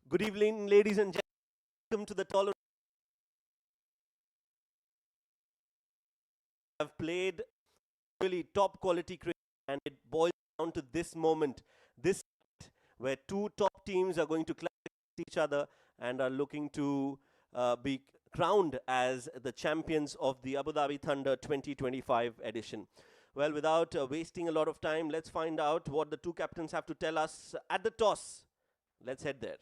Good evening, ladies and gentlemen. Welcome to the Tolerance. Have played really top quality cricket, and it boils down to this moment, this night, where two top teams are going to clash each other and are looking to be crowned as the champions of the Abu Dhabi Thunder 2025 edition. Well, without wasting a lot of time, let's find out what the two captains have to tell us at the toss. Let's head there.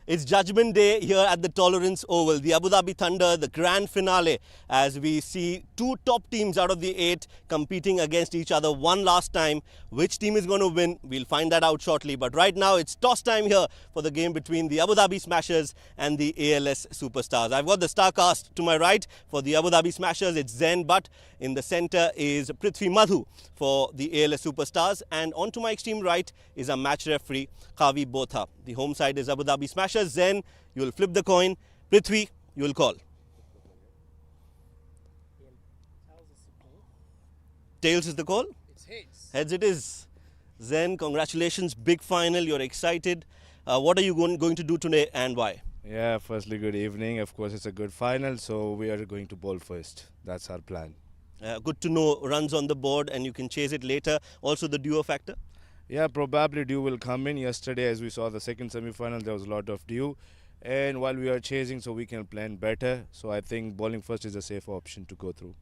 It's Judgment Day here at the Tolerance Oval, the Abu Dhabi Thunder, the grand finale, as we see two top teams out of the eight competing against each other one last time. Which team is going to win? We'll find that out shortly. But right now, it's toss time here for the game between the Abu Dhabi Smashers and the ALS Superstars. I've got the star cast to my right. For the Abu Dhabi Smashers, it's Zen Butt. In the center is Prithvi Madhu for the ALS Superstars. And on to my extreme right is a match referee, Kavi Botha. The home side is Abu Dhabi Smashers. Zen, you will flip the coin. Prithvi, you will call. Tails is the call? It's heads. Heads it is. Zen, congratulations. Big final. You're excited. What are you going to do today and why? Yeah, firstly, good evening. Of course, it's a good final, so we are going to bowl first. That's our plan. Good to know runs on the board and you can chase it later. Also the duo factor. Yeah, probably dew will come in. Yesterday, as we saw the second semi-final, there was a lot of dew. And while we are chasing, so we can plan better. So I think bowling first is a safe option to go through.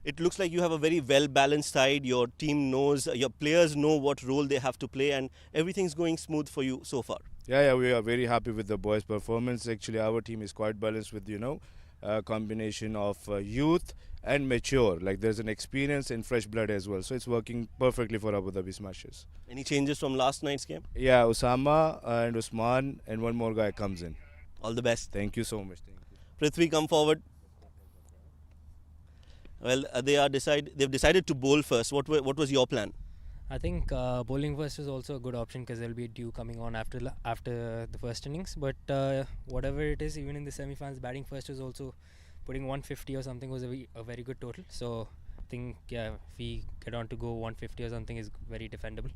It looks like you have a very well-balanced side. Your team knows, your players know what role they have to play and everything's going smooth for you so far. Yeah, we are very happy with the boys' performance. Actually, our team is quite balanced with, a combination of youth and mature. Like there's an experience and fresh blood as well. So it's working perfectly for Abu Dhabi Smashers. Any changes from last night's game? Yeah, Osama and Usman and one more guy comes in. All the best. Thank you so much. Thank you. Prithvi, come forward. Well, they've decided to bowl first. What was your plan? I think bowling first is also a good option because there'll be dew coming on after the first innings. But whatever it is, even in the semi-finals, batting first was also putting 150 or something was a very good total. So I think if we get on to go 150 or something is very defendable.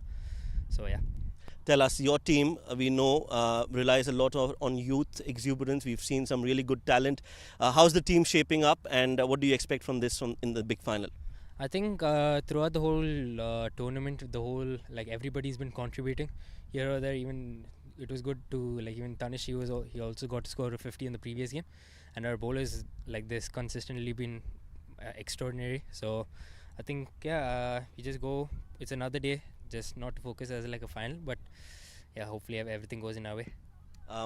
So yeah. Tell us, your team, we know, relies a lot on youth exuberance. We've seen some really good talent. How's the team shaping up and what do you expect from this in the big final? I think throughout the whole tournament, everybody's been contributing here or there. Even it was good to even Tanish. He also got to score a 50 in the previous game, and our bowlers like this consistently been extraordinary. So I think we just go. It's another day, just not to focus as like a final, but yeah, hopefully everything goes in our way.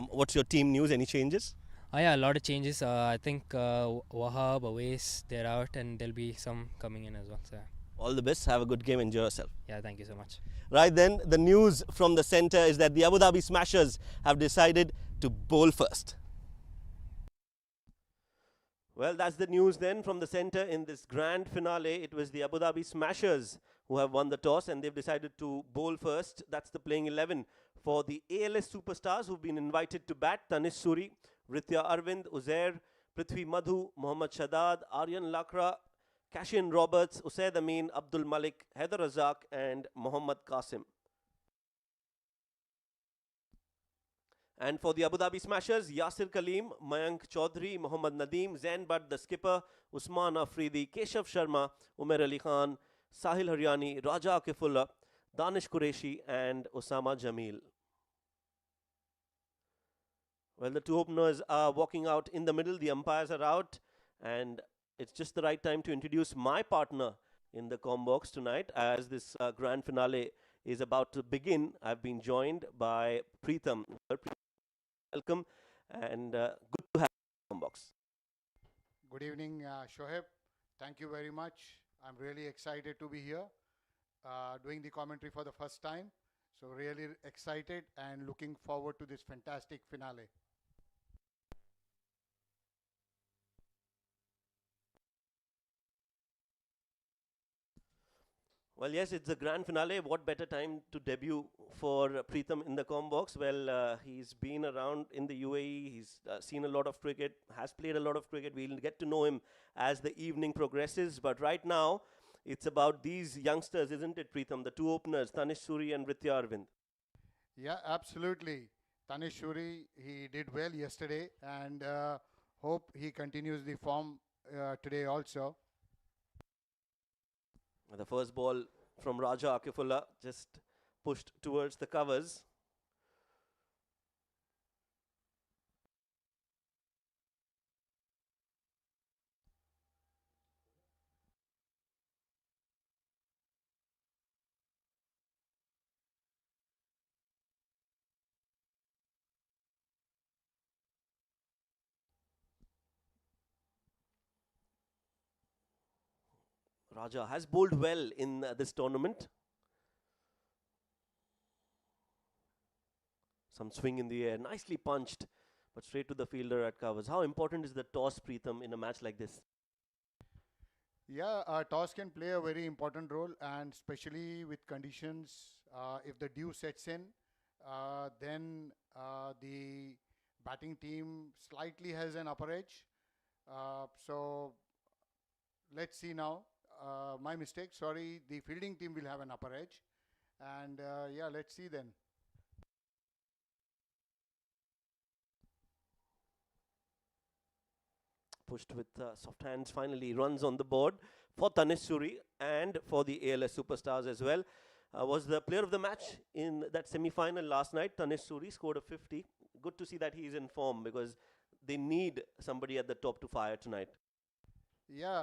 What's your team news? Any changes? Yeah, a lot of changes. I think Wahab, Awais, they're out, and there'll be some coming in as well. So, all the best. Have a good game. Enjoy yourself. yeah, thank you so much. Right then, the news from the centre is that the Abu Dhabi Smashers have decided to bowl first. Well, that's the news then from the centre in this grand finale. It was the Abu Dhabi Smashers who have won the toss and they've decided to bowl first. That's the playing 11 for the ALS Superstars who've been invited to bat. Tanish Suri, Ritya Arvind, Uzair, Prithvi Madhu, Mohammad Shadad, Aryan Lakra, Kashin Roberts, Usaid Amin, Abdul Malik, Heather Razak and Mohammad Qasim. And for the Abu Dhabi Smashers, Yasir Kaleem, Mayank Chaudhary, Mohammad Nadeem, Zain Butt, the skipper, Usman Afridi, Keshav Sharma, Umer Ali Khan, Sahil Haryani, Raja Akifullah, Danish Qureshi and Osama Jamil. Well, the two openers are walking out in the middle. The umpires are out. And it's just the right time to introduce my partner in the com box tonight. As this grand finale is about to begin, I've been joined by Preetham. Welcome and good to have you in the com box. Good evening, Shoaib. Thank you very much. I'm really excited to be here, doing the commentary for the first time. So really excited and looking forward to this fantastic finale. Well, yes, it's the grand finale. What better time to debut for Preetham in the com box? Well, he's been around in the UAE. He's seen a lot of cricket, has played a lot of cricket. We'll get to know him as the evening progresses. But right now, It's about these youngsters, isn't it, Preetham? The two openers, Tanish Suri and Ritya Arvind. Yeah, absolutely. Tanish Shuri, he did well yesterday, and hope he continues the form today also. The first ball from Raja Akifullah just pushed towards the covers. Raja has bowled well in this tournament. Some swing in the air, nicely punched, but straight to the fielder at covers. How important is the toss, Preetham, in a match like this? Yeah, toss can play a very important role, and especially with conditions, if the dew sets in, then the batting team slightly has an upper edge. So let's see now. My mistake, sorry, the fielding team will have an upper edge. And yeah, let's see then. Pushed with soft hands, finally runs on the board for Tanish Suri and for the ALS superstars as well. Was the player of the match in that semi-final last night. Tanish Suri scored a 50. Good to see that he is in form because they need somebody at the top to fire tonight. Yeah,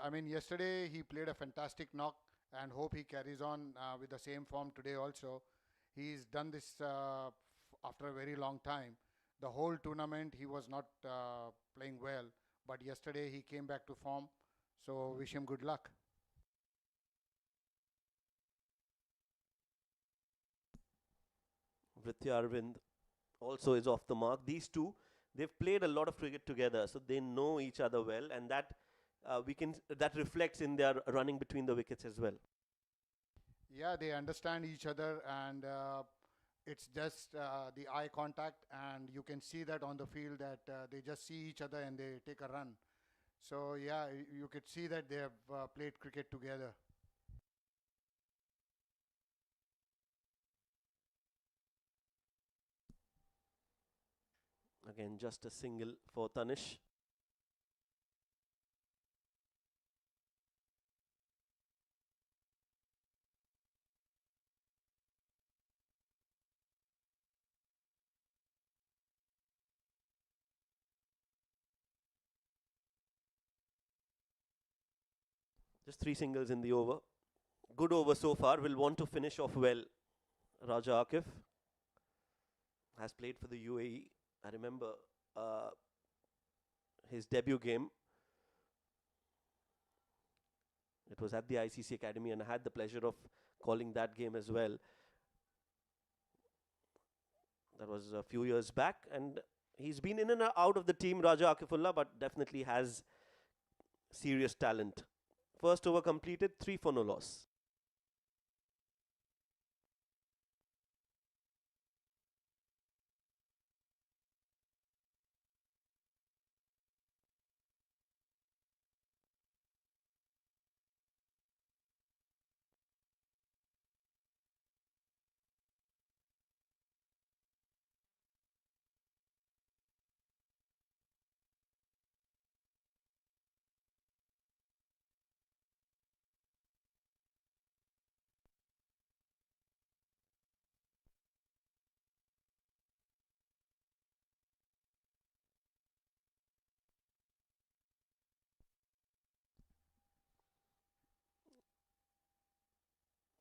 I mean, yesterday he played a fantastic knock and hope he carries on with the same form today also. He's done this after a very long time. The whole tournament he was not playing well, but yesterday he came back to form. So wish him good luck. Ritya Arvind also is off the mark. These two, they've played a lot of cricket together, so they know each other well, and that reflects in their running between the wickets as well. Yeah, they understand each other, and it's just the eye contact, and you can see that on the field that they just see each other and they take a run. So yeah, you could see that they have played cricket together. Again, just a single for Tanish. Just three singles in the over. Good over so far. Will want to finish off well. Raja Akif has played for the UAE. I remember uh, his debut game. It was at the ICC Academy, and I had the pleasure of calling that game as well. That was a few years back, and he's been in and out of the team, Raja Akifullah, but definitely has serious talent. First over completed, 3 for no loss.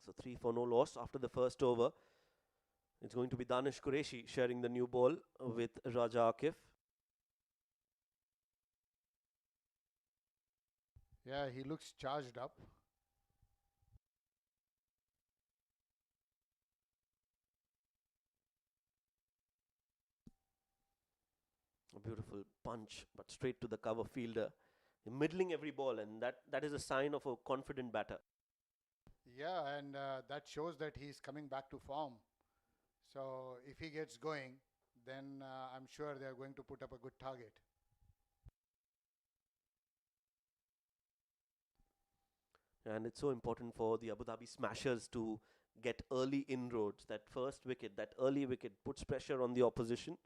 So 3 for no loss after the first over. It's going to be Danish Qureshi sharing the new ball with Raja Akif. Yeah, he looks charged up. A beautiful punch, but straight to the cover fielder. Middling every ball, and that is a sign of a confident batter. Yeah, and that shows that he's coming back to form. So if he gets going, then I'm sure they're going to put up a good target. And it's so important for the Abu Dhabi Smashers to get early inroads. That first wicket, that early wicket, puts pressure on the opposition.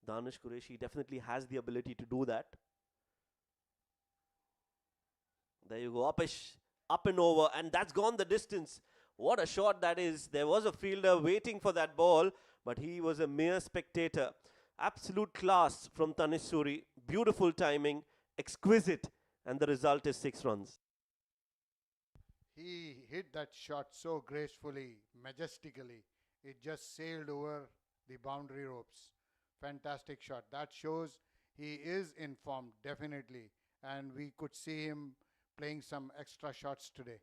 Danish Qureshi definitely has the ability to do that. There you go, up and over, and that's gone the distance. What a shot that is. There was a fielder waiting for that ball, but he was a mere spectator. Absolute class from Tanish Suri. Beautiful timing, exquisite, and the result is 6 runs. He hit that shot so gracefully, majestically. It just sailed over the boundary ropes. Fantastic shot. That shows he is in form, definitely. And we could see him playing some extra shots today.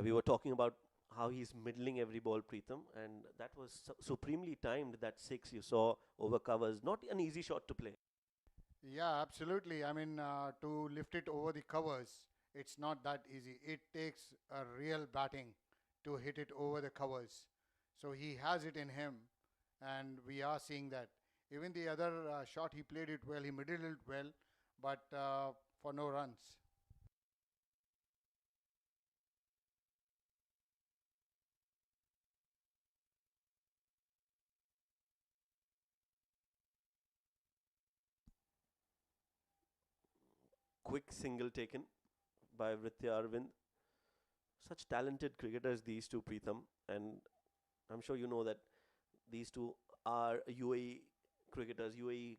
We were talking about how he's middling every ball, Preetham, and that was supremely timed. That 6 you saw over covers. Not an easy shot to play. Yeah, absolutely. I mean, to lift it over the covers, it's not that easy. It takes a real batting to hit it over the covers. So he has it in him, and we are seeing that. Even the other shot, he played it well, he middled it well, but for no runs. Quick single taken by Vritya Arvind. Such talented cricketers, these two, Preetham, and I'm sure you know that these two are UAE cricketers, UAE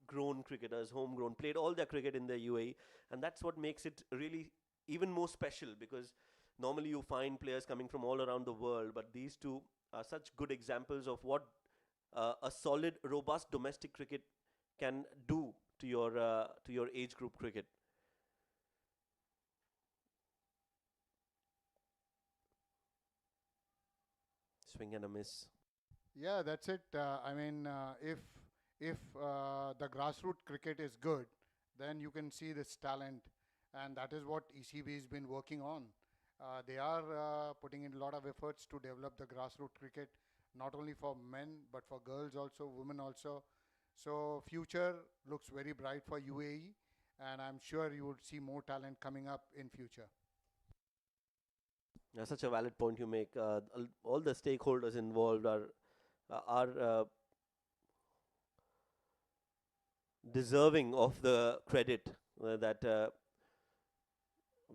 grown cricketers, homegrown, played all their cricket in the UAE, and that's what makes it really even more special, because normally you find players coming from all around the world, but these two are such good examples of what a solid, robust domestic cricket can do to your age group cricket. Swing and a miss. Yeah, that's it. I mean, if the grassroots cricket is good, then you can see this talent, and that is what ECB has been working on. They are putting in a lot of efforts to develop the grassroots cricket, not only for men but for girls also, women also. So future looks very bright for UAE, and I'm sure you would see more talent coming up in future. Such a valid point you make. All the stakeholders involved are deserving of the credit that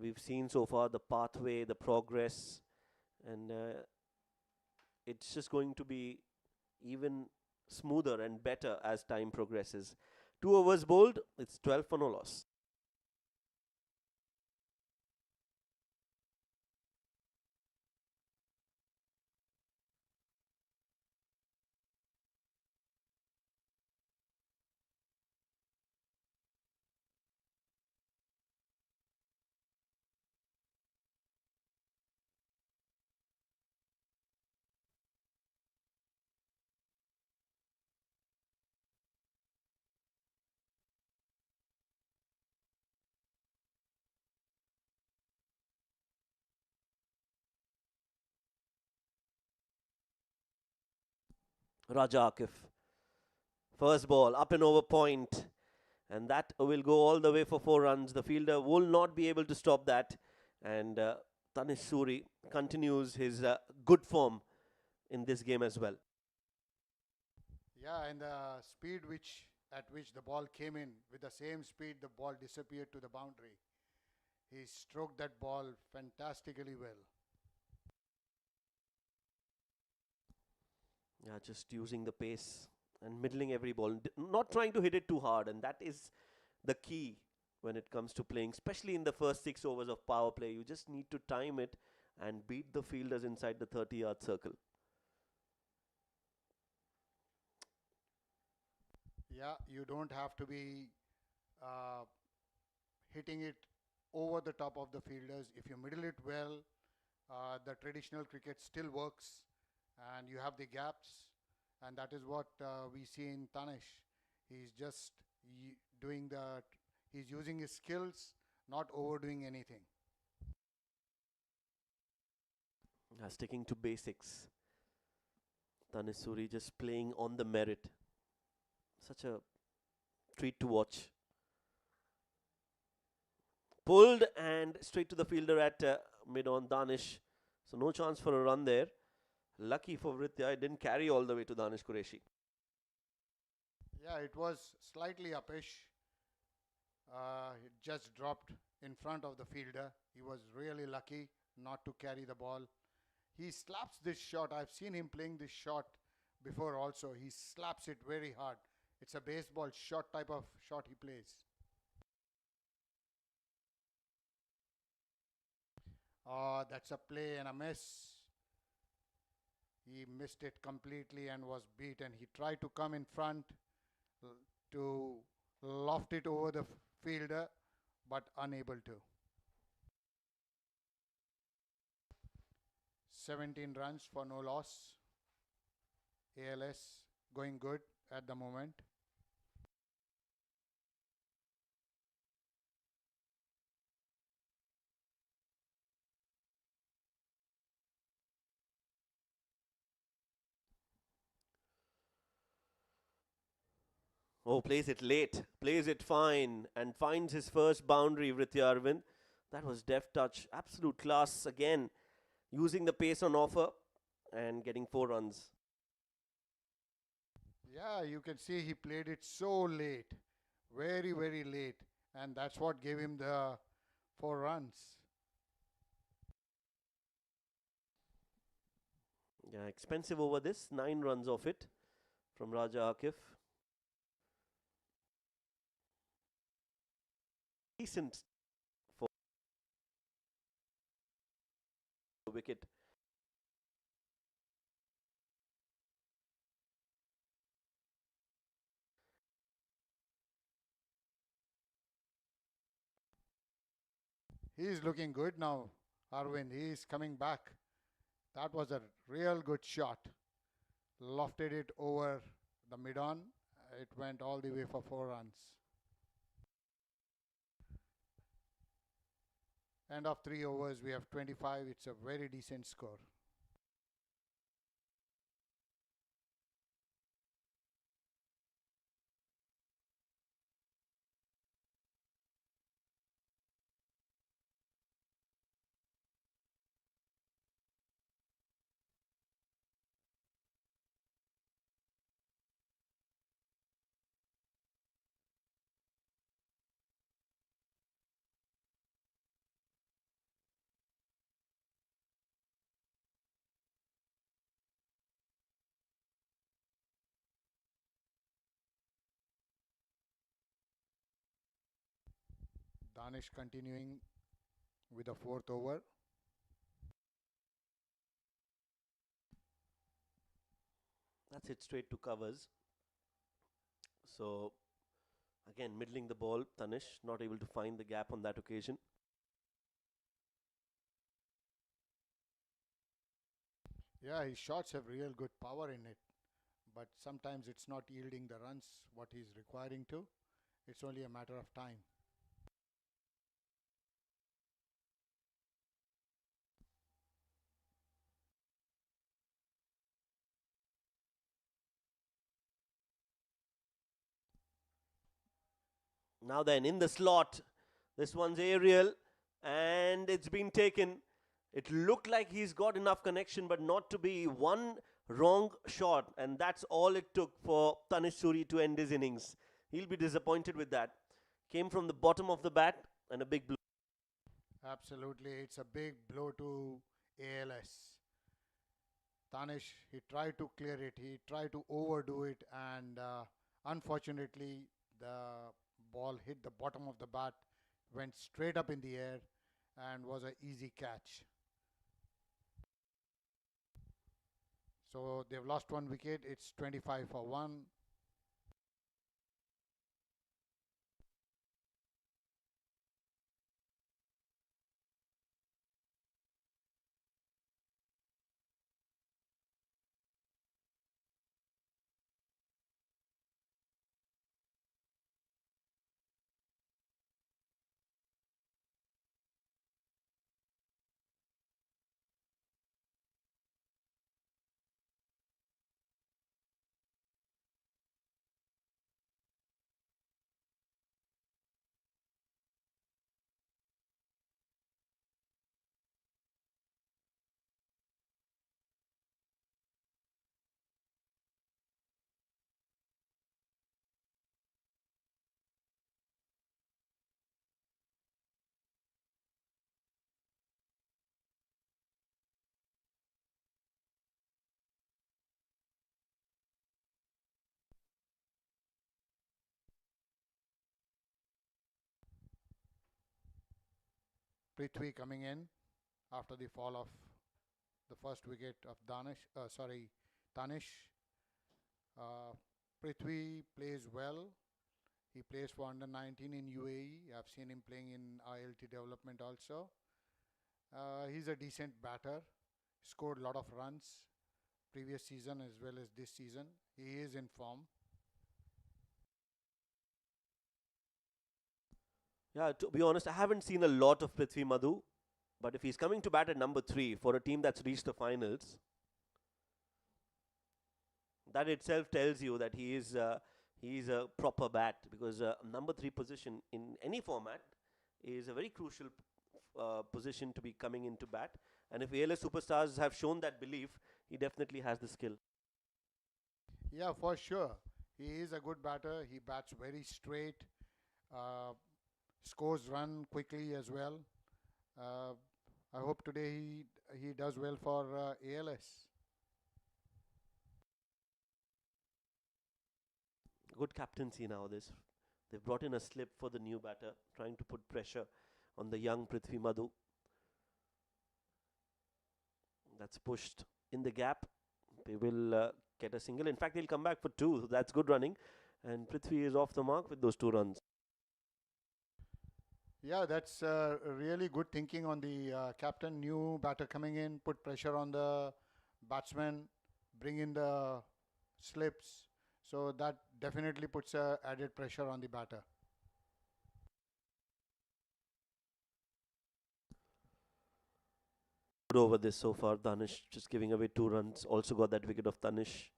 we've seen so far, the pathway, the progress, and it's just going to be even smoother and better as time progresses. 2 overs bowled, it's 12 for no loss. Raja Akif, first ball, up and over point, and that will go all the way for 4 runs. The fielder will not be able to stop that, and Tanish Suri continues his good form in this game as well. Yeah, and the speed at which the ball came in, with the same speed the ball disappeared to the boundary. He stroked that ball fantastically well. Yeah, just using the pace and middling every ball, not trying to hit it too hard, and that is the key when it comes to playing, especially in the first 6 overs of power play. You just need to time it and beat the fielders inside the 30-yard circle. Yeah, you don't have to be uh, hitting it over the top of the fielders. If you middle it well, the traditional cricket still works, and you have the gaps, and that is what we see in Tanish. He's just doing he's using his skills, not overdoing anything. Sticking to basics. Tanisuri just playing on the merit. Such a treat to watch. Pulled and straight to the fielder at mid on Danish. So no chance for a run there. Lucky for Vritya, it didn't carry all the way to Danish Qureshi. Yeah, it was slightly upish. It just dropped in front of the fielder. He was really lucky not to carry the ball. He slaps this shot. I've seen him playing this shot before also. He slaps it very hard. It's a baseball shot type of shot he plays. That's a play and a miss. He missed it completely and was beaten. He tried to come in front to loft it over the fielder, but unable to. 17 runs for no loss. ALS going good at the moment. Oh, plays it late, plays it fine, and finds his first boundary, Vritya Arvind. That was deft touch, absolute class again, using the pace on offer and getting 4 runs. Yeah, you can see he played it so late, very, very late, and that's what gave him the 4 runs. Yeah, expensive over this, 9 runs off it from Raja Akif. Decent for wicket. He is looking good now, Arvind. He is coming back. That was a real good shot. Lofted it over the mid on. It went all the way for 4 runs. End of 3 overs, we have 25. It's a very decent score. Danish continuing with the 4th over. That's it straight to covers. So again, middling the ball, Tanish not able to find the gap on that occasion. Yeah, his shots have real good power in it, but sometimes it's not yielding the runs what he's requiring to. It's only a matter of time. Now then, in the slot, this one's aerial, and it's been taken. It looked like he's got enough connection, but not to be one wrong shot, and that's all it took for Tanish Suri to end his innings. He'll be disappointed with that. Came from the bottom of the bat and a big blow. Absolutely, it's a big blow to ALS. Tanish, he tried to clear it, he tried to overdo it, and unfortunately, the ball hit the bottom of the bat, went straight up in the air, and was an easy catch. So they've lost 1 wicket. It's 25 for 1. Prithvi coming in after the fall of the first wicket of Tanish. Uh, Prithvi plays well. He plays for under 19 in UAE. I've seen him playing in ILT development also. He's a decent batter. Scored a lot of runs previous season as well as this season. He is in form. Yeah, to be honest, I haven't seen a lot of Prithvi Madhu, but if he's coming to bat at number 3 for a team that's reached the finals, that itself tells you that he is a proper bat, because number 3 position in any format is a very crucial position to be coming into bat. And if ALS superstars have shown that belief, he definitely has the skill. Yeah, for sure. He is a good batter. He bats very straight. Uh, Scores run quickly as well. I hope today he does well for ALS. Good captaincy now. They've brought in a slip for the new batter, trying to put pressure on the young Prithvi Madhu. That's pushed in the gap. They will get a single. In fact, they'll come back for 2. So that's good running. And Prithvi is off the mark with those 2 runs. Yeah, that's really good thinking on the captain. New batter coming in, put pressure on the batsman, bring in the slips. So that definitely puts added pressure on the batter. Good over this so far. Danish just giving away 2 runs. Also got that wicket of Danish.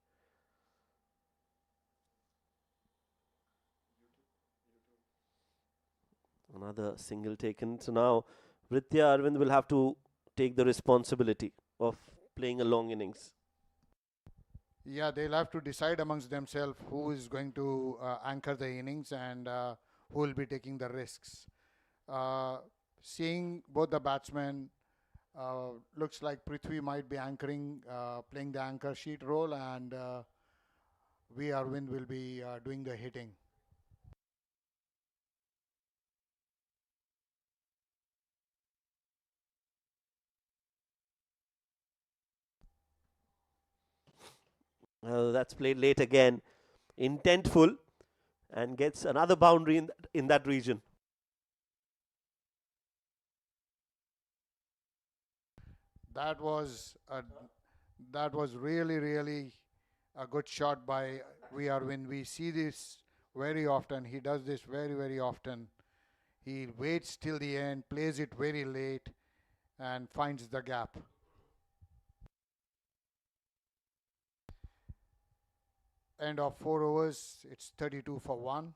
Another single taken. So now Vritya Arvind will have to take the responsibility of playing a long innings. Yeah, they'll have to decide amongst themselves who is going to anchor the innings and who will be taking the risks. Seeing both the batsmen, looks like Prithvi might be anchoring, playing the anchor sheet role, and V. Arvind will be doing the hitting. That's played late again. Intentful, and gets another boundary in that region. That was really a good shot by V. Arvind. We see this very often. He does this very often. He waits till the end, plays it very late, and finds the gap. End of 4 overs. It's 32 for 1.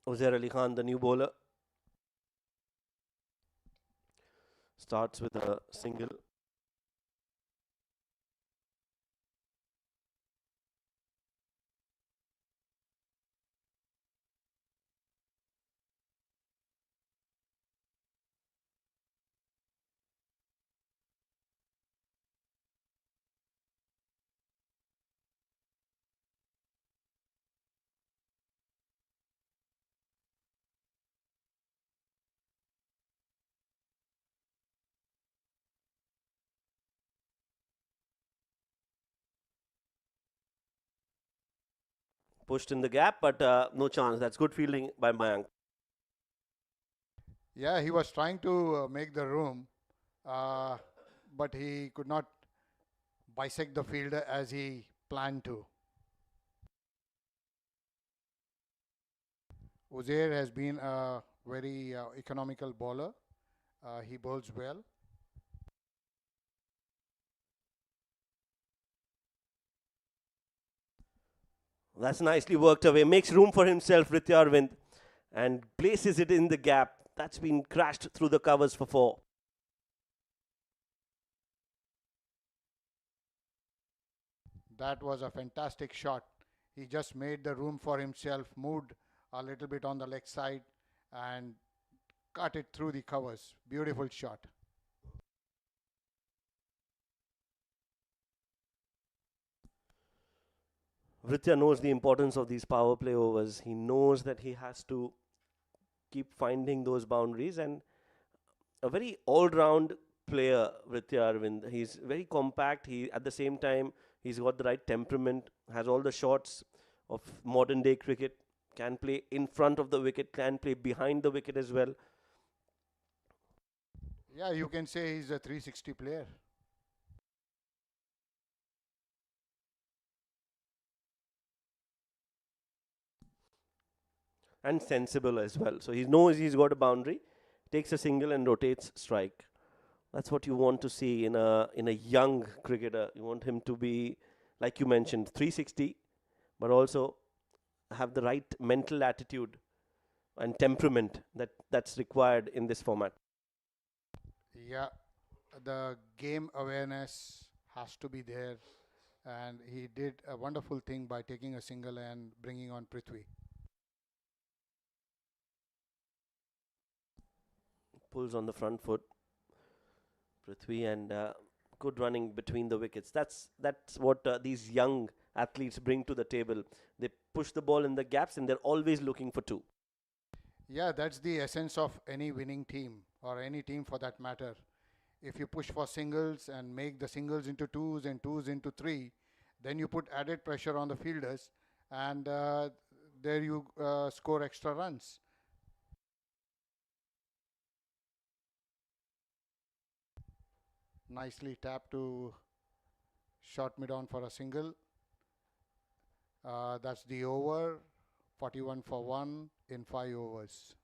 Uzair Ali Khan, the new bowler, starts with a single. Pushed in the gap, but no chance. That's good fielding by Mayank. Yeah, he was trying to make the room, uh, but he could not bisect the fielder as he planned to. Uzair has been a very economical bowler. He bowls well. That's nicely worked away. Makes room for himself, Rityarvind, and places it in the gap. That's been crashed through the covers for four. That was a fantastic shot. He just made the room for himself, moved a little bit on the leg side, and cut it through the covers. Beautiful shot. Ritya knows the importance of these power play overs. He knows that he has to keep finding those boundaries, and a very all-round player, Ritya Arvind. He's very compact. He at the same time he's got the right temperament. Has all the shots of modern day cricket. Can play in front of the wicket. Can play behind the wicket as well. Yeah, you can say he's a 360 player. And sensible as well. So he knows he's got a boundary, takes a single and rotates strike. That's what you want to see in a young cricketer. You want him to be, like you mentioned, 360, but also have the right mental attitude and temperament that's required in this format. Yeah, the game awareness has to be there, and he did a wonderful thing by taking a single and bringing on Prithvi. Pulls on the front foot, Prithvi, and good running between the wickets. That's what these young athletes bring to the table. They push the ball in the gaps, and they're always looking for two. Yeah, that's the essence of any winning team or any team for that matter. If you push for singles and make the singles into twos and twos into three, then you put added pressure on the fielders, and there you score extra runs. Nicely tapped to short mid on for a single. That's the over. 41 for 1 in 5 overs.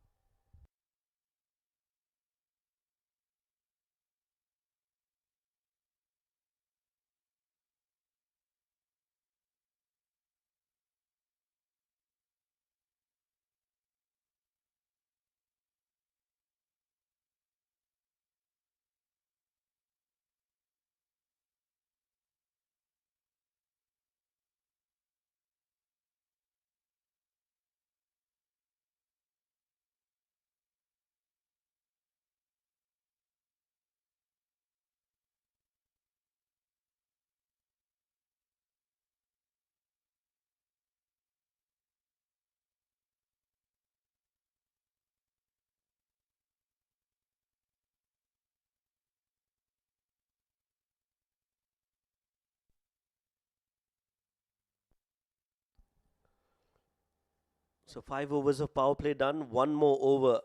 So 5 overs of power play done. One more over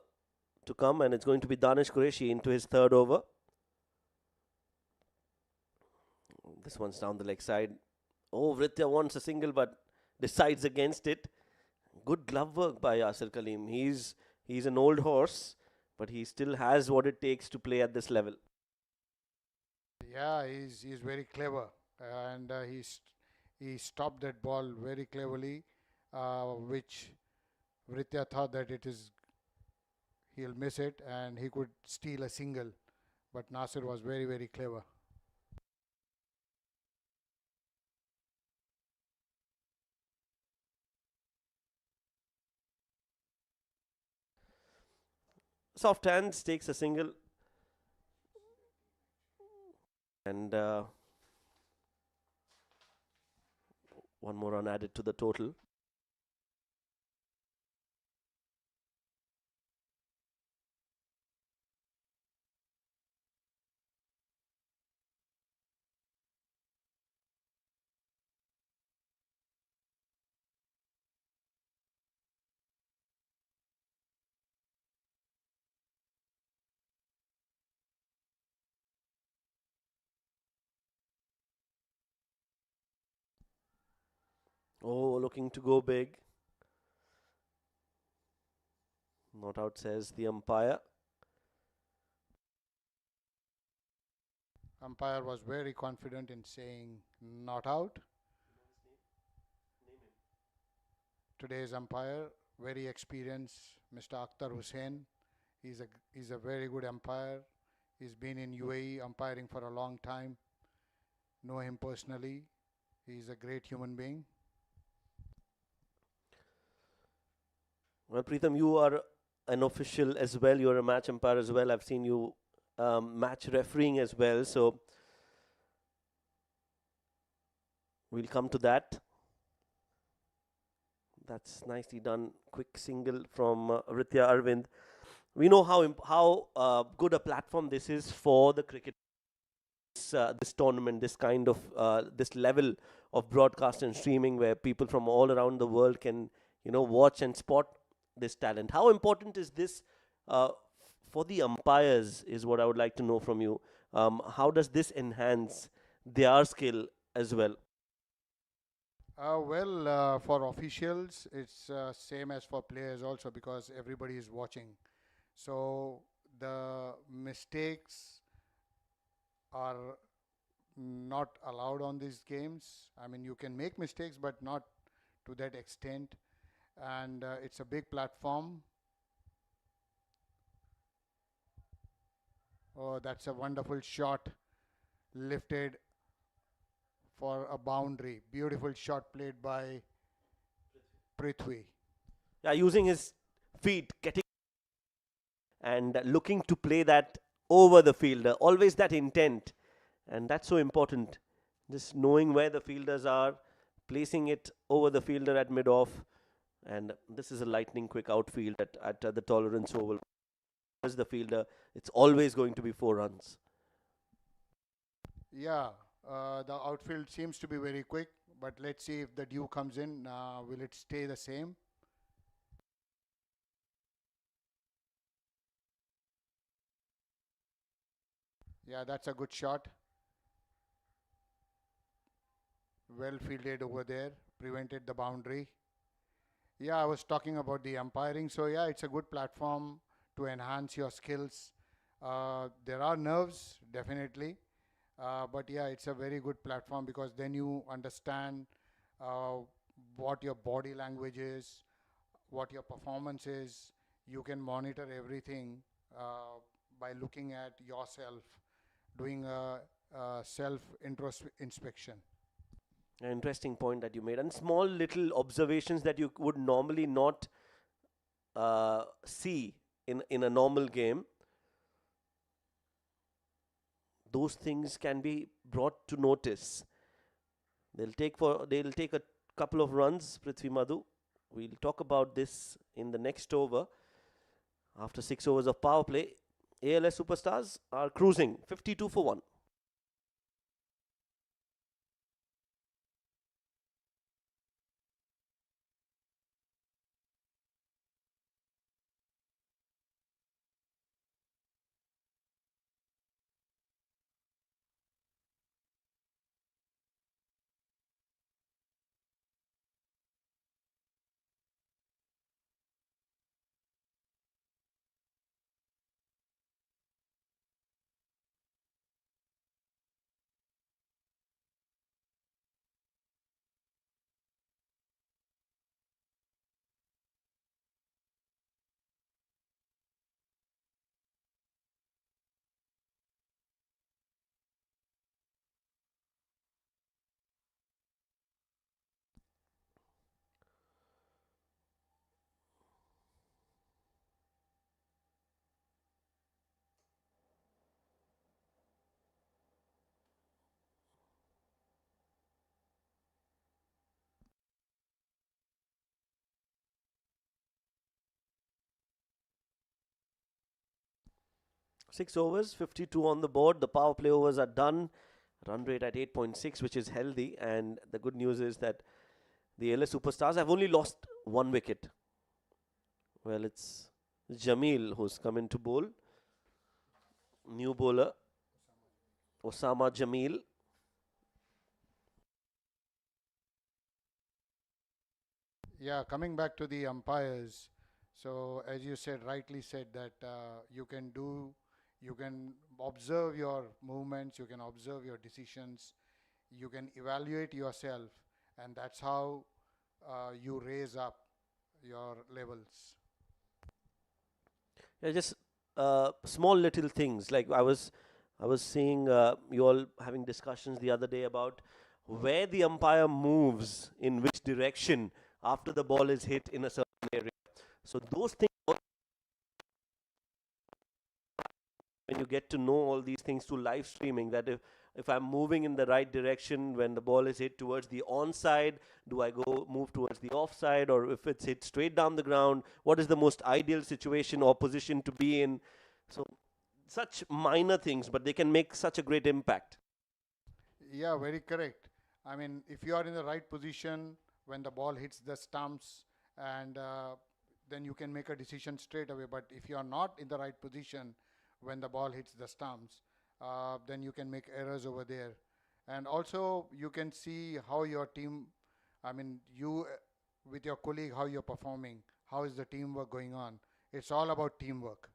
to come, and it's going to be Danish Qureshi into his third over. This one's down the leg side. Oh, Vritya wants a single but decides against it. Good glove work by Yasir Kaleem. He's an old horse, but he still has what it takes to play at this level. Yeah, he's very clever, and he stopped that ball very cleverly, which Vritya thought that he'll miss it and he could steal a single, but Nasir was very clever. Soft hands takes a single, and one more run added to the total. Oh, looking to go big. Not out, says the umpire. Umpire was very confident in saying not out. Today's umpire, very experienced, Mr. Akhtar Hussain. He's a very good umpire. He's been in UAE umpiring for a long time. Know him personally. He's a great human being. Well, Preetham, you are an official as well. You're a match umpire as well. I've seen you match refereeing as well. So we'll come to that. That's nicely done. Quick single from Ritya Arvind. We know how good a platform this is for the cricket. This tournament, this kind of this level of broadcast and streaming, where people from all around the world can watch and spot this talent. How important is this for the umpires? Is what I would like to know from you. How does this enhance their skill as well? For officials, it's same as for players also because everybody is watching. So the mistakes are not allowed on these games. I mean, you can make mistakes, but not to that extent. And it's a big platform. Oh, that's a wonderful shot lifted for a boundary. Beautiful shot played by Prithvi. Yeah, using his feet, getting and looking to play that over the fielder. Always that intent, and that's so important. Just knowing where the fielders are, placing it over the fielder at mid off, and this is a lightning quick outfield at the Tolerance Oval. As the fielder, it's always going to be 4 runs. Yeah, the outfield seems to be very quick, but let's see if the dew comes in. Will it stay the same? Yeah, that's a good shot. Well fielded over there, prevented the boundary. Yeah, I was talking about the umpiring. So, yeah, it's a good platform to enhance your skills. There are nerves, definitely. But, yeah, it's a very good platform because then you understand uh, what your body language is, what your performance is. You can monitor everything by looking at yourself, doing a self inspection. An interesting point that you made, and small little observations that you would normally not see in a normal game. Those things can be brought to notice. They'll take a couple of runs, Prithvi Madhu. We'll talk about this in the next over. After 6 overs of power play, ALS Superstars are cruising 52 for 1. 6 overs, 52 on the board. The power play overs are done. Run rate at 8.6, which is healthy. And the good news is that the LS Superstars have only lost 1 wicket. Well, it's Jamil who's come in to bowl. New bowler, Osama Jamil. Yeah, coming back to the umpires. So, as you said, rightly said, that you can observe your movements, you can observe your decisions, you can evaluate yourself, and that's how you raise up your levels. Yeah, just small little things. Like I was seeing you all having discussions the other day about where the umpire moves in which direction after the ball is hit in a certain area. So those things, when you get to know all these things through live streaming, that if I'm moving in the right direction when the ball is hit towards the onside, do I go move towards the offside, or if it's hit straight down the ground, what is the most ideal situation or position to be in? So such minor things, but they can make such a great impact. Yeah, very correct. I mean, if you are in the right position when the ball hits the stumps, and then you can make a decision straight away. But if you are not in the right position when the ball hits the stumps, then you can make errors over there. And also, you can see how your team, I mean, you with your colleague, how you're performing, how is the teamwork going on. It's all about teamwork.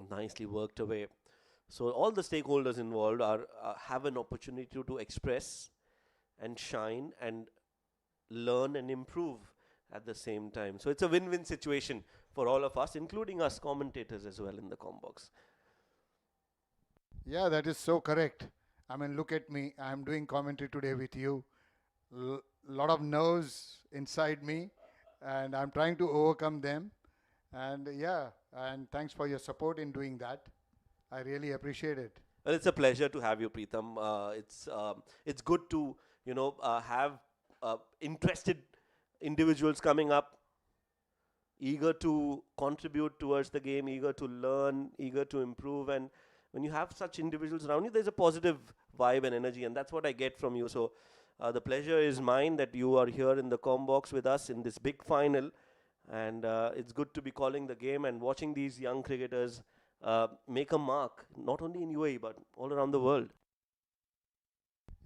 Nicely worked away. So all the stakeholders involved are have an opportunity to express and shine and learn and improve at the same time. So it's a win-win situation for all of us, including us commentators as well in the combox. Yeah, that is so correct. I mean, look at me. I'm doing commentary today with you. Lot of nerves inside me, and I'm trying to overcome them. And yeah, and thanks for your support in doing that. I really appreciate it. Well, it's a pleasure to have you, Preetham. It's good to have interested individuals coming up, eager to contribute towards the game, eager to learn, eager to improve. And when you have such individuals around you, there's a positive vibe and energy, and that's what I get from you. So the pleasure is mine that you are here in the combox with us in this big final, and it's good to be calling the game and watching these young cricketers make a mark, not only in UAE but all around the world.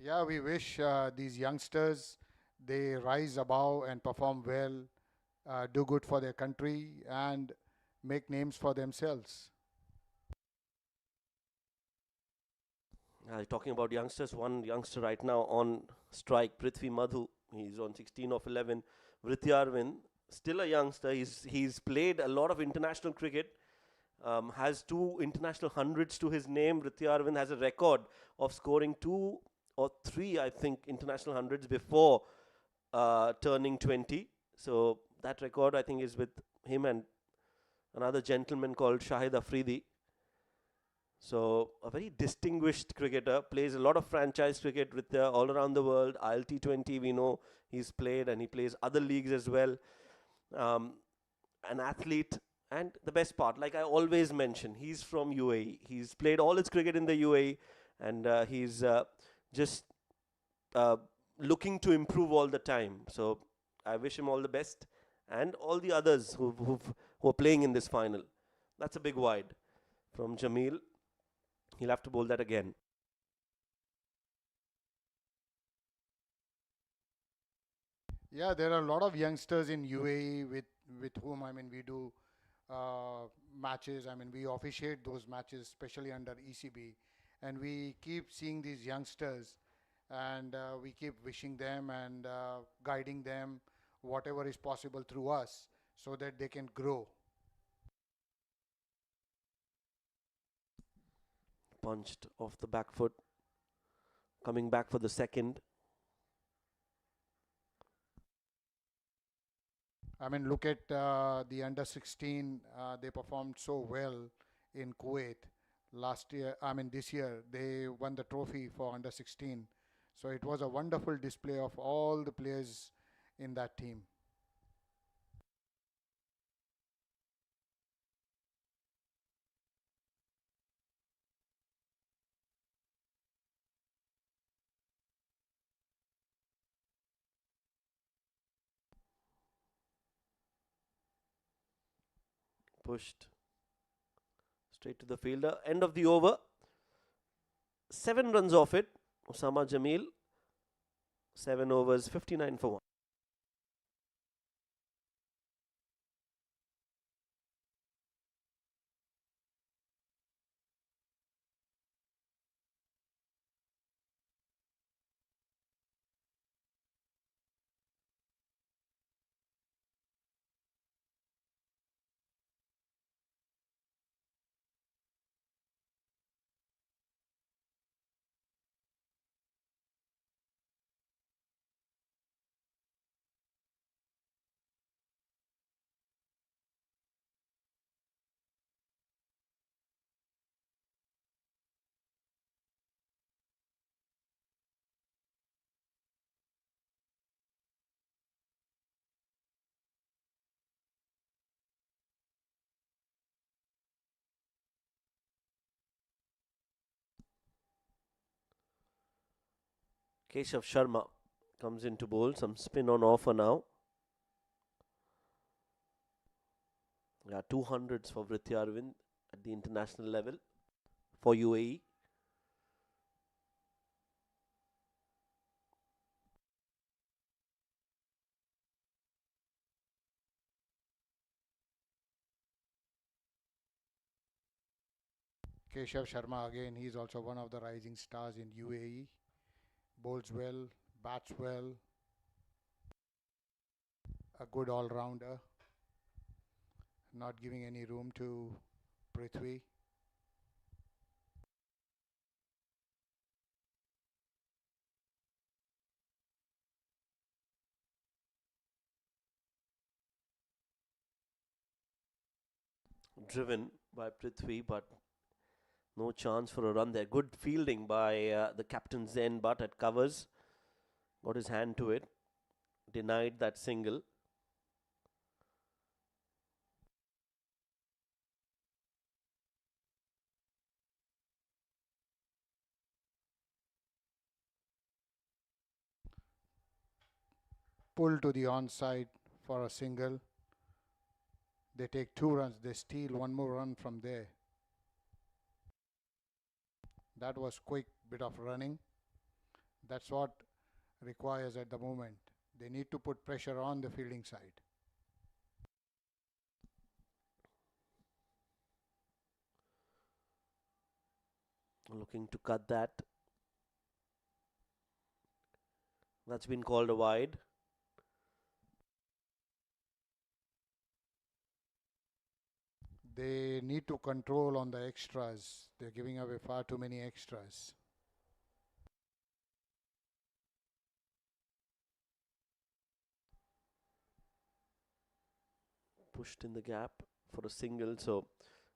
Yeah, we wish these youngsters they rise above and perform well, do good for their country, and make names for themselves. Talking about youngsters, one youngster right now on strike, Prithvi Madhu. He's on 16 of 11. Vrityarvin, still a youngster. He's played a lot of international cricket. Has two international hundreds to his name. Vrityarvin has a record of scoring two or three, I think, international hundreds before turning 20. So that record, I think, is with him and another gentleman called Shahid Afridi. So a very distinguished cricketer, plays a lot of franchise cricket with all around the world. ILT20, we know he's played, and he plays other leagues as well. Um, an athlete, and the best part, like I always mention, he's from UAE. He's played all his cricket in the UAE, and he's just uh, looking to improve all the time. So I wish him all the best, and all the others who are playing in this final. That's a big wide from Jamil. He'll have to bowl that again. Yeah, there are a lot of youngsters in UAE with whom I mean we do matches. I mean we officiate those matches, especially under ECB, and we keep seeing these youngsters, and we keep wishing them and guiding them whatever is possible through us, so that they can grow. Punched off the back foot, coming back for the second. I mean, look at the under 16. They performed so well in Kuwait last year. I mean, this year they won the trophy for under 16. So it was a wonderful display of all the players in that team. Pushed straight to the fielder. End of the over. 7 runs off it. Osama Jamil. 7 overs, 59 for 1. Keshav Sharma comes into bowl. Some spin on offer now. Yeah, 200s for Vrithi Arvind at the international level for UAE. Keshav Sharma again, he's also one of the rising stars in UAE. Bowls well, bats well, a good all-rounder, not giving any room to Prithvi. Driven by Prithvi, but no chance for a run there. Good fielding by the captain Zen, but at covers, got his hand to it, denied that single. Pull to the onside for a single. They take 2 runs. They steal one more run from there. That was quick bit of running. That's what requires at the moment. They need to put pressure on the fielding side. Looking to cut that. That's been called a wide. They need to control on the extras. They're giving away far too many extras. Pushed in the gap for a single. So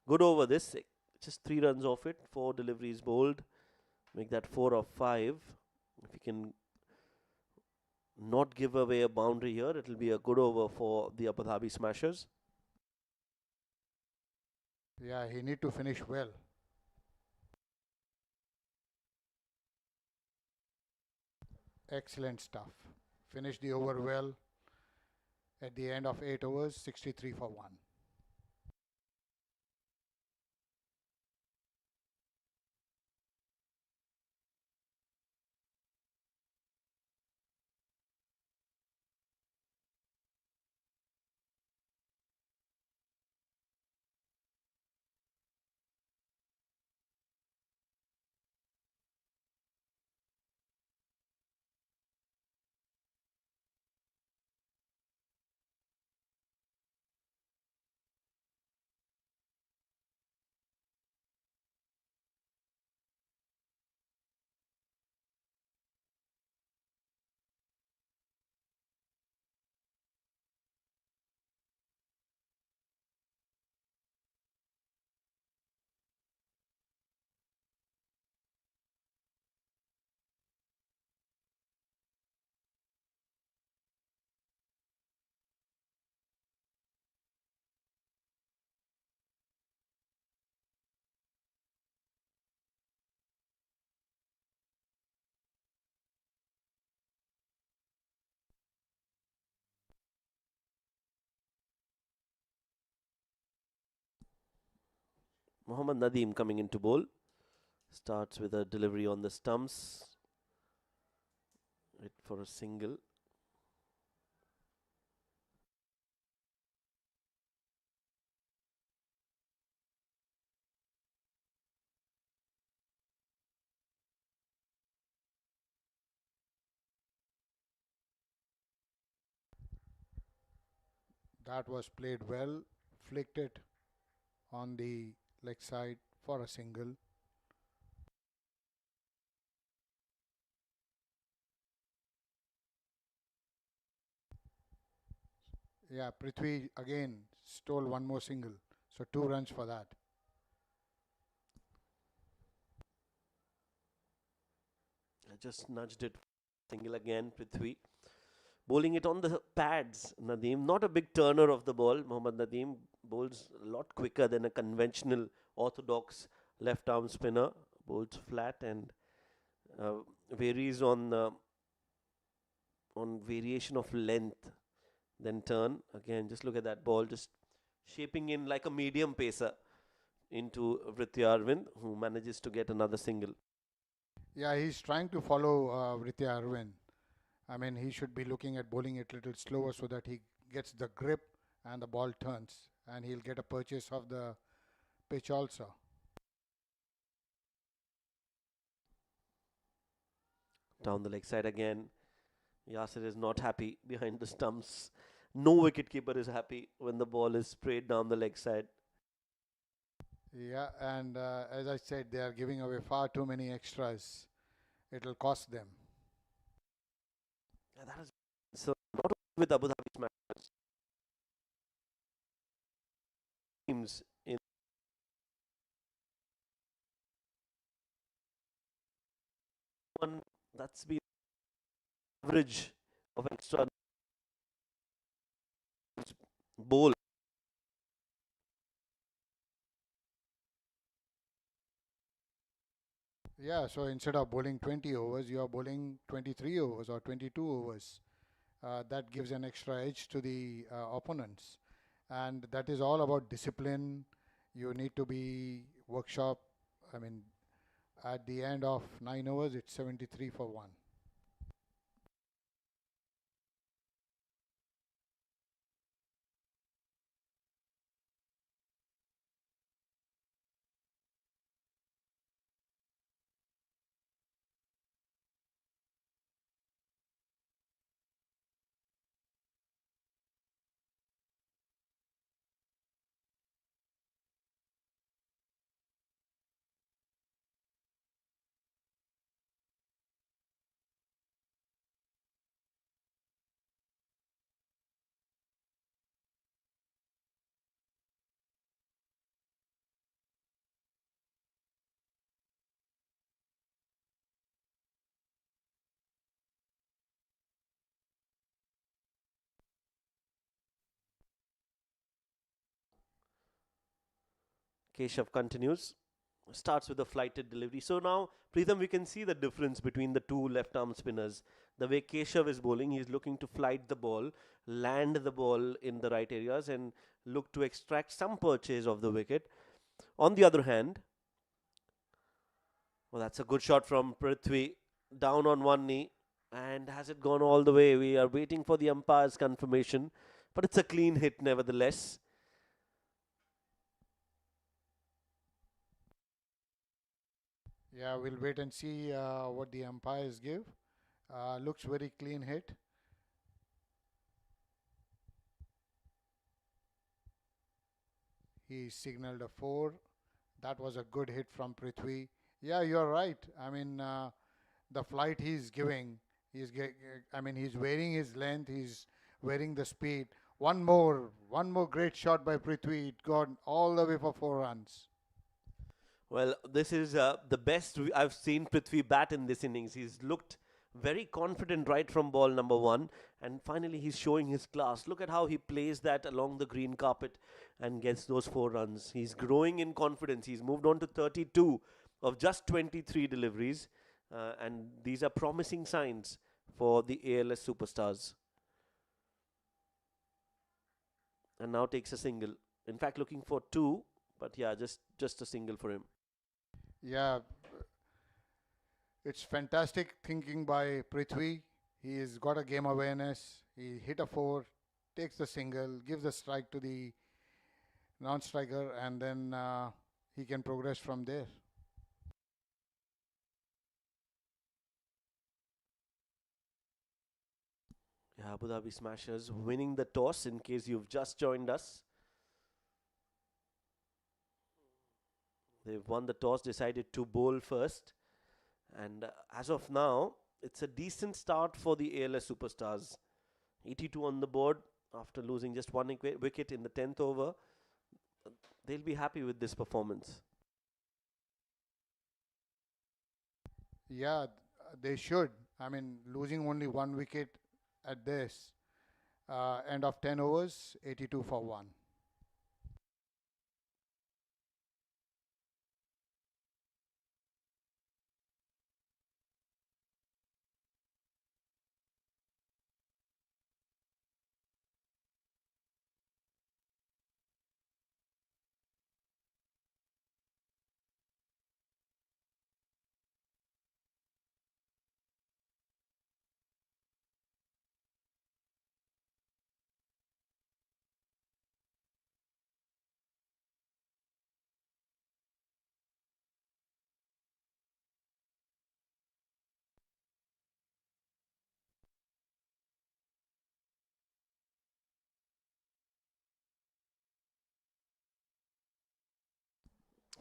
good over this. Just 3 runs off it. 4 deliveries bowled. Make that 4 of 5. If you can not give away a boundary here, it'll be a good over for the Abu Dhabi Smashers. Yeah, he need to finish well. Excellent stuff. Finished the over well. At the end of 8 overs, 63 for 1. Mohammad Nadeem coming into bowl. Starts with a delivery on the stumps. it for a single. That was played well, flicked it on the leg side for a single. Yeah, Prithvi again stole one more single. So 2 runs for that. I just nudged it. Single again, Prithvi. Bowling it on the pads. Nadeem, not a big turner of the ball. Mohammad Nadeem bowls a lot quicker than a conventional orthodox left arm spinner. Bowls flat and varies on variation of length. Then turn. Again, just look at that ball just shaping in like a medium pacer into Vrithi Arvind, who manages to get another single. Yeah, he's trying to follow Vritya Arvind. I mean, he should be looking at bowling it a little slower so that he gets the grip and the ball turns, and he'll get a purchase of the pitch also. Down the leg side again. Yasir is not happy behind the stumps. No wicketkeeper is happy when the ball is sprayed down the leg side. Yeah, and as I said, they are giving away far too many extras. It'll cost them. Yeah, that is so not only with Abu Dhabi's matches, teams in one that's been average of extra bowl. Yeah, so instead of bowling 20 overs, you are bowling 23 overs or 22 overs. That gives an extra edge to the opponents. And that is all about discipline. You need to be workshop. I mean, at the end of 9 overs, it's 73 for 1. Keshav continues. Starts with a flighted delivery. So now, Pritham, we can see the difference between the two left arm spinners. The way Keshav is bowling, he's looking to flight the ball, land the ball in the right areas, and look to extract some purchase of the wicket. On the other hand, well, that's a good shot from Prithvi, down on one knee. And has it gone all the way? We are waiting for the umpire's confirmation, but it's a clean hit nevertheless. Yeah, we'll wait and see what the umpires give. Looks very clean hit. He signaled a 4. That was a good hit from Prithvi. Yeah, you're right. I mean, the flight he's giving, I mean, he's varying his length, he's varying the speed. One more great shot by Prithvi. It got all the way for 4 runs. Well, this is the best I've seen Prithvi bat in this innings. He's looked very confident right from ball number one, and finally he's showing his class. Look at how he plays that along the green carpet and gets those 4 runs. He's growing in confidence. He's moved on to 32 of just 23 deliveries, and these are promising signs for the ALS superstars. And now takes a single. In fact, looking for two, but yeah, just a single for him. Yeah, it's fantastic thinking by Prithvi. He has got a game awareness. He hit a four, takes the single, gives the strike to the non-striker, and then he can progress from there. Yeah, Abu Dhabi Smashers winning the toss in case you've just joined us. They've won the toss, decided to bowl first. And as of now, it's a decent start for the ALS superstars. 82 on the board after losing just one wicket in the 10th over. They'll be happy with this performance. Yeah, they should. I mean, losing only one wicket at this end of 10 overs, 82 for 1.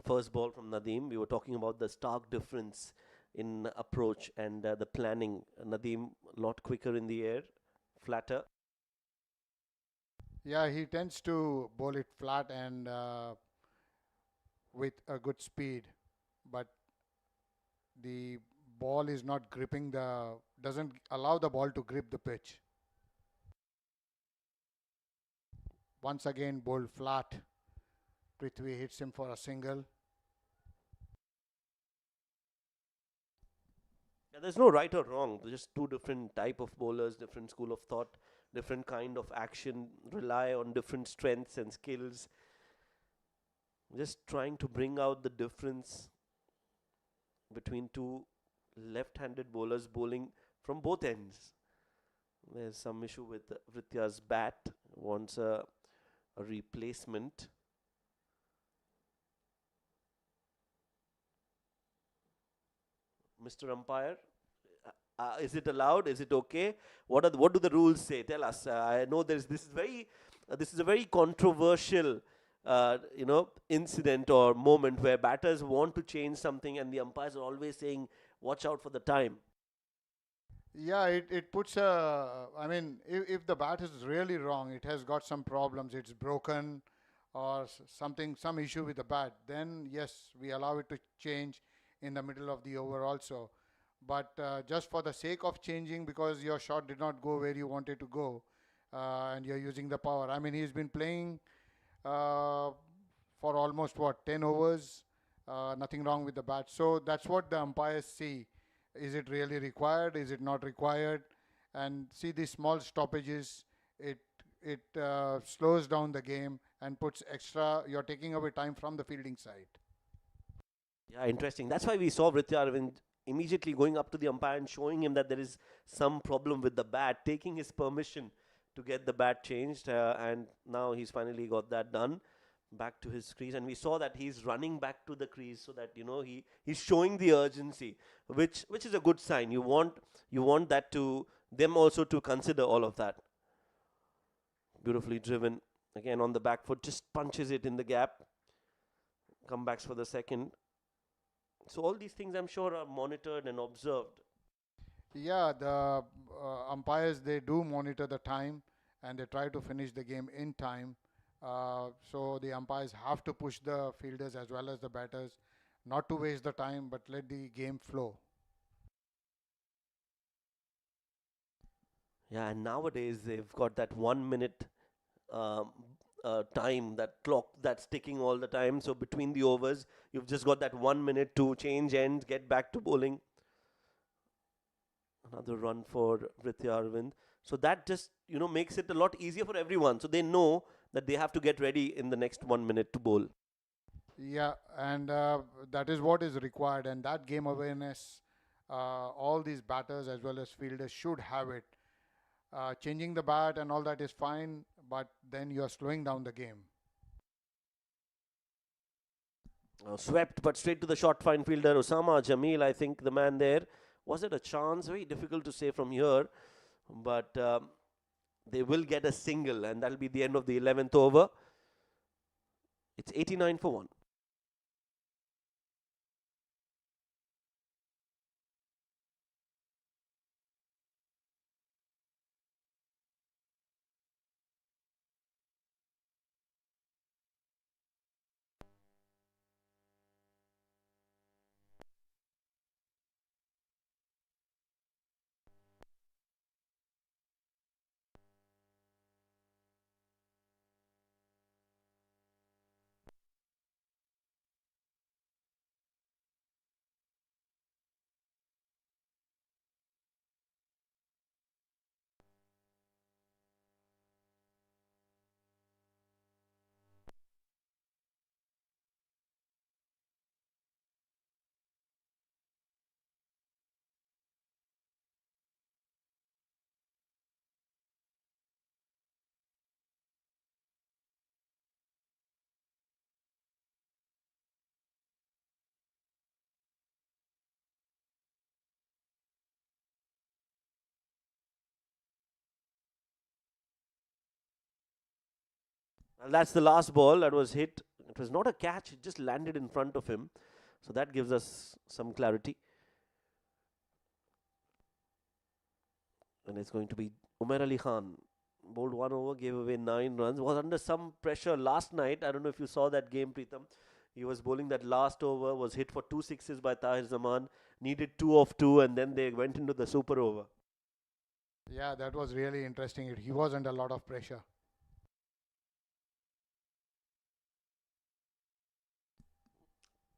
First ball from Nadeem. We were talking about the stark difference in approach and the planning. Nadeem a lot quicker in the air, flatter. Yeah, he tends to bowl it flat and with a good speed, but the ball is not gripping doesn't allow the ball to grip the pitch. Once again, bowled flat. Prithvi hits him for a single. Yeah, there's no right or wrong. There's just two different type of bowlers, different school of thought, different kind of action, rely on different strengths and skills. Just trying to bring out the difference between two left-handed bowlers bowling from both ends. There's some issue with Vritya's bat. Wants a replacement. Mr. Umpire, is it allowed? Is it okay? What do the rules say? Tell us. I know this is a very controversial incident or moment where batters want to change something and the umpires are always saying, watch out for the time. Yeah, it puts a. I mean, if the bat is really wrong, it has got some problems, it's broken or something, some issue with the bat, then yes, we allow it to change in the middle of the over also. But just for the sake of changing because your shot did not go where you wanted to go and you're using the power. I mean, he's been playing for almost 10 overs, nothing wrong with the bat. So that's what the umpires see. Is it really required? Is it not required? And see these small stoppages, it slows down the game and puts extra, you're taking away time from the fielding side. Yeah, interesting. That's why we saw Vritya Arvind immediately going up to the umpire and showing him that there is some problem with the bat, taking his permission to get the bat changed, and now he's finally got that done. Back to his crease, and we saw that he's running back to the crease so that he's showing the urgency, which is a good sign. You want that to them also to consider all of that. Beautifully driven again on the back foot, just punches it in the gap. Comebacks for the second. So all these things I'm sure are monitored and observed. Yeah, the umpires, they do monitor the time and they try to finish the game in time. So the umpires have to push the fielders as well as the batters not to waste the time but let the game flow. Yeah, and nowadays they've got that 1 minute um, time, that clock that's ticking all the time. So between the overs, you've just got that 1 minute to change ends, get back to bowling. Another run for Vritya Arvind. So that just makes it a lot easier for everyone. So they know that they have to get ready in the next 1 minute to bowl. Yeah, and that is what is required, and that game awareness All these batters as well as fielders should have it. Changing the bat and all that is fine, but then you are slowing down the game. Swept, but straight to the short fine fielder, Osama Jamil, I think the man there. Was it a chance? Very difficult to say from here, but they will get a single, and that'll be the end of the 11th over. It's 89 for 1. And that's the last ball that was hit. It was not a catch, it just landed in front of him. So that gives us some clarity. And it's going to be Umair Ali Khan. Bowled 1 over, gave away 9 runs. Was under some pressure last night. I don't know if you saw that game, Preetham. He was bowling that last over, was hit for 2 sixes by Tahir Zaman. Needed 2 of 2, and then they went into the super over. Yeah, that was really interesting. He was under a lot of pressure.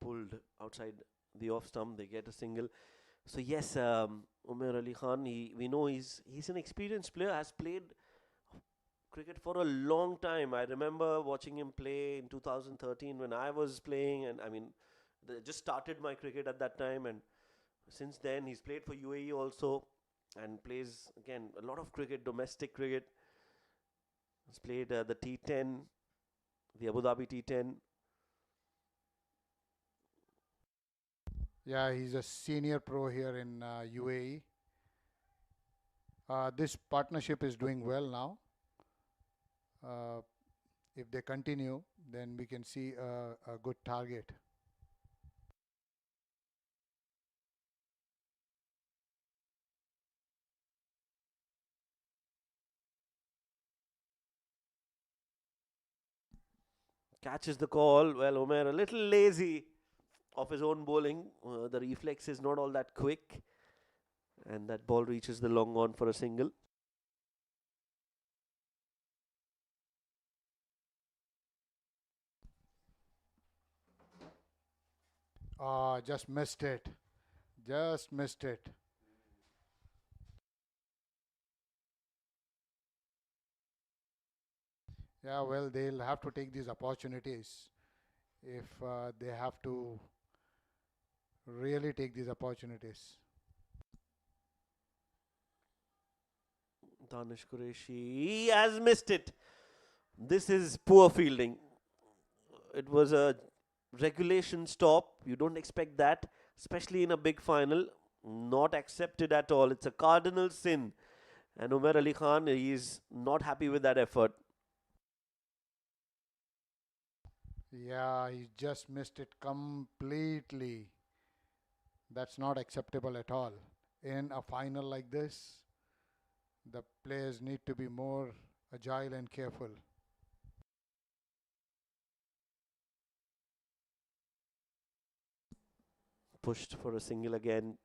Pulled outside the off stump, they get a single. So yes, Umair Ali Khan, we know he's an experienced player, has played cricket for a long time. I remember watching him play in 2013 when I was playing, and I mean, just started my cricket at that time, and since then he's played for UAE also, and plays again a lot of cricket, domestic cricket. He's played the T10, the Abu Dhabi T10. Yeah, he's a senior pro here in UAE. This partnership is doing well now. If they continue, then we can see a good target. Catches the call. Well, Umair a little lazy of his own bowling. The reflex is not all that quick. And that ball reaches the long on for a single. Just missed it. Just missed it. Yeah, well, they'll have to take these opportunities if they have to really take these opportunities. Danish Qureshi, he has missed it. This is poor fielding. It was a regulation stop. You don't expect that, especially in a big final. Not accepted at all. It's a cardinal sin. And Umair Ali Khan, he is not happy with that effort. Yeah, he just missed it completely. That's not acceptable at all. In a final like this, the players need to be more agile and careful. Pushed for a single again.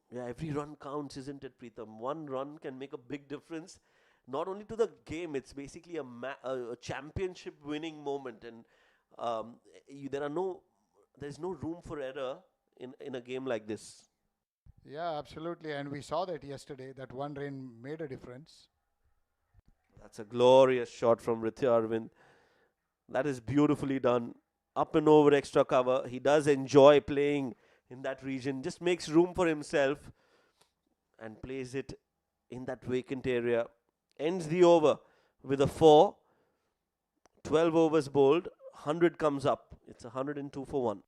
Yeah, every run counts, isn't it, Preetham? One run can make a big difference. Not only to the game, it's basically a championship winning moment, and there's no room for error in a game like this. Yeah, absolutely. And we saw that yesterday, that one rain made a difference. That's a glorious shot from Rithya Arvind. That is beautifully done. up and over extra cover. He does enjoy playing in that region, just makes room for himself and plays it in that vacant area. Ends the over with a 4. 12 overs bowled, 100 comes up. It's 102 for 1.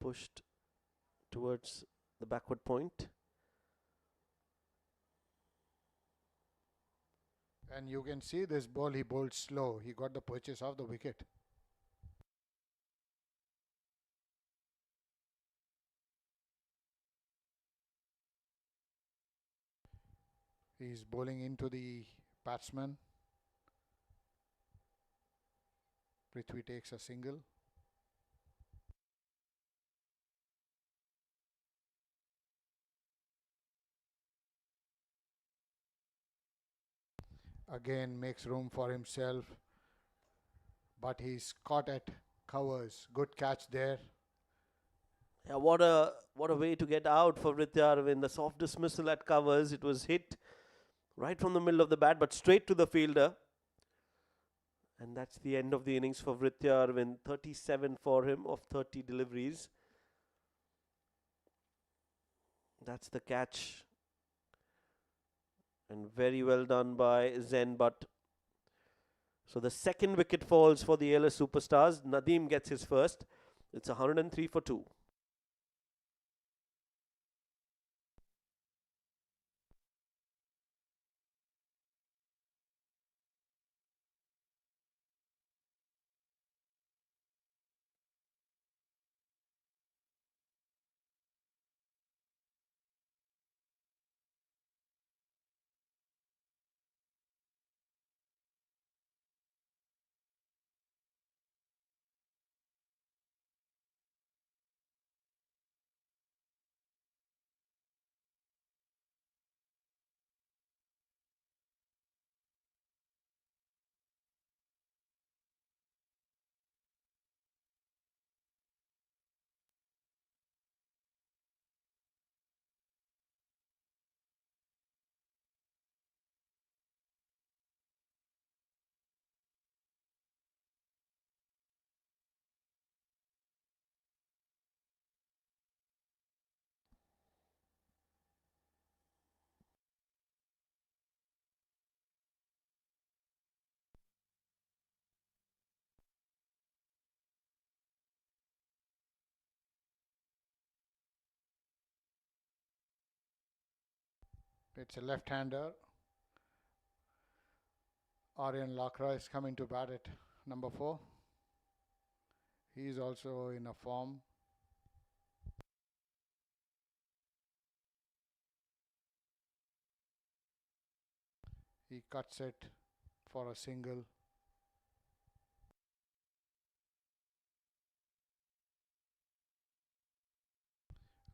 Pushed towards the backward point. And you can see this ball he bowled slow. He got the purchase of the wicket. He's bowling into the batsman. Prithvi takes a single. Again makes room for himself, but he's caught at covers. Good catch there. Yeah, what a way to get out for Vrityar in the soft dismissal at covers. It was hit right from the middle of the bat, but straight to the fielder. And that's the end of the innings for Vrityar, win 37 for him of 30 deliveries. That's the catch. And very well done by Zen Butt. So the second wicket falls for the ALS superstars. Nadeem gets his first. It's 103 for 2. It's a left-hander. Aryan Lakra is coming to bat at number 4. He is also in a form. He cuts it for a single.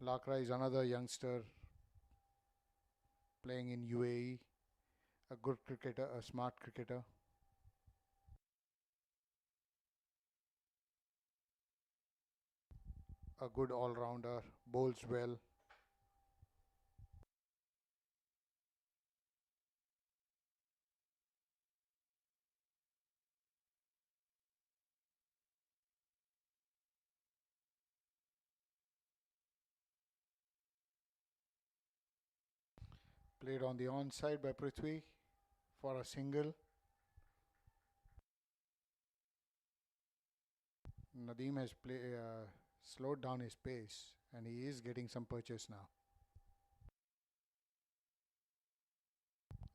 Lakra is another youngster playing in UAE. A good cricketer, a smart cricketer. A good all-rounder, bowls well. Played on the onside by Prithvi for a single. Nadeem has slowed down his pace and he is getting some purchase now.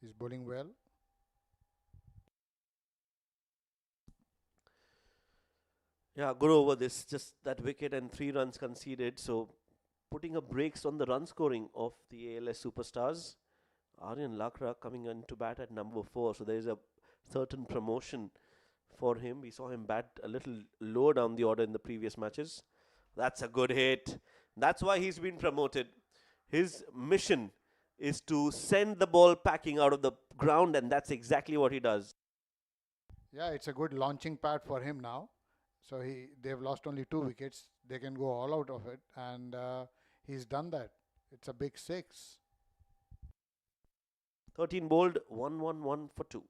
He's bowling well. Yeah, good over this. Just that wicket and 3 runs conceded. So putting a brakes on the run scoring of the ALS superstars. Aryan Lakra coming into bat at number 4. So there is a certain promotion for him. We saw him bat a little lower down the order in the previous matches. That's a good hit. That's why he's been promoted. His mission is to send the ball packing out of the ground, and that's exactly what he does. Yeah, it's a good launching pad for him now. So they've lost only 2 wickets. They can go all out of it, and he's done that. It's a big 6. 13 bowled, 1-1-1 for 2.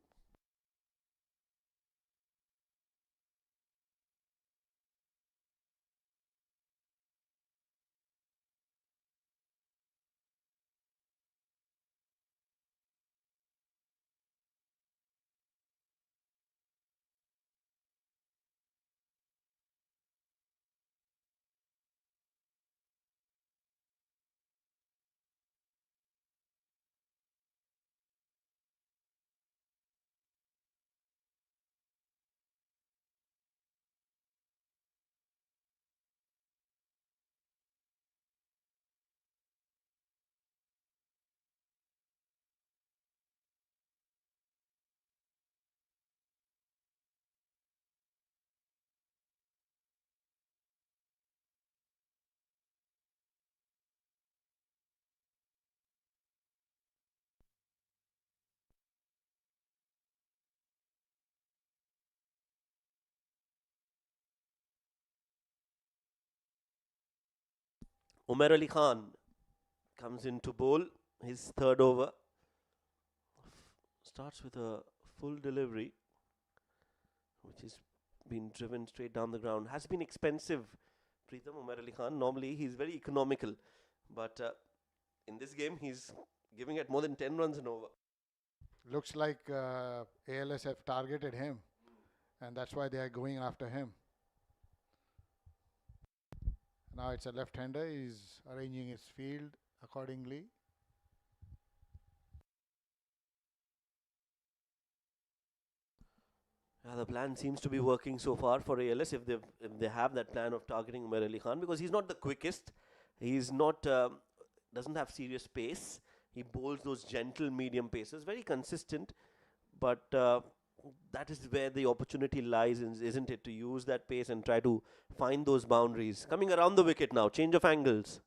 Umar Ali Khan comes in to bowl his third over. Starts with a full delivery, which has been driven straight down the ground. Has been expensive, Preetham. Umar Ali Khan. Normally he's very economical, but in this game he's giving it more than 10 runs an over. Looks like ALS have targeted him, and that's why they are going after him. Now it's a left-hander. He's arranging his field accordingly. Yeah, the plan seems to be working so far for ALS if they have that plan of targeting Umar Ali Khan, because he's not the quickest. He's not doesn't have serious pace. He bowls those gentle medium paces, very consistent, but that is where the opportunity lies, isn't it? To use that pace and try to find those boundaries. Coming around the wicket now, change of angles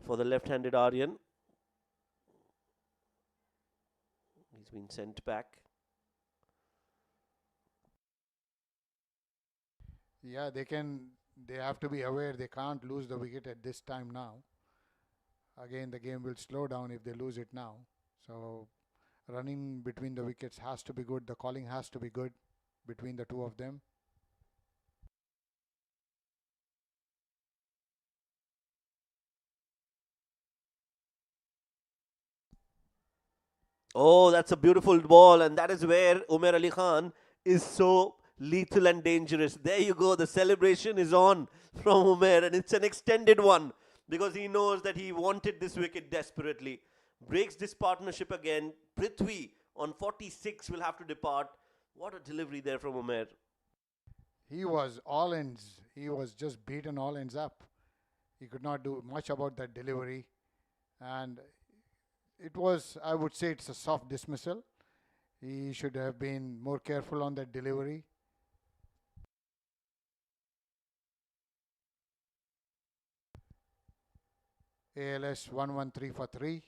for the left-handed Aryan. He's been sent back. Yeah, they have to be aware they can't lose the wicket at this time now. Again, the game will slow down if they lose it now. So running between the wickets has to be good. The calling has to be good between the two of them. Oh, that's a beautiful ball, and that is where Umar Ali Khan is so lethal and dangerous. There you go, the celebration is on from Umar, and it's an extended one because he knows that he wanted this wicket desperately. Breaks this partnership again. Prithvi on 46 will have to depart. What a delivery there from Umar. He was all ends. He was just beaten all ends up. He could not do much about that delivery. And it was, I would say, it's a soft dismissal. He should have been more careful on that delivery. ALS 113 for 3.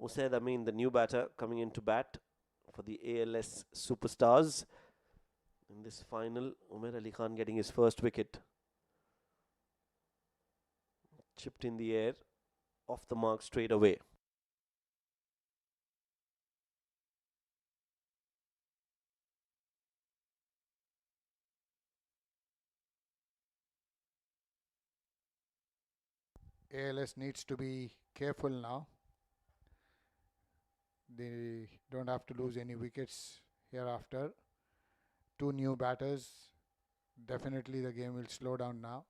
Usaid Amin, the new batter, coming into bat for the ALS Superstars. In this final, Umair Ali Khan getting his first wicket. Chipped in the air, off the mark straight away. ALS needs to be careful now. They don't have to lose any wickets hereafter. Two new batters. Definitely the game will slow down now.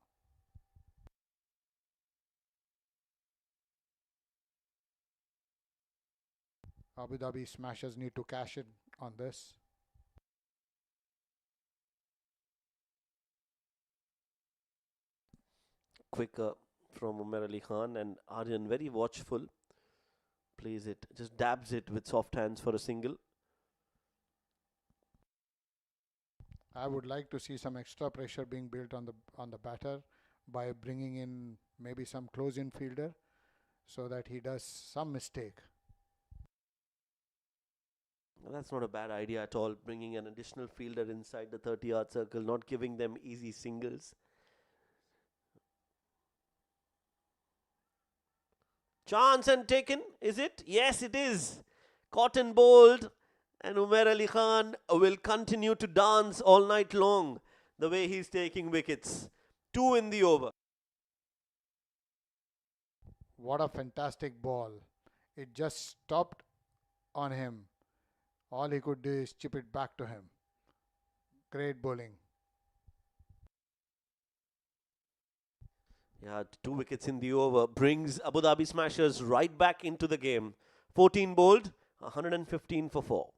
Abu Dhabi Smashers need to cash in on this. Quicker from Umair Ali Khan, and Aryan very watchful. Plays it, just dabs it with soft hands for a single. I would like to see some extra pressure being built on the batter by bringing in maybe some close-in fielder so that he does some mistake. That's not a bad idea at all, bringing an additional fielder inside the 30-yard circle, not giving them easy singles. Chance and taken, is it? Yes, it is. Caught and bowled, and Umair Ali Khan will continue to dance all night long the way he's taking wickets. 2 in the over. What a fantastic ball. It just stopped on him. All he could do is chip it back to him. Great bowling. Yeah, 2 wickets in the over brings Abu Dhabi Smashers right back into the game. 14 bowled, 115 for 4.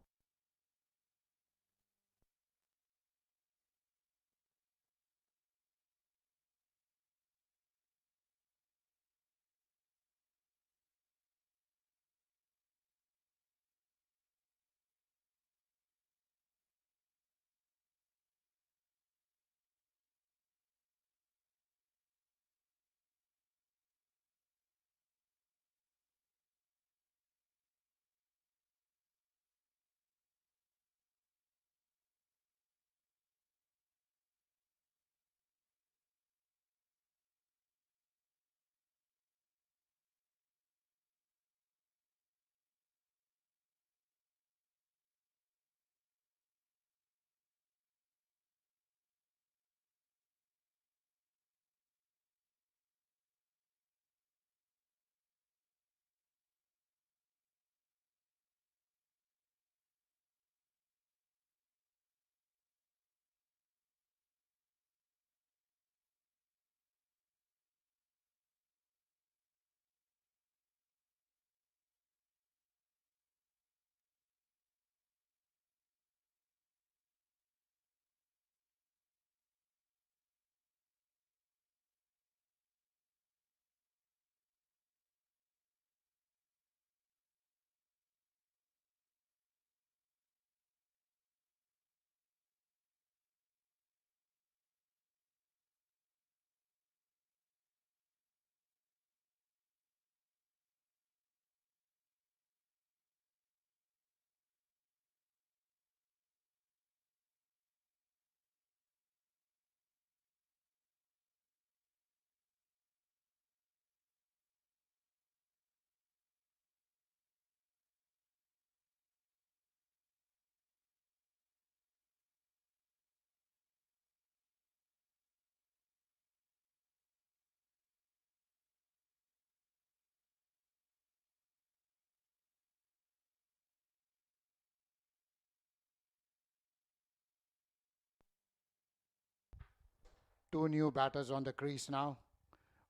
Two new batters on the crease now.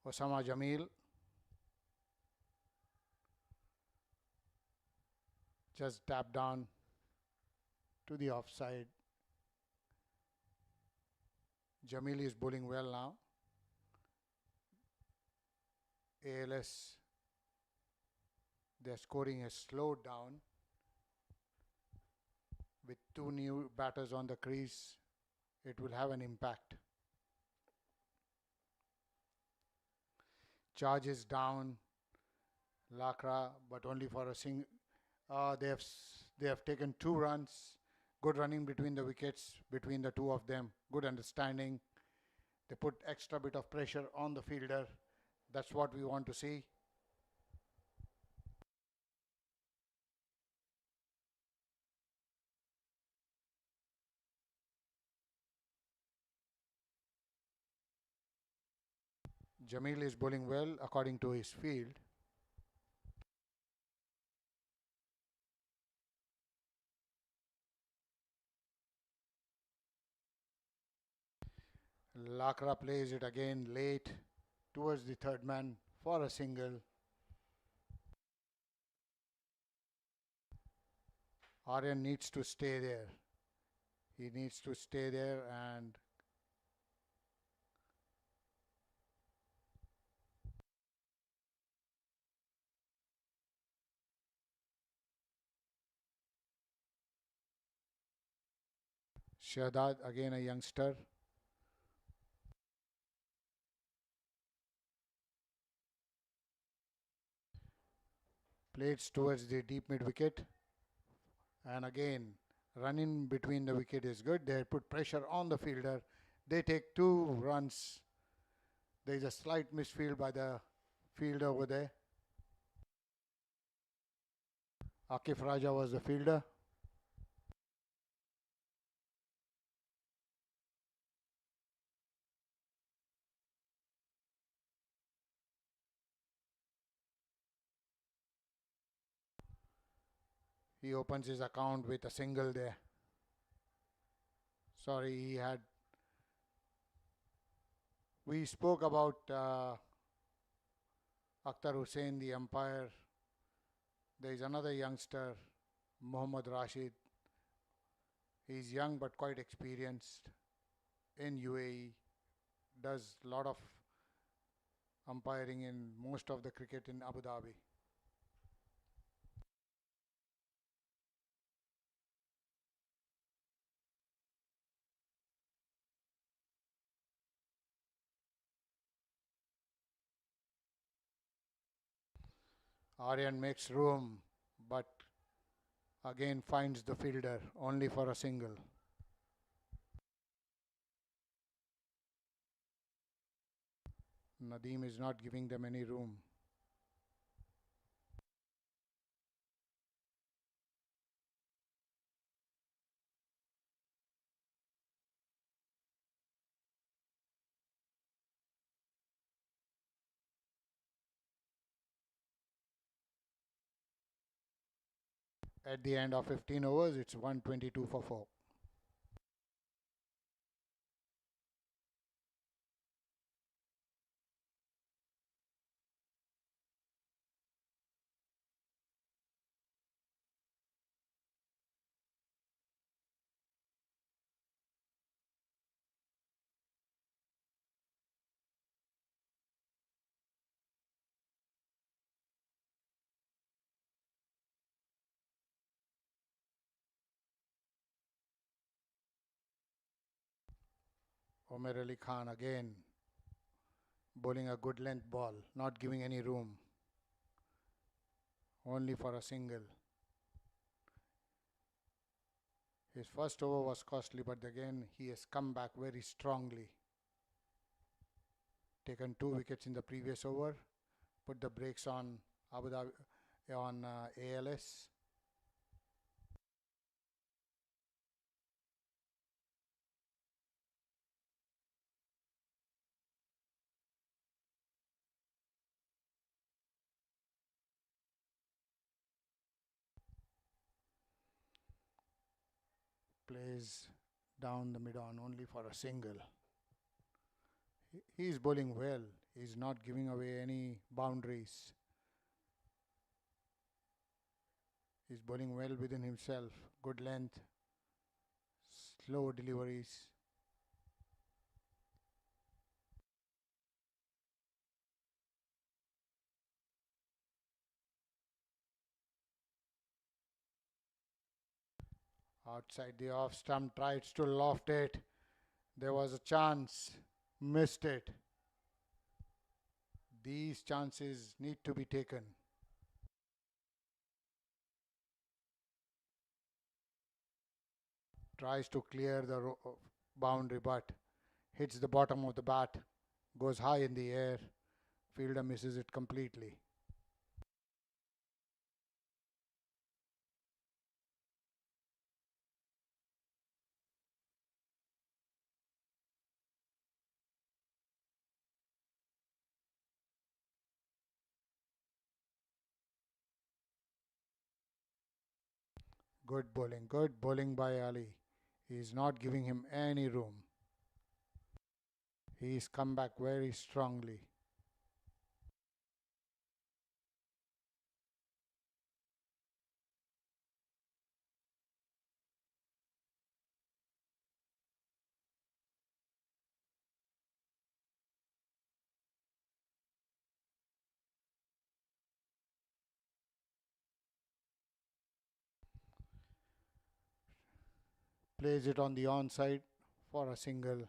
Osama Jamil. Just tap down to the offside. Jamil is bowling well now. ALS, their scoring has slowed down. With two new batters on the crease, it will have an impact. Charges down, Lakra, but only for a single. They have taken 2 runs. Good running between the wickets, between the two of them. Good understanding. They put extra bit of pressure on the fielder. That's what we want to see. Jamil is bowling well according to his field. Lakra plays it again late towards the third man for a single. Aryan needs to stay there. He needs to stay there and Shahzad again a youngster. Plays towards the deep mid wicket. And again, running between the wicket is good. They put pressure on the fielder. They take 2 runs. There is a slight misfield by the fielder over there. Akif Raja was the fielder. He opens his account with a single there. Sorry, he had. We spoke about Akhtar Hussain, the umpire. There is another youngster, Mohammad Rashid. He's young but quite experienced in UAE. Does a lot of umpiring in most of the cricket in Abu Dhabi. Aryan makes room, but again finds the fielder only for a single. Nadeem is not giving them any room. At the end of 15 overs, it's 122 for 4. Omer Ali Khan again bowling a good length ball, not giving any room, only for a single. His first over was costly, but again he has come back very strongly. Taken 2 wickets in the previous over, put the brakes on Abu Dhabi on ALS. Plays down the mid on only for a single. He is bowling well. He's not giving away any boundaries. He's bowling well within himself. Good length, slow deliveries. Outside the off stump, tries to loft it. There was a chance, missed it. These chances need to be taken. Tries to clear the boundary, but hits the bottom of the bat, goes high in the air. Fielder misses it completely. Good bowling by Ali. He is not giving him any room. He's come back very strongly. Plays it on the onside for a single.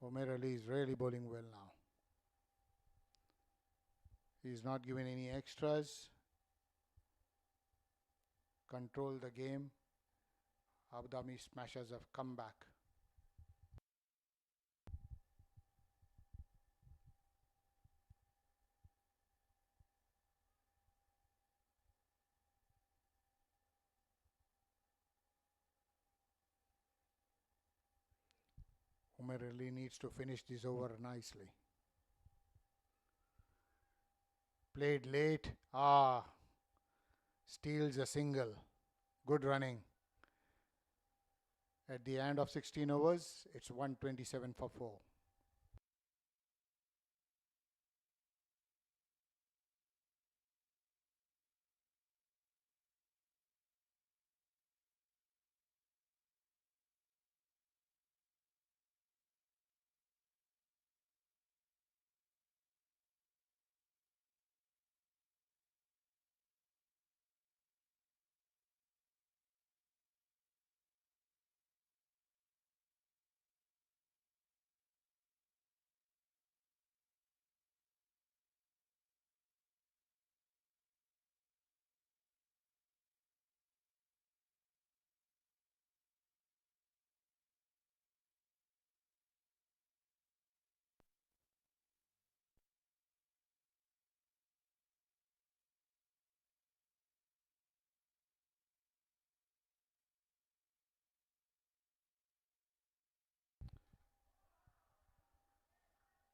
Omer Ali is really bowling well now. He's not giving any extras. Control the game. Abu Dhabi Smashers have come back. Omer Ali needs to finish this over nicely. Played late. Steals a single. Good running. At the end of 16 overs, it's 127 for 4.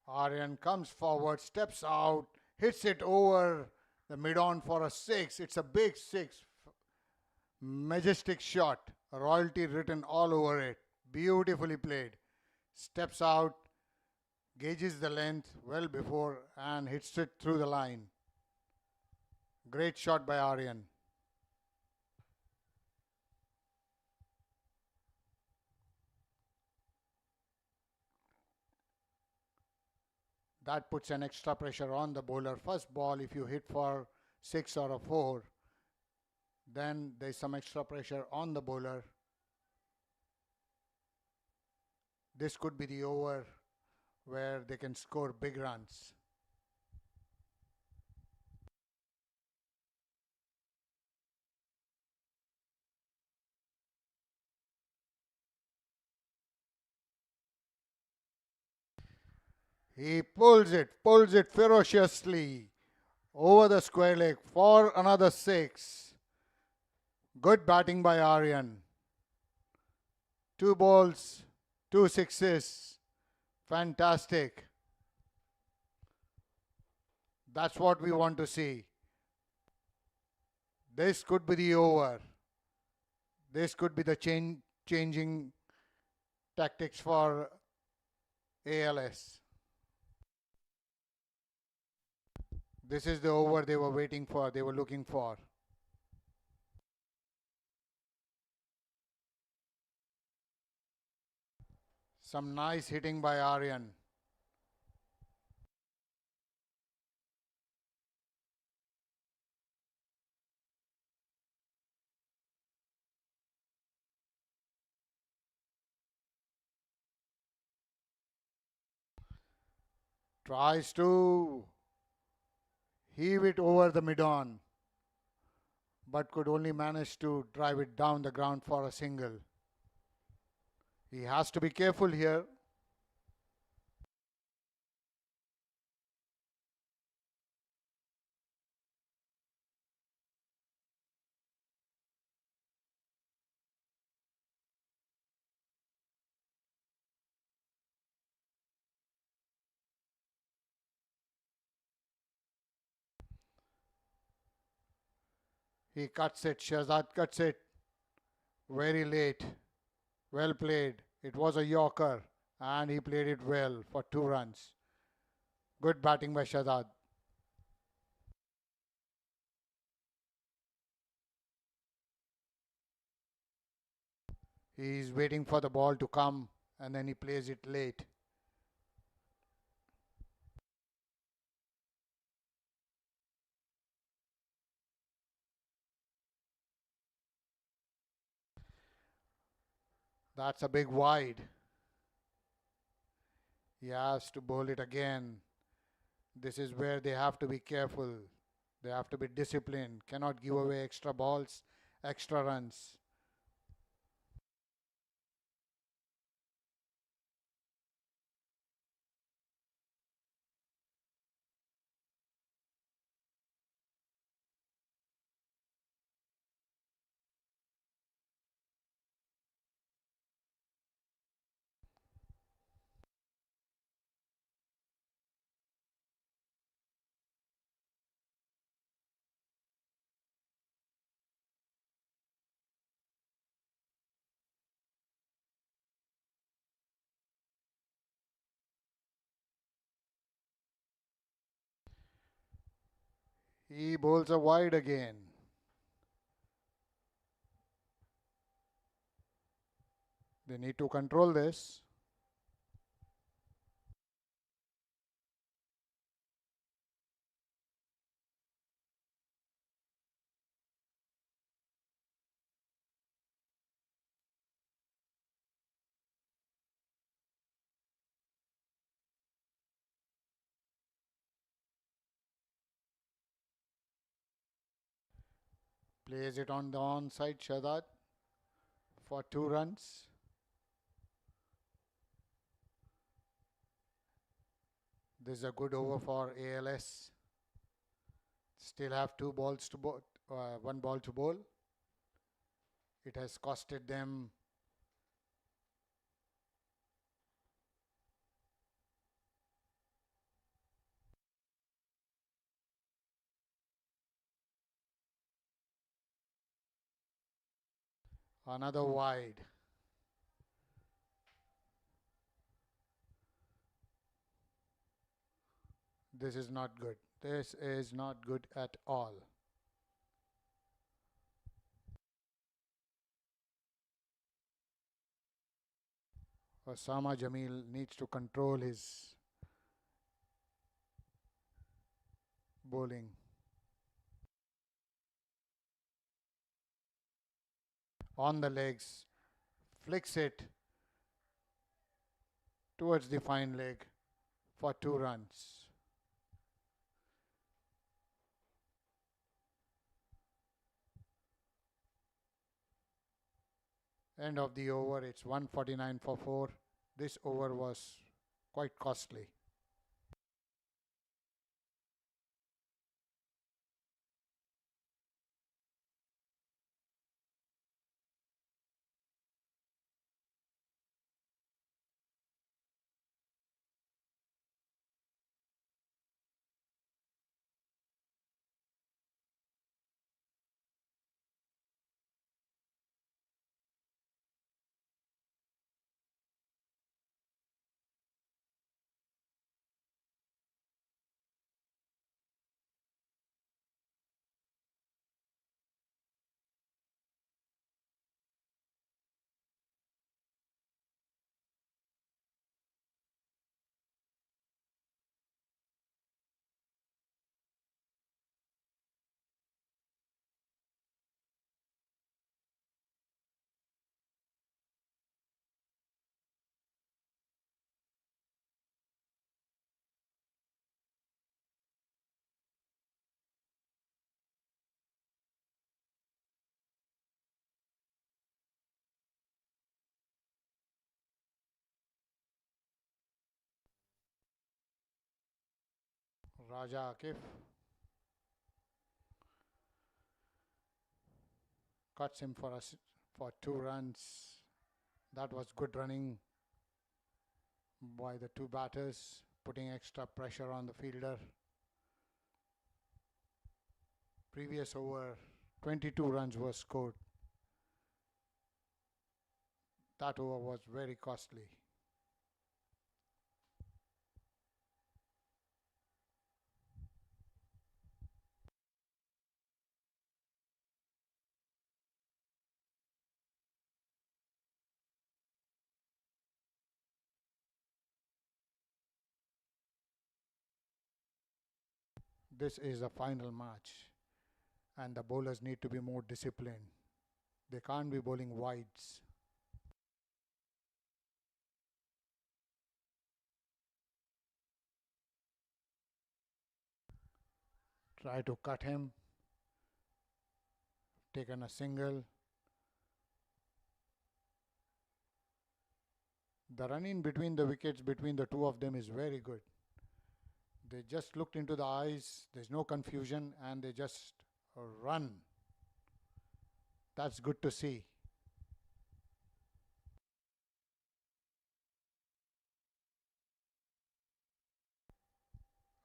Aryan comes forward, steps out, hits it over the mid-on for a 6. It's a big 6. Majestic shot. Royalty written all over it. Beautifully played. Steps out, gauges the length well before and hits it through the line. Great shot by Aryan. That puts an extra pressure on the bowler. First ball, if you hit for 6 or a 4, then there's some extra pressure on the bowler. This could be the over where they can score big runs. He pulls it ferociously over the square leg for another 6. Good batting by Aryan. 2 balls, 2 sixes. Fantastic. That's what we want to see. This could be the over. This could be the changing tactics for ALS. This is the over they were waiting for, they were looking for. Some nice hitting by Aryan. Tries to heave it over the mid-on. but could only manage to drive it down the ground for a single. He has to be careful here. He cuts it. Shahzad cuts it very late. Well played. It was a Yorker and he played it well for 2 runs. Good batting by Shahzad. He is waiting for the ball to come and then he plays it late. That's a big wide. He has to bowl it again. This is where they have to be careful. They have to be disciplined. Cannot give away extra balls, extra runs. He bowls a wide again. They need to control this. Plays it on the onside, Shahzad, for 2 runs. This is a good over for ALS. Still have 2 balls to bowl, 1 ball to bowl. It has costed them another wide. This is not good. This is not good at all. Osama Jamil needs to control his bowling. On the legs, flicks it towards the fine leg for 2 runs. End of the over, it's 149 for 4. This over was quite costly. Raja Akif cuts him for 2 runs. That was good running by the two batters, putting extra pressure on the fielder. Previous over, 22 runs were scored. That over was very costly. This is a final match and the bowlers need to be more disciplined. They can't be bowling wides. Try to cut him. Taken a single. The run in between the wickets between the two of them is very good. They just looked into the eyes, there's no confusion, and they just run. That's good to see.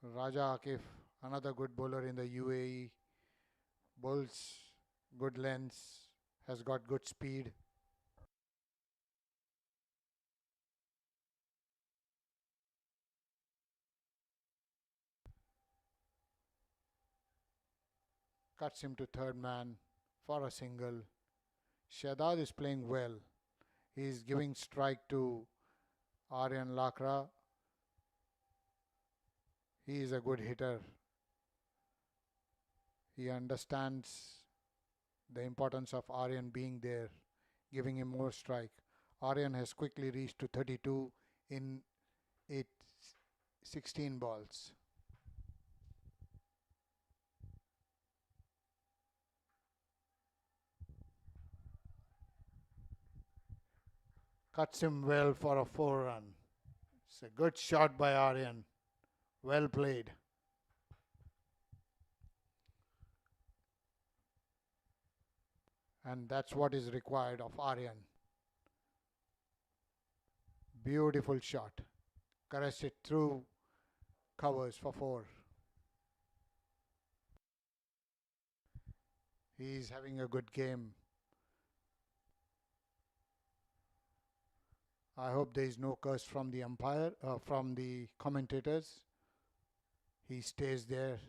Raja Akif, another good bowler in the UAE, bowls good lengths, has got good speed. Cuts him to third man for a single. Shahzad is playing well. He is giving strike to Aryan Lakra. He is a good hitter. He understands the importance of Aryan being there, giving him more strike. Aryan has quickly reached to 32 in 16 balls. Cuts him well for a 4 run. It's a good shot by Aryan. Well played. And that's what is required of Aryan. Beautiful shot. Caressed it through covers for 4. He's having a good game. I hope there is no curse from the umpire, from the commentators. He stays there.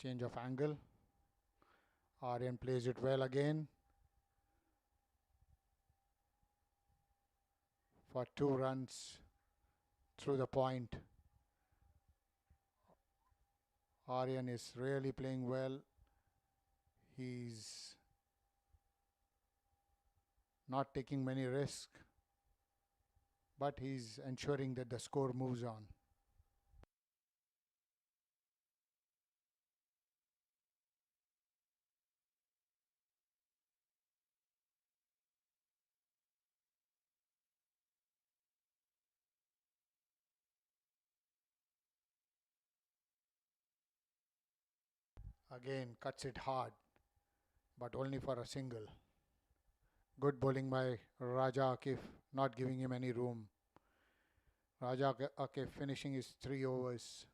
Change of angle. Aryan plays it well again for 2 runs through the point. Aryan is really playing well. He's not taking many risks, but he's ensuring that the score moves on. Again, cuts it hard, but only for a single. Good bowling by Raja Akif, not giving him any room. Raja Akif finishing his 3 overs.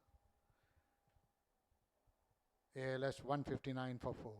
ALS 159 for 4.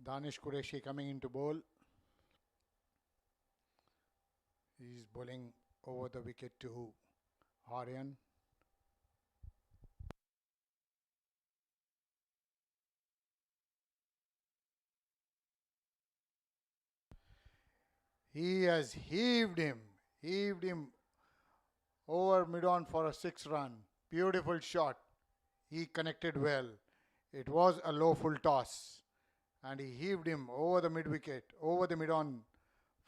Danish Qureshi coming into bowl. He's bowling over the wicket to Aryan. He has heaved him over mid-on for a 6 run. Beautiful shot. He connected well. It was a low full toss. And he heaved him over the mid-wicket, over the mid-on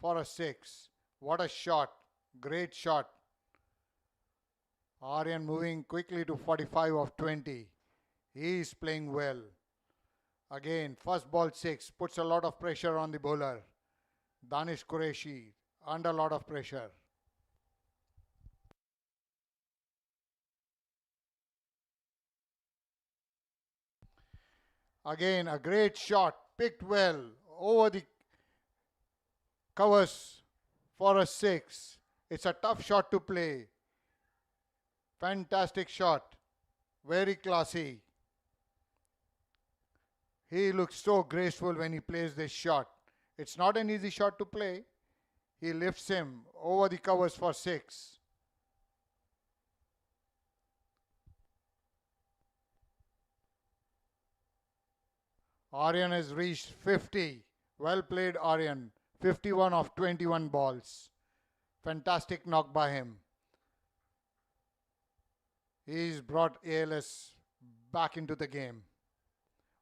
for a 6. What a shot. Great shot. Aryan moving quickly to 45 of 20. He is playing well. Again, first ball 6 puts a lot of pressure on the bowler. Danish Qureshi under a lot of pressure. Again, a great shot, picked well over the covers for a 6. It's a tough shot to play. Fantastic shot. Very classy. He looks so graceful when he plays this shot. It's not an easy shot to play. He lifts him over the covers for 6. Aryan has reached 50. Well played, Aryan. 51 of 21 balls. Fantastic knock by him. He's brought ALS back into the game.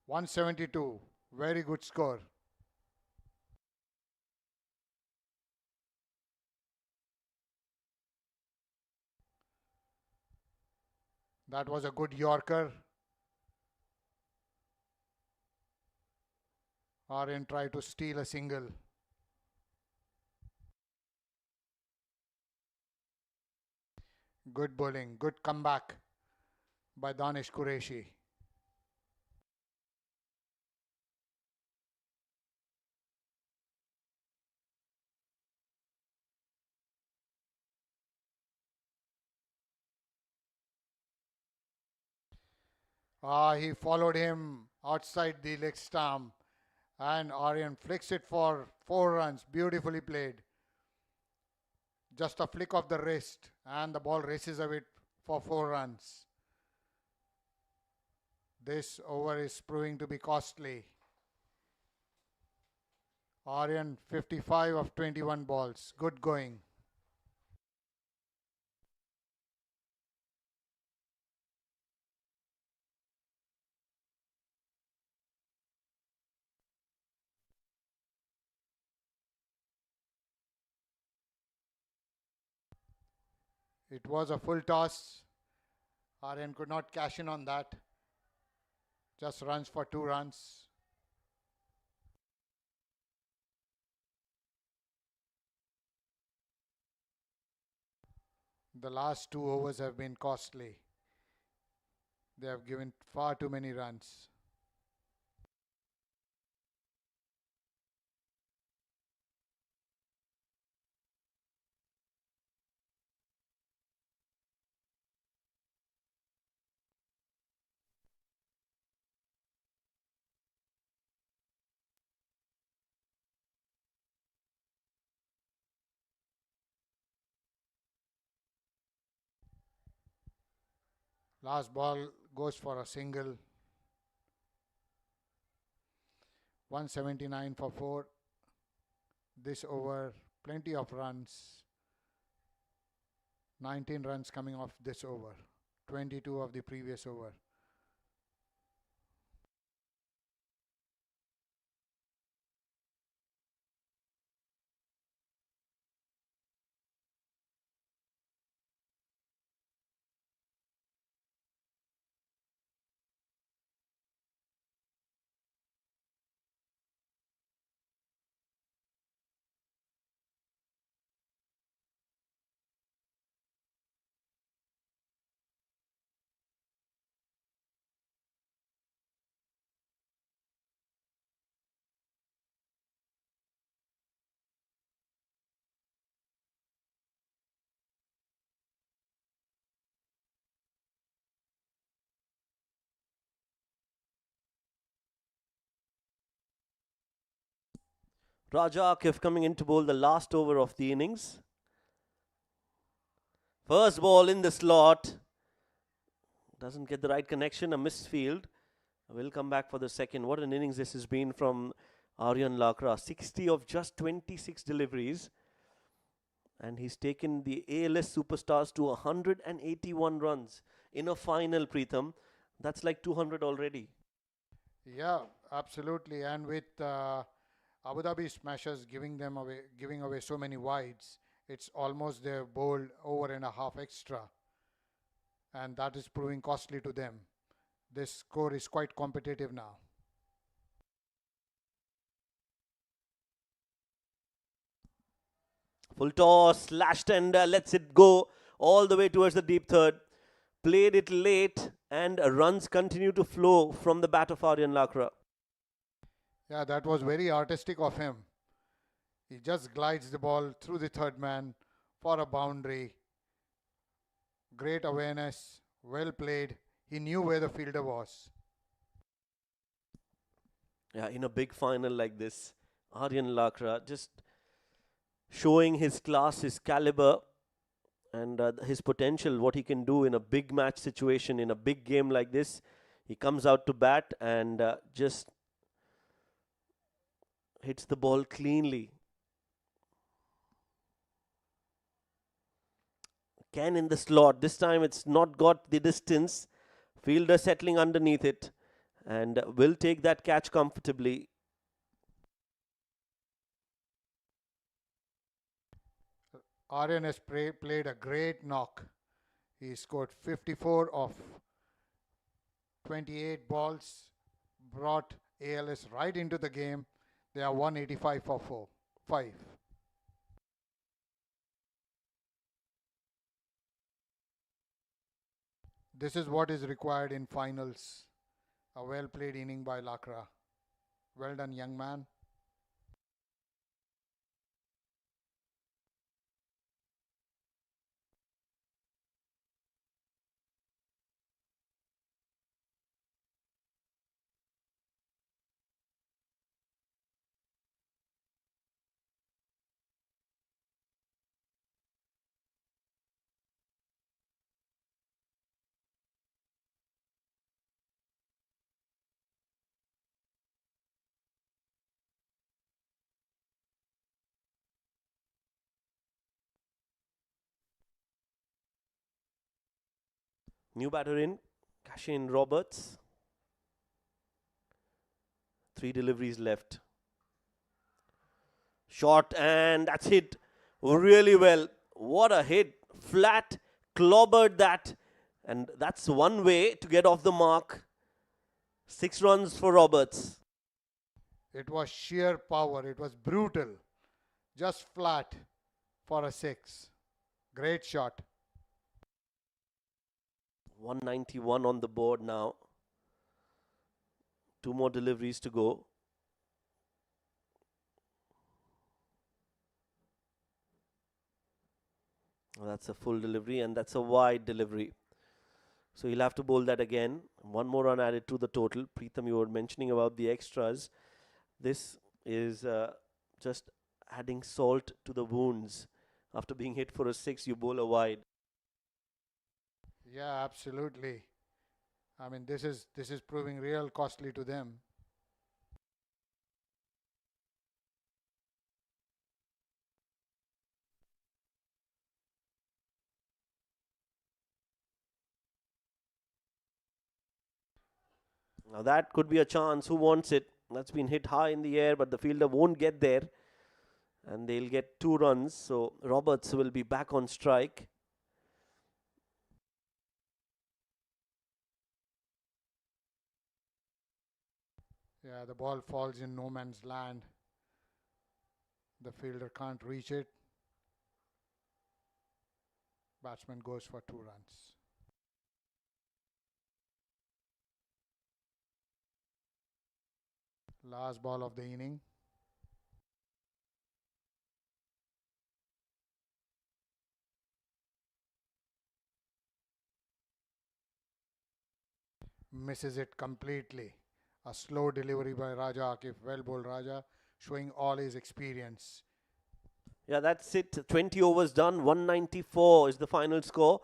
172. Very good score. That was a good Yorker. Aryan tried to steal a single. Good bowling, good comeback by Danish Qureshi. He followed him outside the leg stump and Aryan flicks it for 4 runs. Beautifully played. Just a flick of the wrist and the ball races away for 4 runs. This over is proving to be costly. Aryan 55 of 21 balls. Good going. It was a full toss. Aryan could not cash in on that. Just runs for 2 runs. The last 2 overs have been costly. They have given far too many runs. Last ball goes for a single. 179 for 4. This over, plenty of runs. 19 runs coming off this over. 22 of the previous over. Raja Akif coming in to bowl the last over of the innings. First ball in the slot. Doesn't get the right connection, a missed field. We'll come back for the second. What an innings this has been from Aryan Lakra. 60 of just 26 deliveries. And he's taken the ALS superstars to 181 runs in a final, Preetham. That's like 200 already. Yeah, absolutely. And with Abu Dhabi smashers giving away so many wides, it's almost they've bowled over and a half extra, and that is proving costly to them. This score is quite competitive now. Full toss, slashed and lets it go all the way towards the deep third. Played it late and runs continue to flow from the bat of Aryan Lakra. Yeah, that was very artistic of him. He just glides the ball through the third man for a boundary. Great awareness, well played. He knew where the fielder was. Yeah, in a big final like this, Aryan Lakra just showing his class, his caliber, and his potential, what he can do in a big match situation, in a big game like this. He comes out to bat and just hits the ball cleanly. Again in the slot. This time it's not got the distance. Fielder settling underneath it and will take that catch comfortably. Aryan has played a great knock. He scored 54 of 28 balls, brought ALS right into the game. They are 185 for 5. This is what is required in finals. A well played inning by Lakra. Well done, young man. New batter in, Cashin Roberts. 3 deliveries left. Shot and that's hit really well. What a hit. Flat, clobbered that. And that's one way to get off the mark. 6 runs for Roberts. It was sheer power. It was brutal. Just flat for a 6. Great shot. 191 on the board now. 2 more deliveries to go. That's a full delivery and that's a wide delivery. So he'll have to bowl that again. 1 more run added to the total. Preetham, you were mentioning about the extras. This is just adding salt to the wounds. After being hit for a 6, you bowl a wide. Yeah, absolutely. I mean, this is proving real costly to them. Now that could be a chance. Who wants it? That's been hit high in the air, but the fielder won't get there. And they'll get 2 runs. So Roberts will be back on strike. Yeah, the ball falls in no man's land. The fielder can't reach it. Batsman goes for 2 runs. Last ball of the inning. Misses it completely. A slow delivery by Raja Akif. Well bowled, Raja. showing all his experience. Yeah, that's it. 20 overs done. 194 is the final score.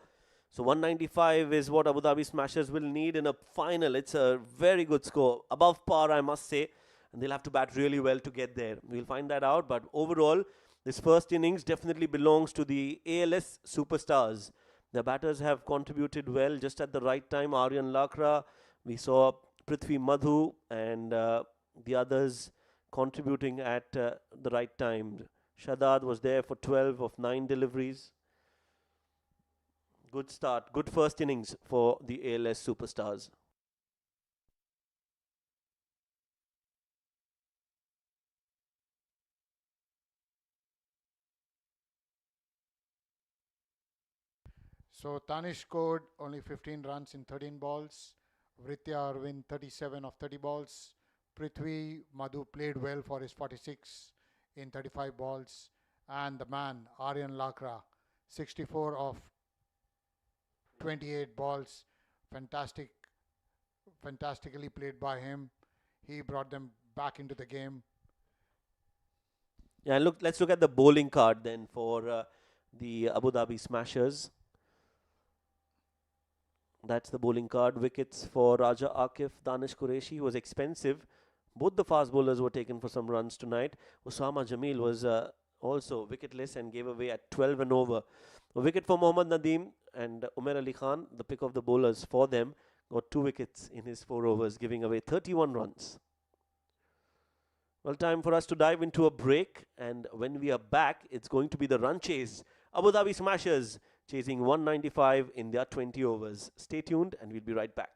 So 195 is what Abu Dhabi Smashers will need in a final. It's a very good score. Above par, I must say. And they'll have to bat really well to get there. We'll find that out. But overall, this first innings definitely belongs to the ALS superstars. The batters have contributed well just at the right time. Aryan Lakra, we saw Prithvi Madhu, and the others contributing at the right time. Shadad was there for 12 of 9 deliveries. Good start, good first innings for the ALS superstars. So Tanish scored only 15 runs in 13 balls. Vritya Arvind 37 of 30 balls. Prithvi Madhu played well for his 46 in 35 balls. And the man, Aryan Lakra, 64 of 28 balls. Fantastically played by him. He brought them back into the game. Yeah, look. Let's look at the bowling card then for the Abu Dhabi Smashers. That's the bowling card. Wickets for Raja Akif, Danish Qureshi was expensive. Both the fast bowlers were taken for some runs tonight. Osama Jamil was also wicketless and gave away at 12 and over. A wicket for Mohammad Nadeem and Umair Ali Khan, the pick of the bowlers for them, got 2 wickets in his 4 overs, giving away 31 runs. Well, time for us to dive into a break, and when we are back, it's going to be the run chase. Abu Dhabi Smashers chasing 195 in their 20 overs. Stay tuned and we'll be right back.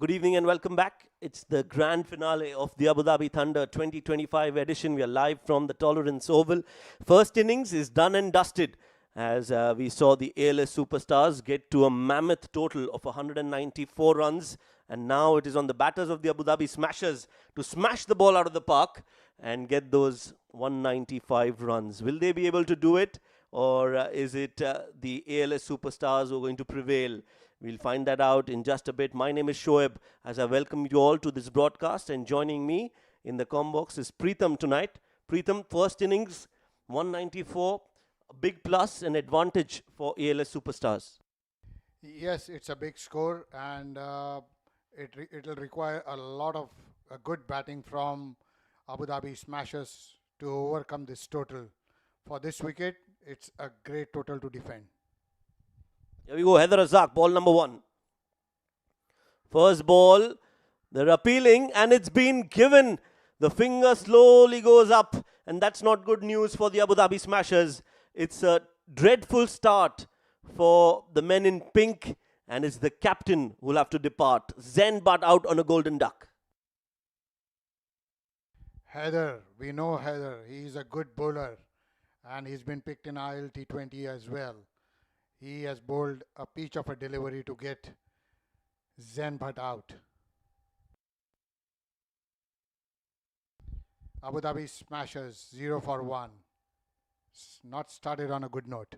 Good evening and welcome back. It's the grand finale of the Abu Dhabi Thunder 2025 edition. We are live from the Tolerance Oval. First innings is done and dusted as we saw the ALS superstars get to a mammoth total of 194 runs. And now it is on the batters of the Abu Dhabi Smashers to smash the ball out of the park and get those 195 runs. Will they be able to do it? Or is it the ALS superstars who are going to prevail? We'll find that out in just a bit. My name is Shoaib, as I welcome you all to this broadcast. And joining me in the combox is Preetham tonight. Preetham, first innings, 194, a big plus and advantage for ALS superstars. Yes, it's a big score, and it'll require a lot of good batting from Abu Dhabi Smashers to overcome this total. For this wicket, it's a great total to defend. Here we go, Heather Razak, ball number 1. First ball, they're appealing and it's been given. The finger slowly goes up and that's not good news for the Abu Dhabi Smashers. It's a dreadful start for the men in pink and it's the captain who'll have to depart. Zen Butt out on a golden duck. Heather, we know Heather. He's a good bowler and he's been picked in ILT20 as well. He has bowled a peach of a delivery to get Zen Bhatt out. Abu Dhabi Smashers 0 for 1. Not started on a good note.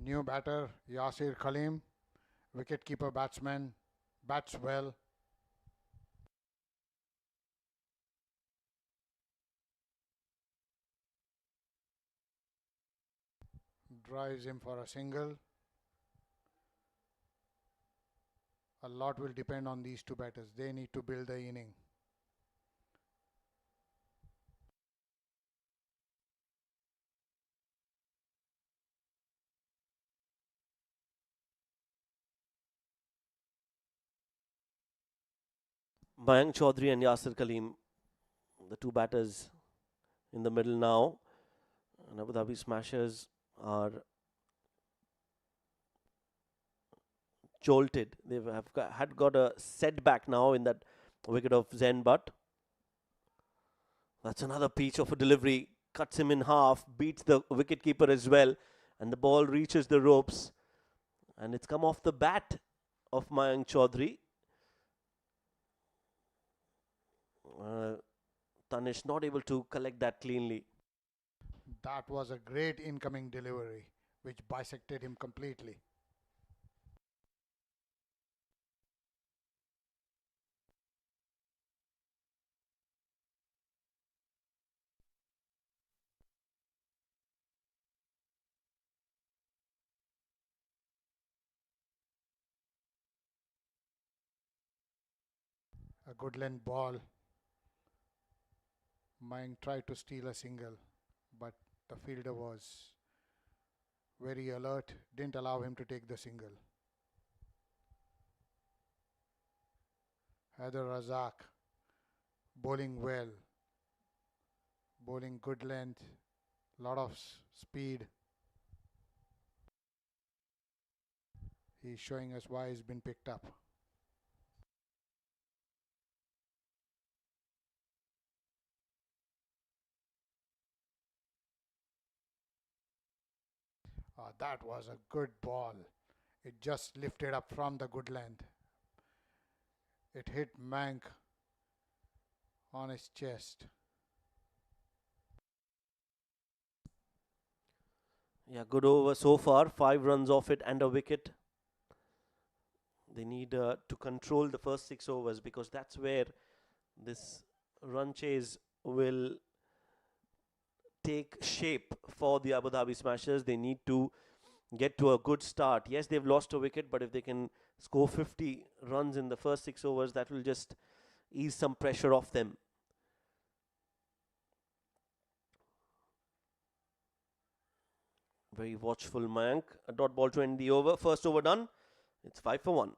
New batter Yasir Khalim, wicketkeeper batsman, bats well. Drives him for a single. A lot will depend on these two batters. They need to build the inning. Mayank Chaudhary and Yasir Khalim, the two batters in the middle now. And Abu Dhabi Smashers are jolted. They had got a setback now in that wicket of Zen Butt. That's another peach of a delivery. Cuts him in half, beats the wicketkeeper as well. And the ball reaches the ropes. And it's come off the bat of Mayank Chaudhary. Tanish not able to collect that cleanly. That was a great incoming delivery, which bisected him completely. A good length ball. Mayank tried to steal a single, but the fielder was very alert, didn't allow him to take the single. Heather Razak bowling well, bowling good length, lot of speed. He's showing us why he's been picked up. That was a good ball. It just lifted up from the good length. It hit Mank on his chest. Yeah, good over so far. 5 runs off it and a wicket. They need to control the first 6 overs, because that's where this run chase will take shape for the Abu Dhabi Smashers. They need to get to a good start. Yes, they've lost a wicket, but if they can score 50 runs in the first 6 overs, that will just ease some pressure off them. Very watchful Mayank. A dot ball to end the over. First over done. It's 5 for 1.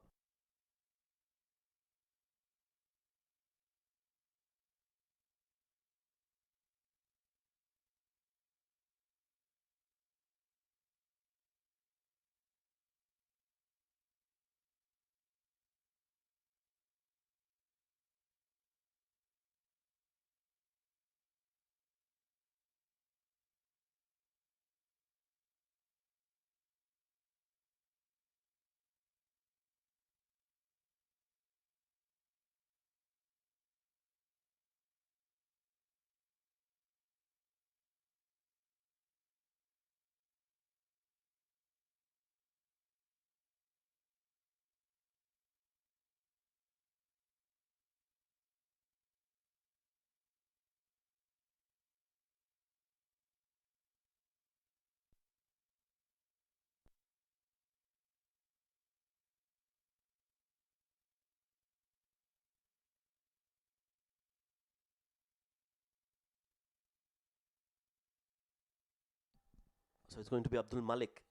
So it's going to be Abdul Malik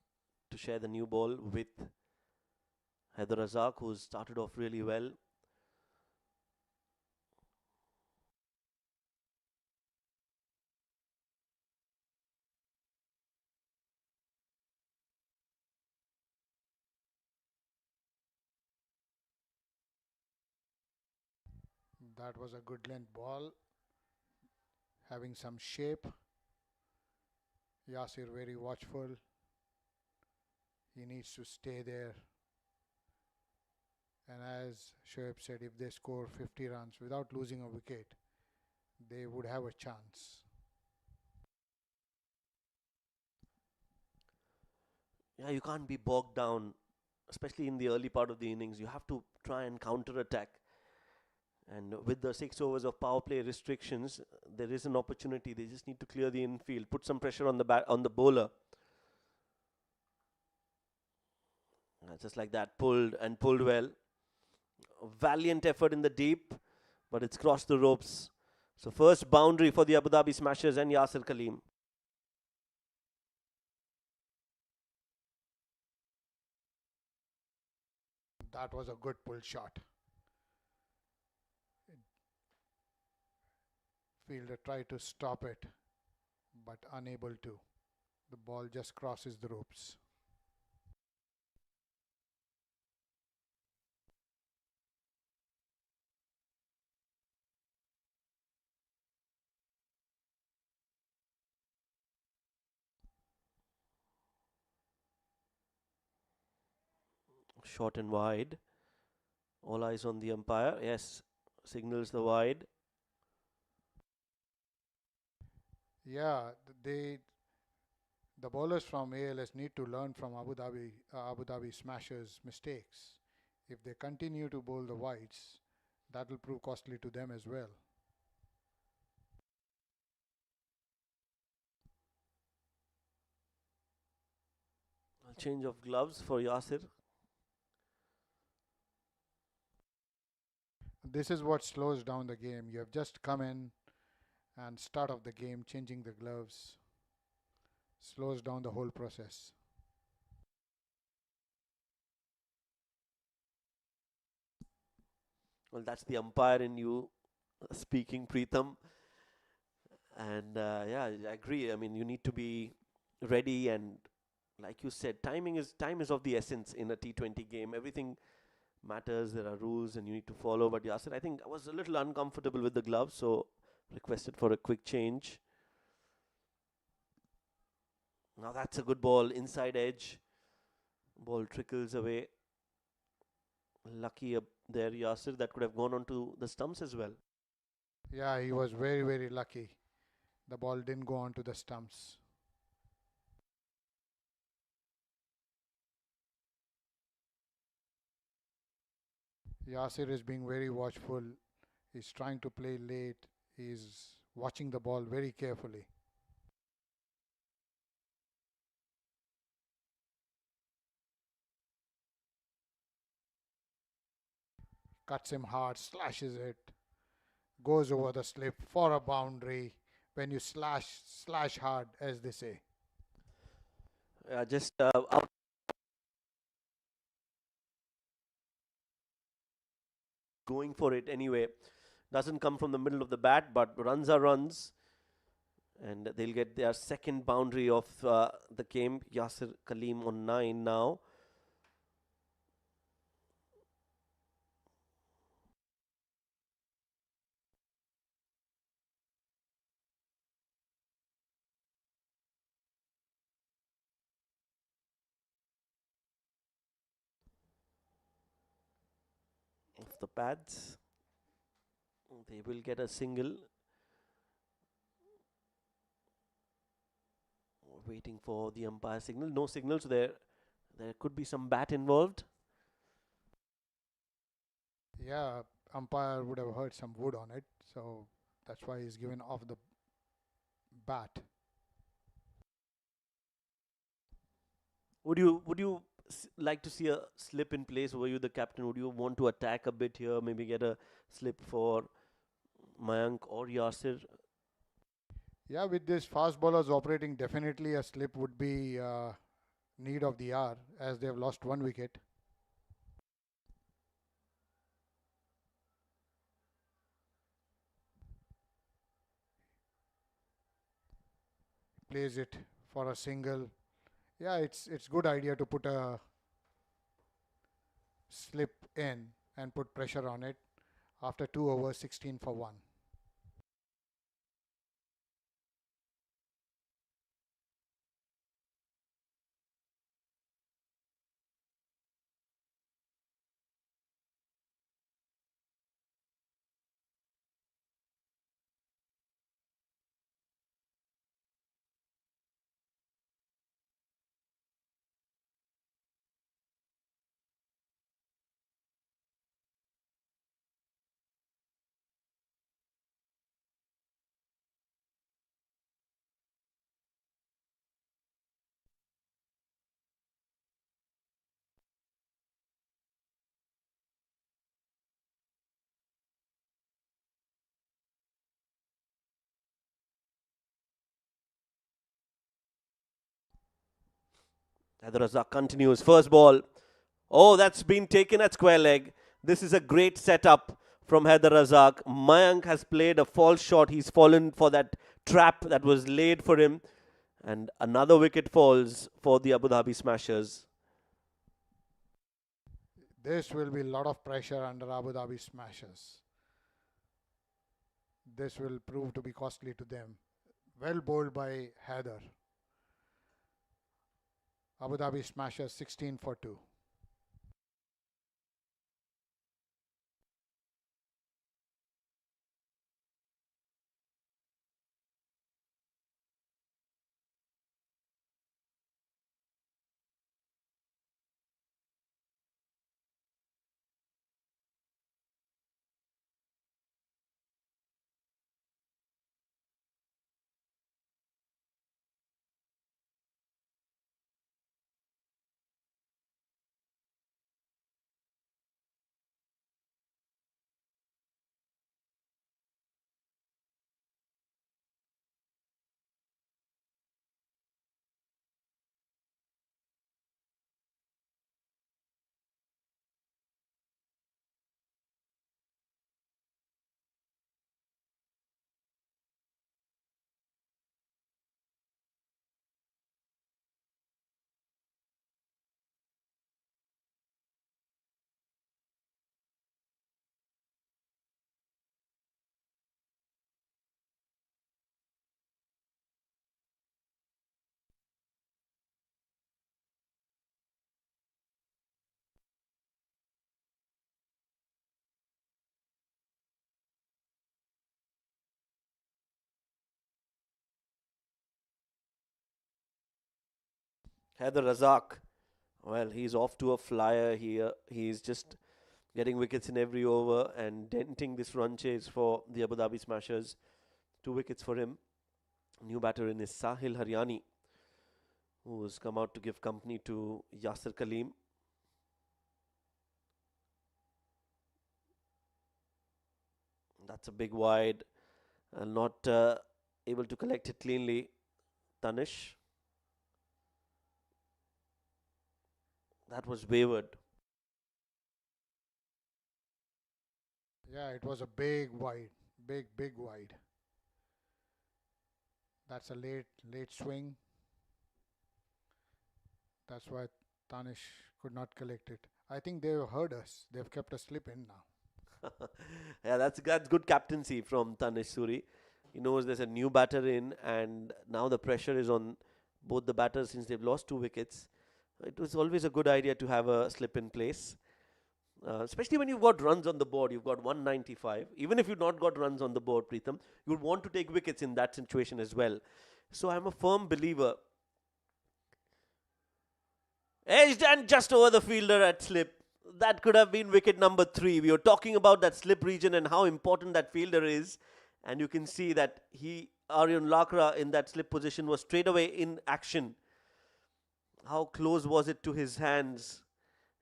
to share the new ball with Haider Razak, who's started off really well. That was a good length ball, having some shape. Yasir very watchful. He needs to stay there. And as Shoaib said, if they score 50 runs without losing a wicket, they would have a chance. Yeah, you can't be bogged down, especially in the early part of the innings. You have to try and counter attack. And with the 6 overs of power play restrictions, there is an opportunity. They just need to clear the infield, put some pressure on the bowler. Just like that, pulled well. A valiant effort in the deep, but it's crossed the ropes. So first boundary for the Abu Dhabi Smashers and Yasir Kaleem. That was a good pull shot. Fielder tried to stop it, but unable to. The ball just crosses the ropes. Short and wide. All eyes on the umpire. Yes, signals the wide. Yeah, the bowlers from ALS need to learn from Abu Dhabi Smashers' mistakes. If they continue to bowl the wides, that will prove costly to them as well. A change of gloves for Yasir. This is what slows down the game. You have just come in and start of the game, changing the gloves slows down the whole process. Well, that's the umpire in you speaking, Preetham. And yeah, I agree. I mean, you need to be ready, and like you said, time is of the essence in a T20 game. Everything matters. There are rules, and you need to follow. But Yasir, I think I was a little uncomfortable with the gloves, so requested for a quick change. Now that's a good ball, inside edge. Ball trickles away. Lucky up there, Yasir. That could have gone onto the stumps as well. Yeah, he was very, very lucky. The ball didn't go onto the stumps. Yasir is being very watchful. He's trying to play late. He's watching the ball very carefully. Cuts him hard, slashes it, goes over the slip for a boundary. When you slash hard, as they say. Just out. Going for it anyway. Doesn't come from the middle of the bat, but runs are runs. And they'll get their second boundary of the game. Yasir Kaleem on 9 now. Off the pads. They will get a single. Waiting for the umpire signal. No signals there. There could be some bat involved. Yeah, umpire would have heard some wood on it, so that's why he's given off the bat. Would you like to see a slip in place? Were you the captain? Would you want to attack a bit here? Maybe get a slip for Mayank or Yasir? Yeah, with this fast bowlers operating, definitely a slip would be need of the hour, as they have lost one wicket. Plays it for a single. Yeah, it's good idea to put a slip in and put pressure on it after 2 overs, 16 for 1. Razak continues. First ball. Oh, that's been taken at square leg. This is a great setup from Haider Razak. Mayank has played a false shot. He's fallen for that trap that was laid for him. And another wicket falls for the Abu Dhabi Smashers. This will be a lot of pressure under Abu Dhabi Smashers. This will prove to be costly to them. Well bowled by Haider. Abu Dhabi Smashers 16 for 2. Haider Razak, well, he's off to a flyer here. He's just getting wickets in every over and denting this run chase for the Abu Dhabi Smashers. 2 wickets for him. New batter in is Sahil Haryani, who's come out to give company to Yasir Kaleem. That's a big wide, and not able to collect it cleanly. Tanish. That was wayward. Yeah, it was a big wide, big wide. That's a late swing. That's why Tanish could not collect it. I think they've heard us. They've kept a slip in now. Yeah, that's good captaincy from Tanish Suri. He knows there's a new batter in, and now the pressure is on both the batters since they've lost 2 wickets. It was always a good idea to have a slip in place, especially when you've got runs on the board. You've got 195. Even if you've not got runs on the board, Preetham, you would want to take wickets in that situation as well. So I'm a firm believer. Edged and just over the fielder at slip. That could have been wicket number 3. We were talking about that slip region and how important that fielder is. And you can see that Aryan Lakra in that slip position was straight away in action. How close was it to his hands?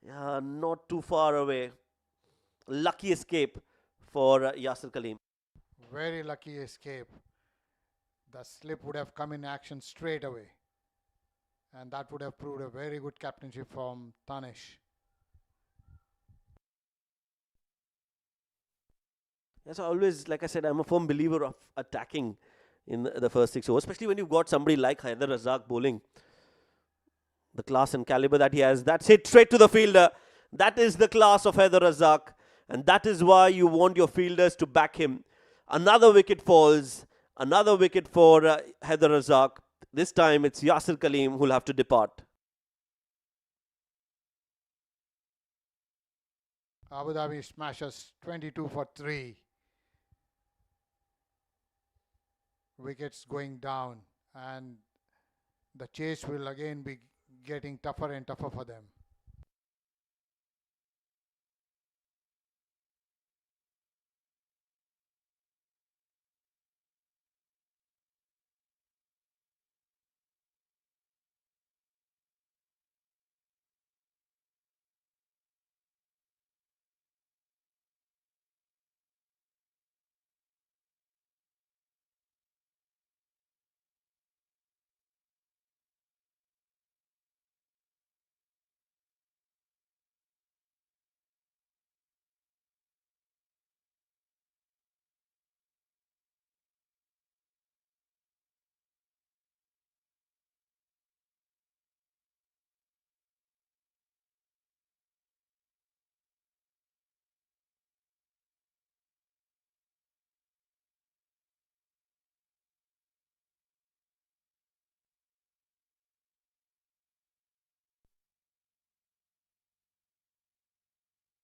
Yeah, not too far away. Lucky escape for Yasir Kaleem. Very lucky escape. The slip would have come in action straight away. And that would have proved a very good captainship from Tanish. Yes, always, like I said, I'm a firm believer of attacking in the first 6 overs, especially when you've got somebody like Haider Razak bowling. The class and caliber that he has, that's hit straight to the fielder. That is the class of Haider Razak, and that is why you want your fielders to back him. Another wicket falls, another wicket for Haider Razak. This time it's Yasir Kaleem who'll have to depart. Abu Dhabi smashes 22 for 3. Wickets going down, and the chase will again be getting tougher and tougher for them.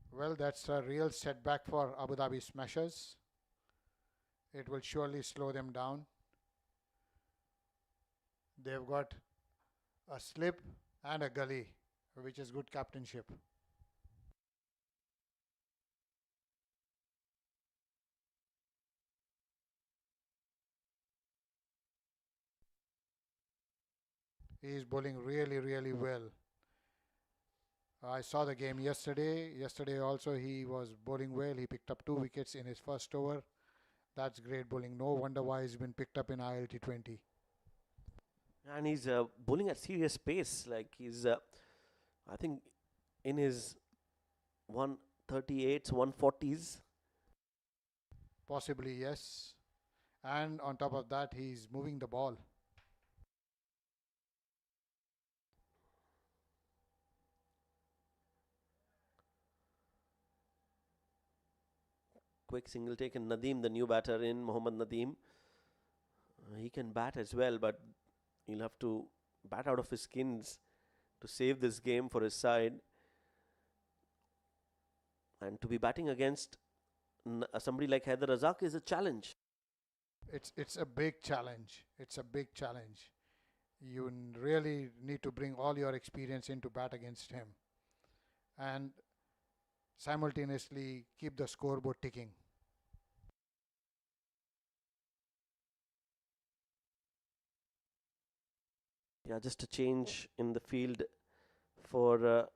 Well, that's a real setback for Abu Dhabi smashers. It will surely slow them down. They've got a slip and a gully, which is good captainship. He is bowling really well. I saw the game yesterday. Yesterday also he was bowling well. He picked up 2 wickets in his first over. That's great bowling. No wonder why he's been picked up in ILT20. And he's bowling at serious pace. Like he's, I think, in his 138s, 140s. Possibly, yes. And on top of that, he's moving the ball. Quick single take, and Nadeem, the new batter in, Mohammad Nadeem. He can bat as well, but he'll have to bat out of his skins to save this game for his side. And to be batting against somebody like Haider Razak is a challenge. It's a big challenge. It's a big challenge. you really need to bring all your experience into bat against him and simultaneously keep the scoreboard ticking. Yeah, just a change in the field for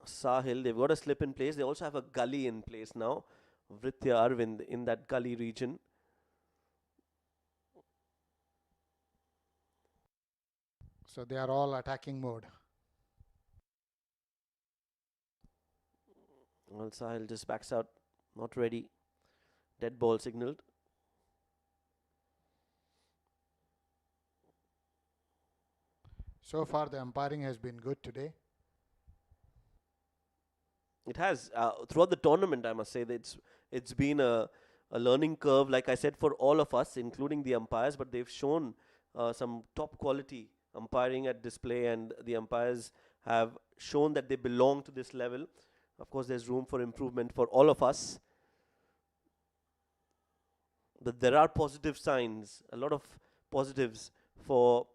Sahil. They've got a slip in place. They also have a gully in place now. Vritya Arvind in that gully region. So they are all attacking mode. Well, Sahil just backs out. Not ready. Dead ball signaled. So far, the umpiring has been good today. It has throughout the tournament. I must say that it's been a learning curve, like I said, for all of us, including the umpires. But they've shown some top quality umpiring at display, and the umpires have shown that they belong to this level. Of course, there's room for improvement for all of us, but there are positive signs, a lot of positives for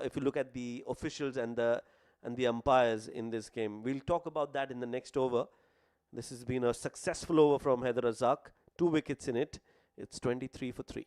if you look at the officials and the umpires in this game. We'll talk about that in the next over. This has been a successful over from Haider Razak. 2 wickets in it. It's 23 for 3.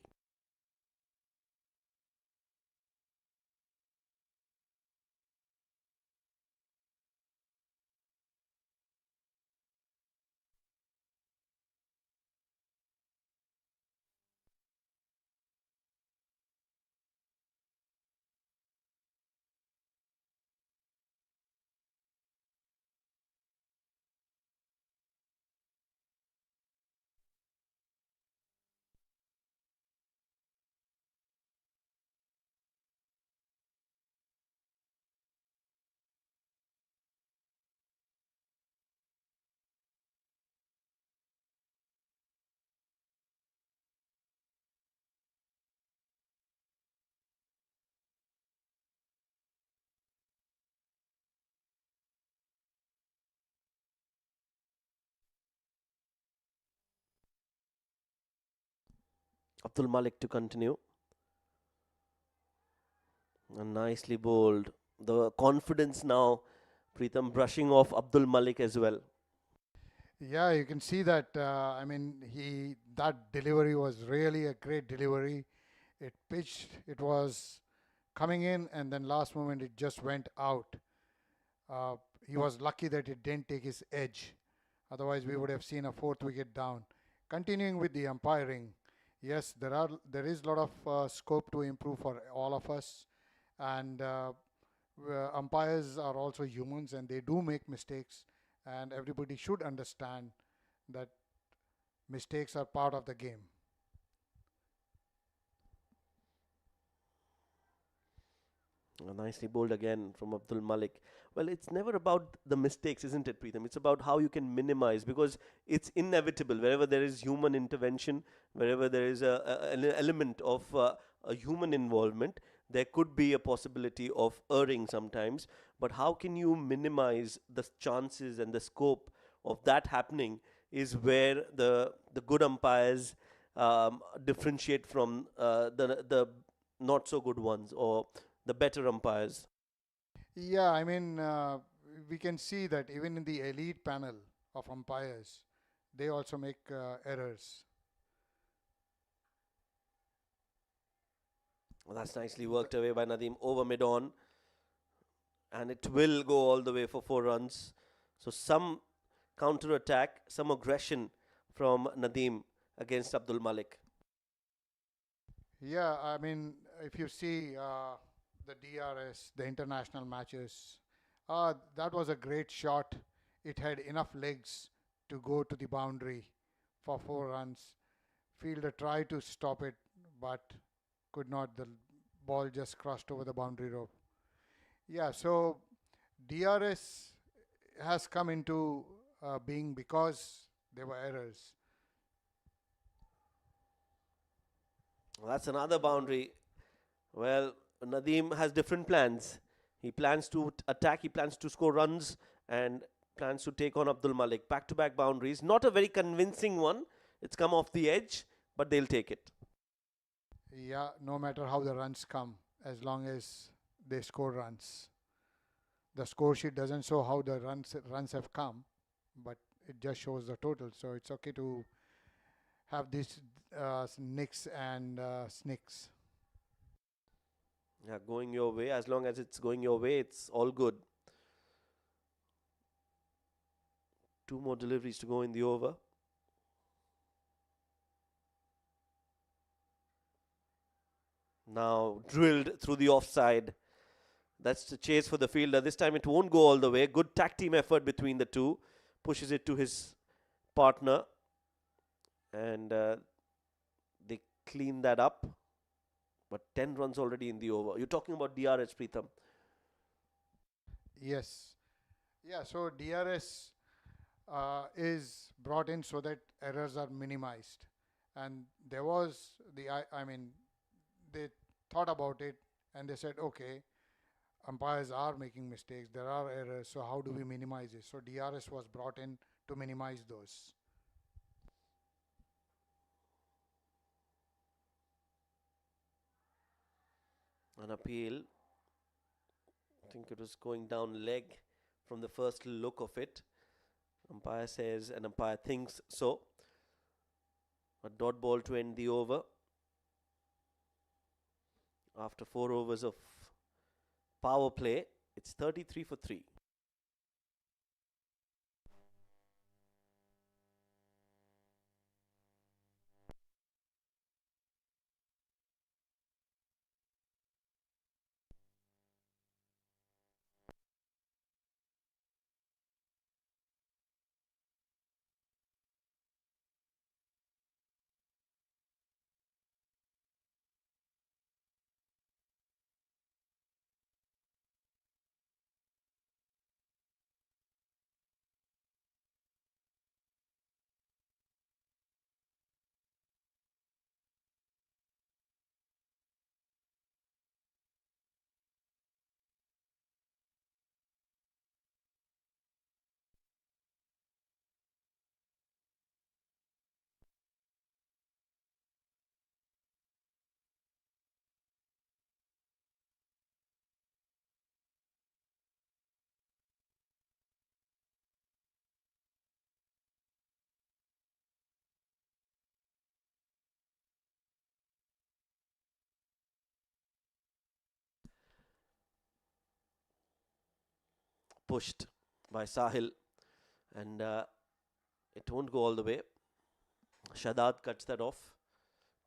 Abdul Malik to continue. And nicely bowled. The confidence now, Preetham brushing off Abdul Malik as well. Yeah, you can see that. I mean, that delivery was really a great delivery. It pitched, it was coming in, and then last moment it just went out. He was lucky that it didn't take his edge. Otherwise, we would have seen a 4th wicket down. Continuing with the umpiring, yes, there is a lot of scope to improve for all of us, and umpires are also humans, and they do make mistakes, and everybody should understand that mistakes are part of the game. Nicely bowled again from Abdul Malik. Well, it's never about the mistakes, isn't it, Preetham? It's about how you can minimize, because it's inevitable. Wherever there is human intervention, wherever there is an element of a human involvement, there could be a possibility of erring sometimes. But how can you minimize the chances and the scope of that happening is where the good umpires differentiate from the not so good ones, or the better umpires. Yeah, I mean, we can see that even in the elite panel of umpires, they also make errors. Well, that's nicely worked away by Nadeem over mid on, and it will go all the way for 4 runs. So some counter attack, some aggression from Nadeem against Abdul Malik. Yeah, I mean, if you see the DRS, the international matches, that was a great shot. It had enough legs to go to the boundary for 4 runs. Fielder tried to stop it, but could not. The ball just crossed over the boundary rope. Yeah, so DRS has come into being because there were errors. Well, that's another boundary. Well, Nadeem has different plans. He plans to attack, he plans to score runs, and plans to take on Abdul Malik. Back-to-back boundaries. Not a very convincing one. It's come off the edge, but they'll take it. Yeah, no matter how the runs come, as long as they score runs. The score sheet doesn't show how the runs have come, but it just shows the total. So it's okay to have these nicks and snicks. Yeah, going your way. As long as it's going your way, it's all good. Two more deliveries to go in the over. Now drilled through the offside. That's the chase for the fielder. This time it won't go all the way. Good tag team effort between the two. Pushes it to his partner. And they clean that up. But 10 runs already in the over. You're talking about DRS, Preetham. Yes. Yeah, so DRS is brought in so that errors are minimized. And there was I mean, they thought about it and they said, okay, umpires are making mistakes, there are errors, so how do we minimize it? So DRS was brought in to minimize those. An appeal. I think it was going down leg from the first look of it. Umpire says, and umpire thinks so. A dot ball to end the over. After 4 overs of power play, it's 33 for 3. Pushed by Sahil, and it won't go all the way. Shadad cuts that off.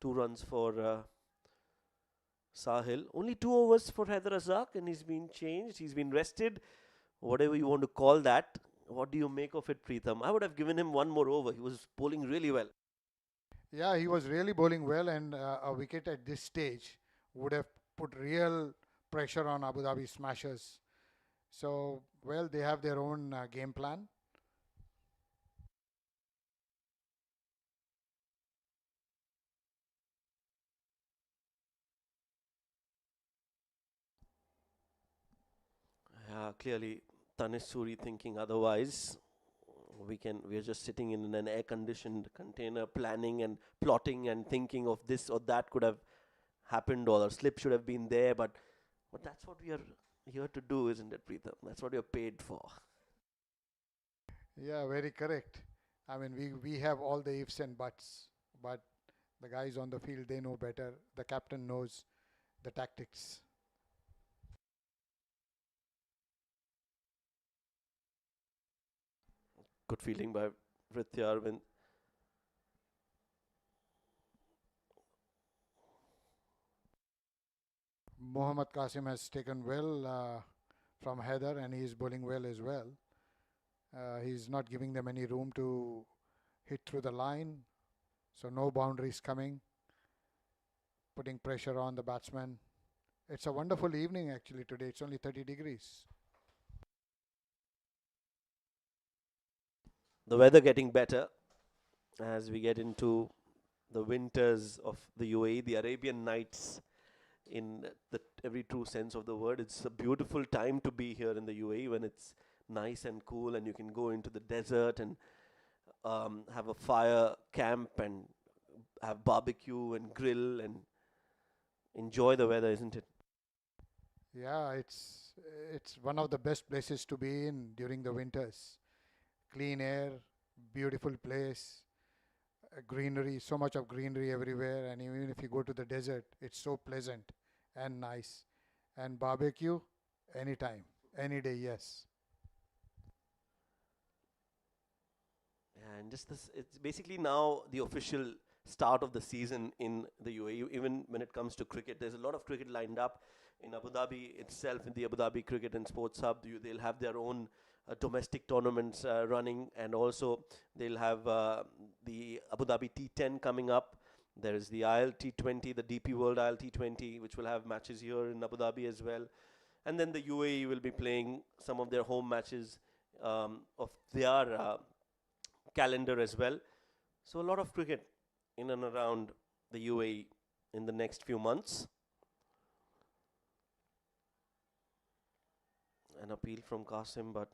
2 runs for Sahil. Only 2 overs for Haider Razak, and he's been changed. He's been rested. Whatever you want to call that. What do you make of it, Preetham? I would have given him one more over. He was bowling really well. Yeah, he was really bowling well, and a wicket at this stage would have put real pressure on Abu Dhabi Smashers. So, well, they have their own game plan. Clearly, Tanis Suri thinking otherwise. We are just sitting in an air-conditioned container, planning and plotting and thinking of this or that could have happened, or a slip should have been there. But that's what we are here to do, isn't it, Preetham? That's what you're paid for. Yeah, very correct. I mean, we have all the ifs and buts, but the guys on the field, they know better. The captain knows the tactics. Good feeling by Vritya Arvind. Mohammad Qasim has taken well from Heather, and he is bowling well as well. He's not giving them any room to hit through the line, so no boundaries coming, putting pressure on the batsman. It's a wonderful evening actually today. It's only 30 degrees. The weather getting better as we get into the winters of the UAE, the Arabian Nights in the every true sense of the word. It's a beautiful time to be here in the UAE when it's nice and cool and you can go into the desert and have a fire camp and have barbecue and grill and enjoy the weather, isn't it? Yeah, it's one of the best places to be in during the winters. Clean air, beautiful place, greenery, so much of greenery everywhere, and even if you go to the desert, it's so pleasant and nice. And barbecue, anytime, any day, yes. And just this, it's basically now the official start of the season in the UAE. Even when it comes to cricket, there's a lot of cricket lined up in Abu Dhabi itself. In the Abu Dhabi Cricket and Sports Hub, they'll have their own domestic tournaments running, and also they'll have the Abu Dhabi T10 coming up. There is the IL T20, the DP World IL T20, which will have matches here in Abu Dhabi as well. And then the UAE will be playing some of their home matches of their calendar as well. So a lot of cricket in and around the UAE in the next few months. An appeal from Qasim, but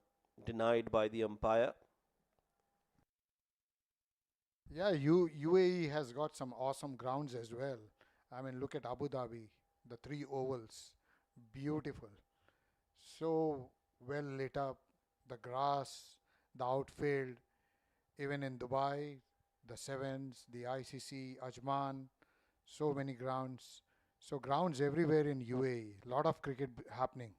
denied by the umpire. Yeah, UAE has got some awesome grounds as well. I mean, look at Abu Dhabi, the three ovals, beautiful, so well lit up, the grass, the outfield, even in Dubai, the Sevens, the ICC, Ajman, so many grounds. So grounds everywhere in UAE, lot of cricket happening.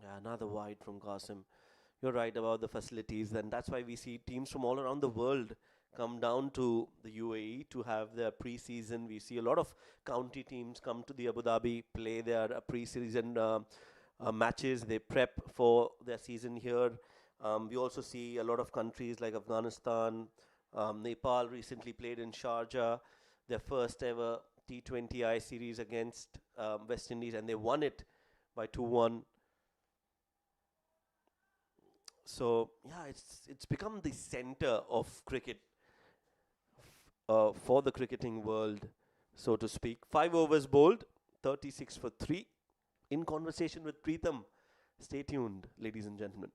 Yeah, another wide from Qasim. You're right about the facilities, and that's why we see teams from all around the world come down to the UAE to have their pre-season. We see a lot of county teams come to the Abu Dhabi, play their pre-season matches. They prep for their season here. We also see a lot of countries like Afghanistan, Nepal recently played in Sharjah, their first ever T20I series against West Indies, and they won it by 2-1. So yeah, it's become the center of cricket for the cricketing world, so to speak. 5 overs bowled, 36 for 3. In conversation with Preetham. Stay tuned, ladies and gentlemen.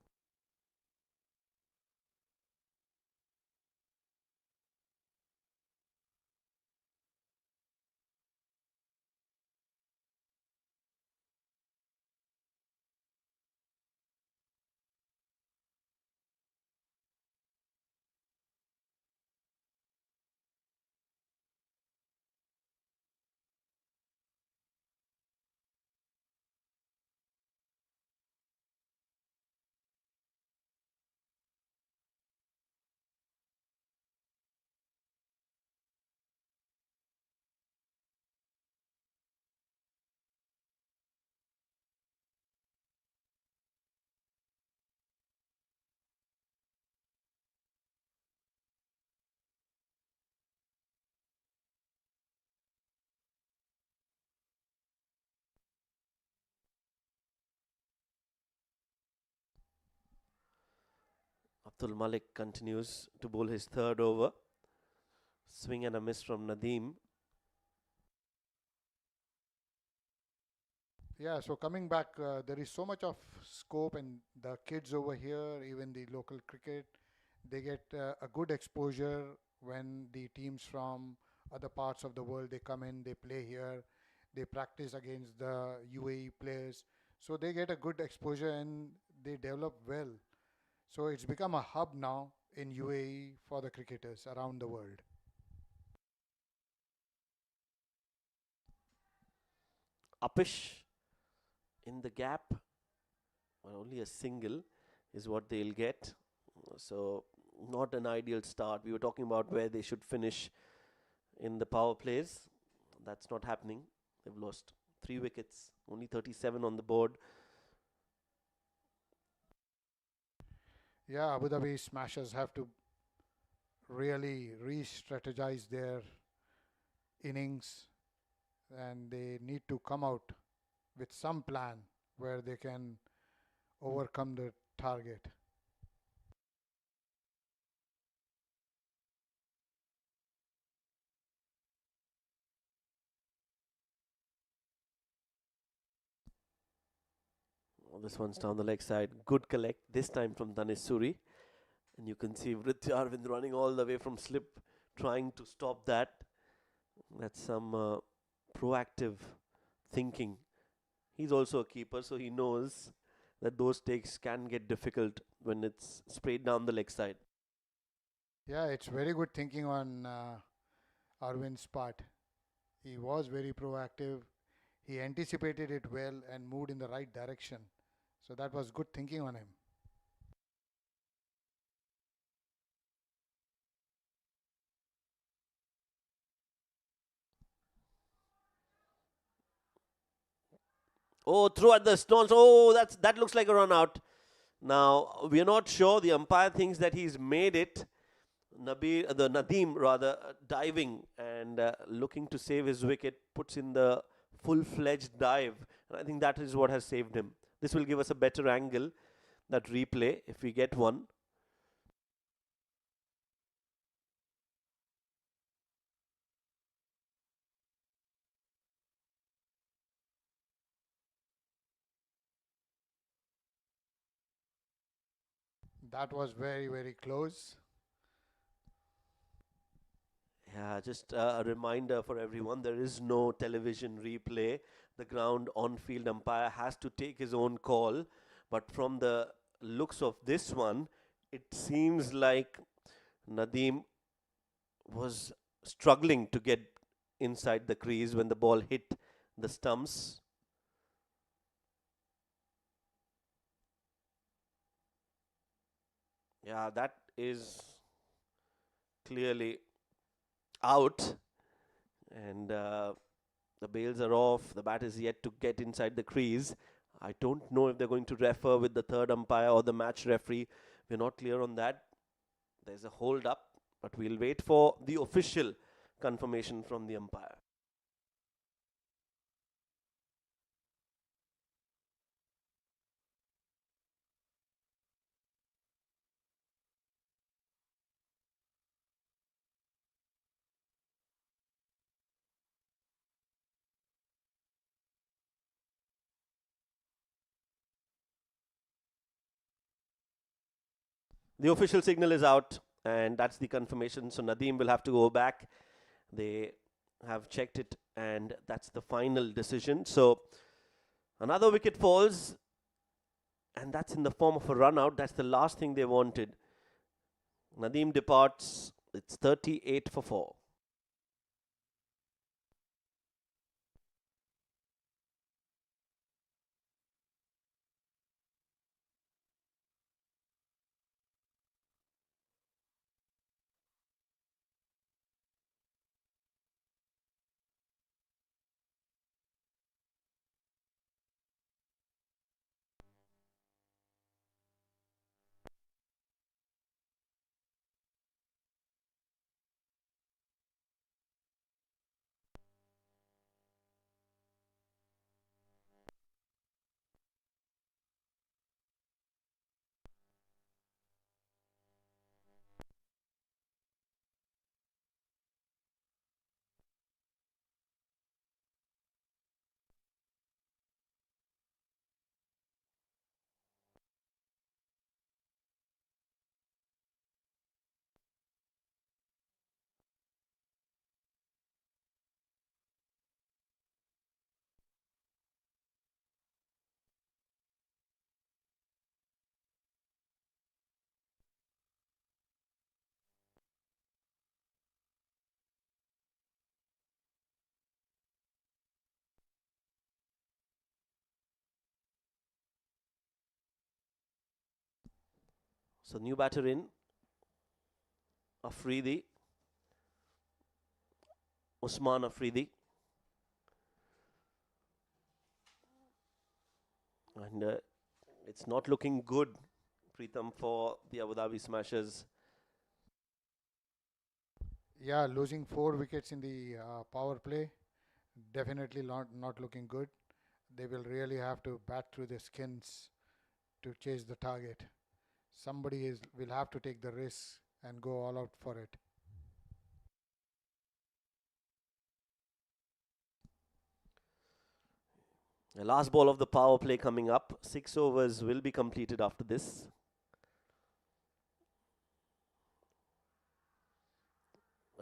Abdul Malik continues to bowl his third over. Swing and a miss from Nadeem. Yeah, so coming back, there is so much of scope, and the kids over here, even the local cricket, they get a good exposure when the teams from other parts of the world they come in, they play here, they practice against the UAE players, so they get a good exposure and they develop well. So it's become a hub now in UAE for the cricketers around the world. Upish in the gap. Well, only a single is what they'll get. So not an ideal start. We were talking about where they should finish in the power plays. That's not happening. They've lost 3 wickets, only 37 on the board. Yeah, Abu Dhabi Smashers have to really re-strategize their innings, and they need to come out with some plan where they can overcome the target. Well, this one's down the leg side. Good collect, this time from Danis Suri. And you can see Vrithi Arvind running all the way from slip, trying to stop that. That's some proactive thinking. He's also a keeper, so he knows that those takes can get difficult when it's sprayed down the leg side. Yeah, it's very good thinking on Arvind's part. He was very proactive. He anticipated it well and moved in the right direction. So that was good thinking on him. Oh, throw at the stones. Oh, that looks like a run out. Now we are not sure. The umpire thinks that he's made it. The Nadeem rather diving and looking to save his wicket, puts in the full-fledged dive, and I think that is what has saved him. This will give us a better angle, that replay, if we get one. That was very, very close. Yeah, just a reminder for everyone, there is no television replay. The ground on-field umpire has to take his own call. But from the looks of this one, it seems like Nadeem was struggling to get inside the crease when the ball hit the stumps. Yeah, that is clearly out, and the bails are off. The bat is yet to get inside the crease. I don't know if they're going to refer with the third umpire or the match referee. We're not clear on that. There's a hold up, but we'll wait for the official confirmation from the umpire. The official signal is out, and that's the confirmation. So Nadeem will have to go back. They have checked it, and that's the final decision. So another wicket falls, and that's in the form of a run out. That's the last thing they wanted. Nadeem departs. It's 38 for 4. So new batter in, Afridi, Usman Afridi. And it's not looking good, Preetham, for the Abu Dhabi Smashers. Yeah, losing 4 wickets in the power play, definitely not looking good. They will really have to bat through their skins to chase the target. Will have to take the risk and go all out for it. The last ball of the power play coming up. 6 overs will be completed after this.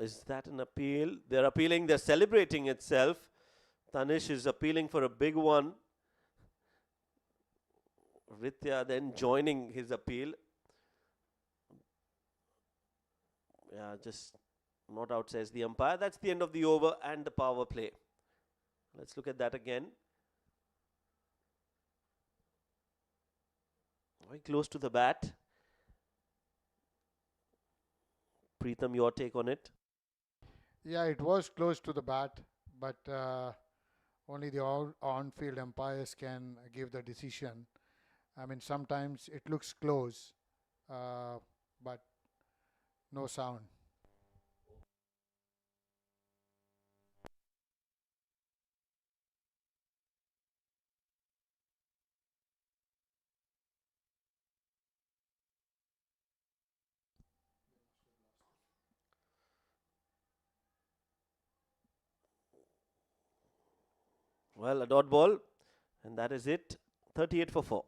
Is that an appeal? They're appealing, they're celebrating itself. Tanish is appealing for a big one. Ritya then joining his appeal. Yeah, just not out, says the umpire. That's the end of the over and the power play. Let's look at that again. Very close to the bat. Preetham, your take on it? Yeah, it was close to the bat, but only the on-field umpires can give the decision. I mean, sometimes it looks close, but no sound. Well, a dot ball, and that is it. 38 for 4.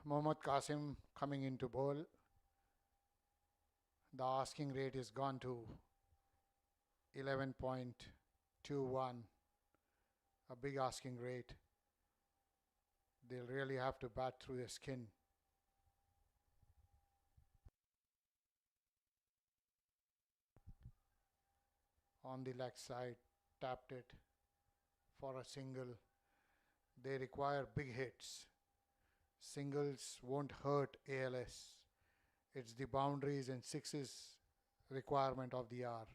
Mohammad Qasim coming into bowl. The asking rate is gone to 11.21, a big asking rate. They'll really have to bat through their skin. On the leg side, tapped it for a single. They require big hits. Singles won't hurt ALS. It's the boundaries and sixes requirement of the hour.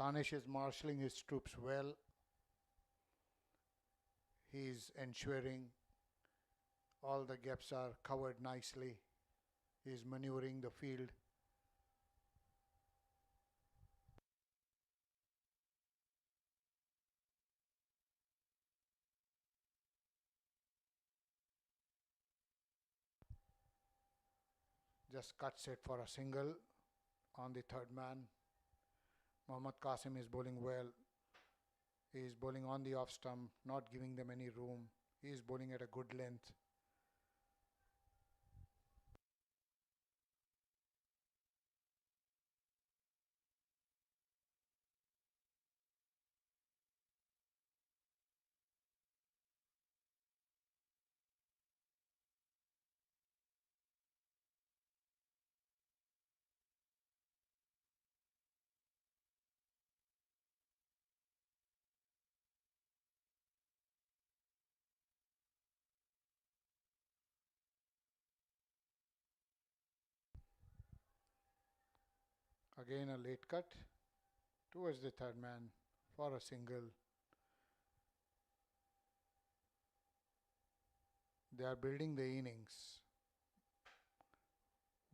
Tanish is marshalling his troops well. He's ensuring all the gaps are covered nicely. He's maneuvering the field. Just cuts it for a single on the third man. Mohammad Qasim is bowling well. He is bowling on the off stump, not giving them any room. He is bowling at a good length. Again a late cut towards the third man for a single. They are building the innings,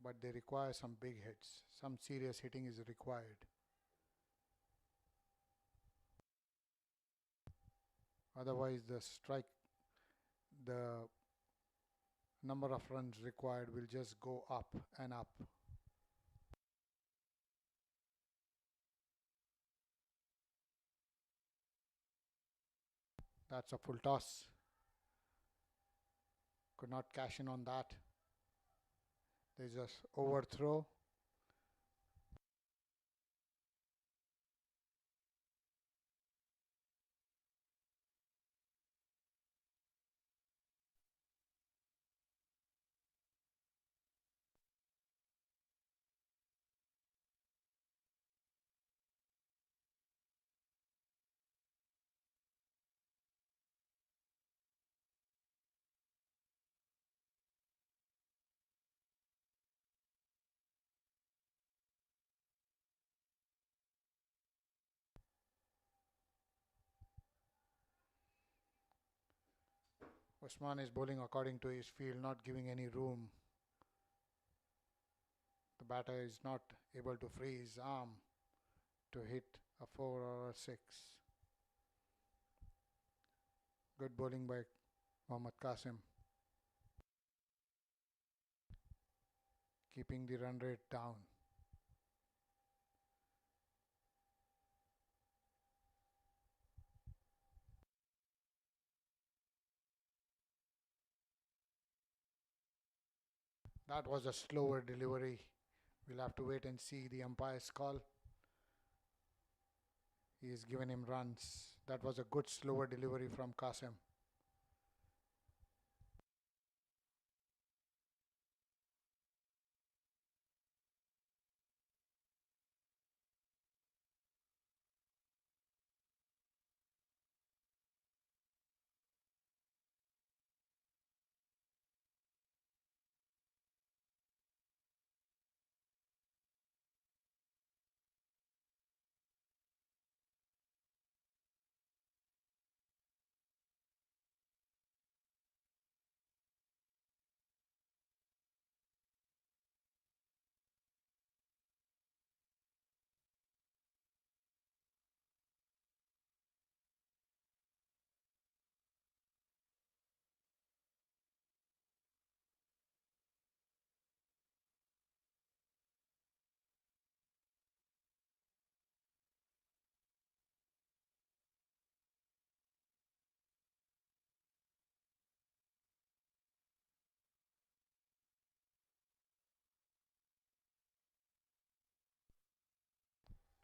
but they require some big hits. Some serious hitting is required. Otherwise, the number of runs required will just go up and up. That's a full toss. Could not cash in on that. There's just overthrow. Usman is bowling according to his field, not giving any room. The batter is not able to free his arm to hit a 4 or a 6. Good bowling by Mohammad Qasim, keeping the run rate down. That was a slower delivery. We'll have to wait and see the umpire's call. He has given him runs. That was a good slower delivery from Qasim.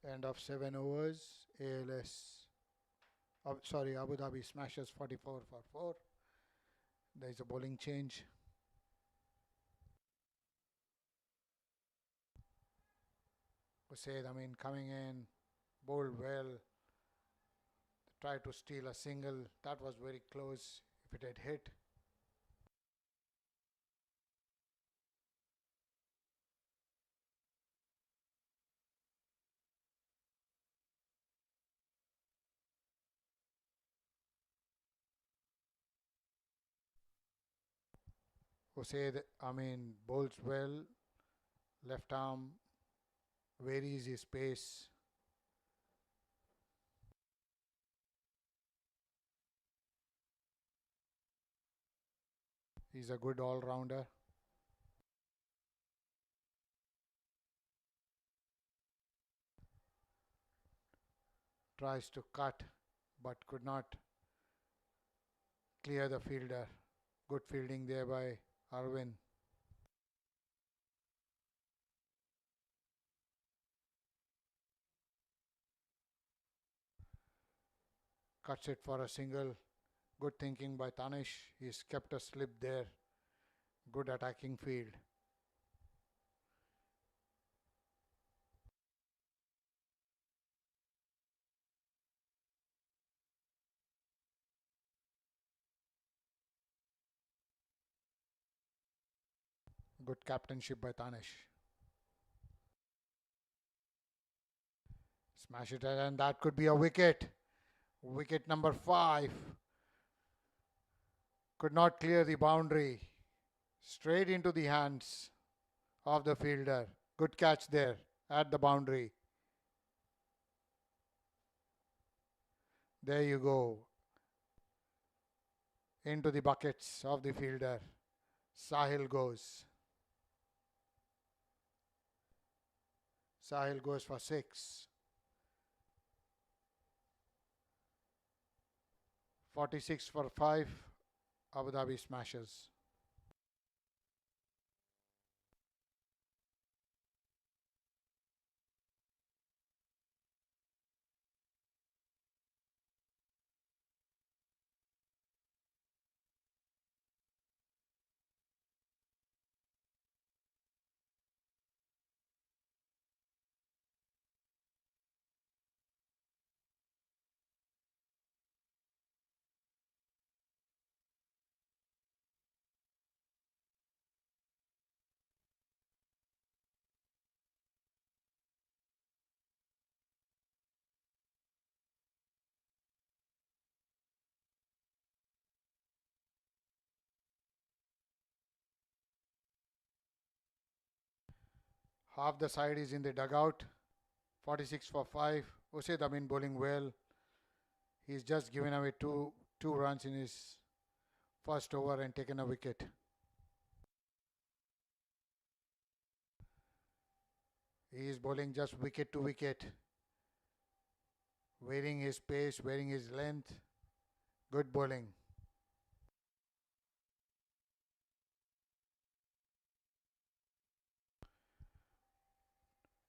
End of 7 overs. ALS. Abu Dhabi smashes 44 for 4. There is a bowling change. Usaid Amin coming in, bowled well, tried to steal a single. That was very close if it had hit. Usaid Amin bowls well, left arm, very easy space. He's a good all-rounder. Tries to cut but could not clear the fielder. Good fielding there by Arvin. Cuts it for a single. Good thinking by Tanish. He's kept a slip there. Good attacking field. Good captainship by Tanish. Smash it, and that could be a wicket. Wicket number 5. Could not clear the boundary. Straight into the hands of the fielder. Good catch there at the boundary. There you go. Into the buckets of the fielder. Sahil goes. Sahil goes for 6. 46 for 5. Abu Dhabi smashes. Half the side is in the dugout. 46 for 5. Usaid Amin bowling well. He's just given away two runs in his first over and taken a wicket. He is bowling just wicket to wicket. Varying his pace, varying his length. Good bowling.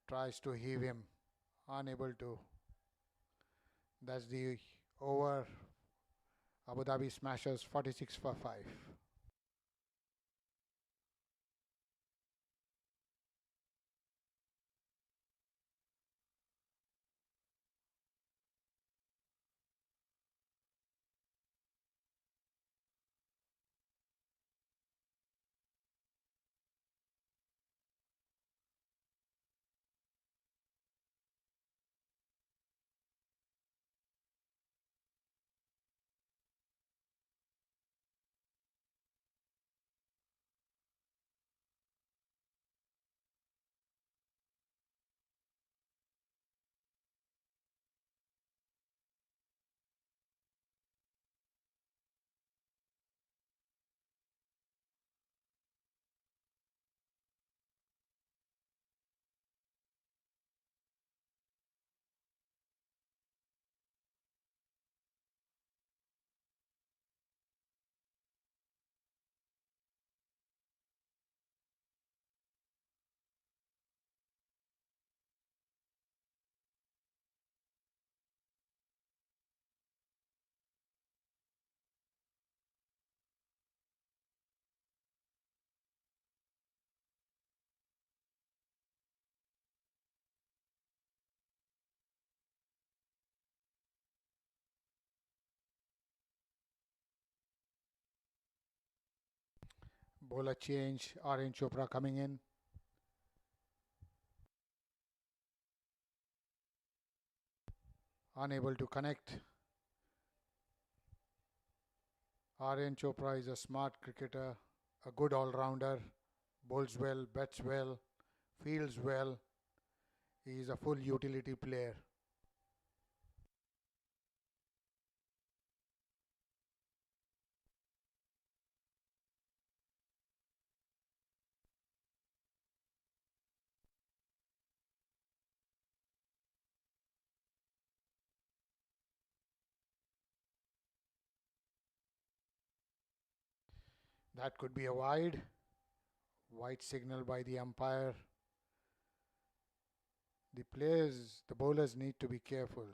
Tries to heave him. Unable to. That's the over. Abu Dhabi Smashers 46 for 5. Bowler change. Aryan Chopra coming in. Unable to connect. Aryan Chopra is a smart cricketer, a good all-rounder, bowls well, bats well, fields well. He is a full utility player. That could be a wide. White signal by the umpire. The bowlers need to be careful.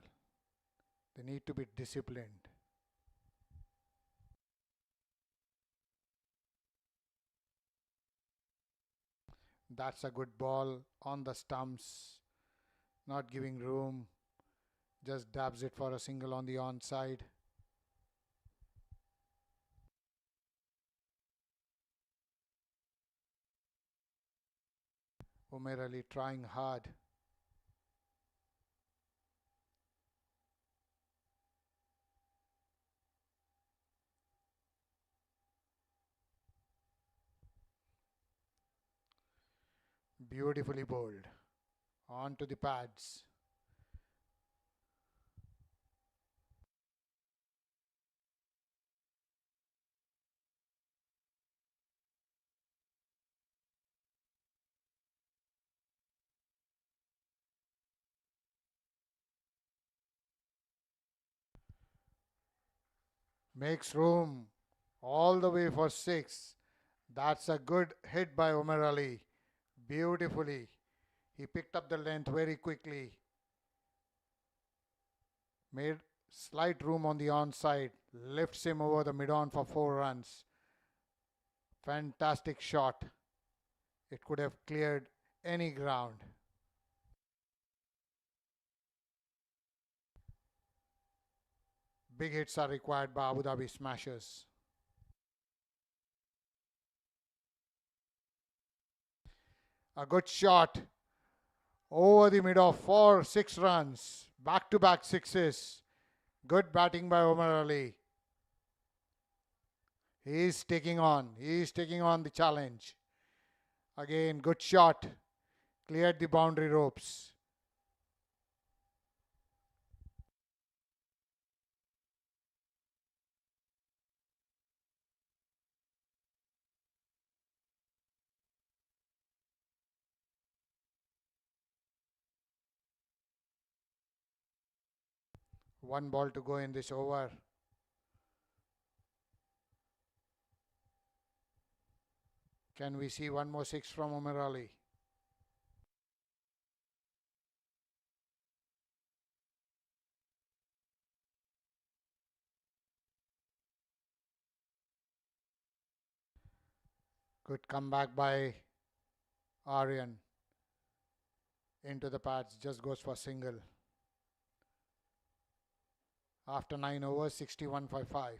They need to be disciplined. That's a good ball on the stumps. Not giving room. Just dabs it for a single on the onside. Umer Ali trying hard. Beautifully bowled. On to the pads. Makes room all the way for 6. That's a good hit by Umar Ali. Beautifully. He picked up the length very quickly. Made slight room on the onside. Lifts him over the mid-on for 4 runs. Fantastic shot. It could have cleared any ground. Big hits are required by Abu Dhabi Smashers. A good shot over the mid off for 6 runs. Back to back sixes. Good batting by Umar Ali. He is taking on the challenge. Again, good shot. Cleared the boundary ropes. One ball to go in this over. Can we see one more six from Umar Ali? Good comeback by Aryan. Into the pads, just goes for single. After 9 overs, 61 for 5.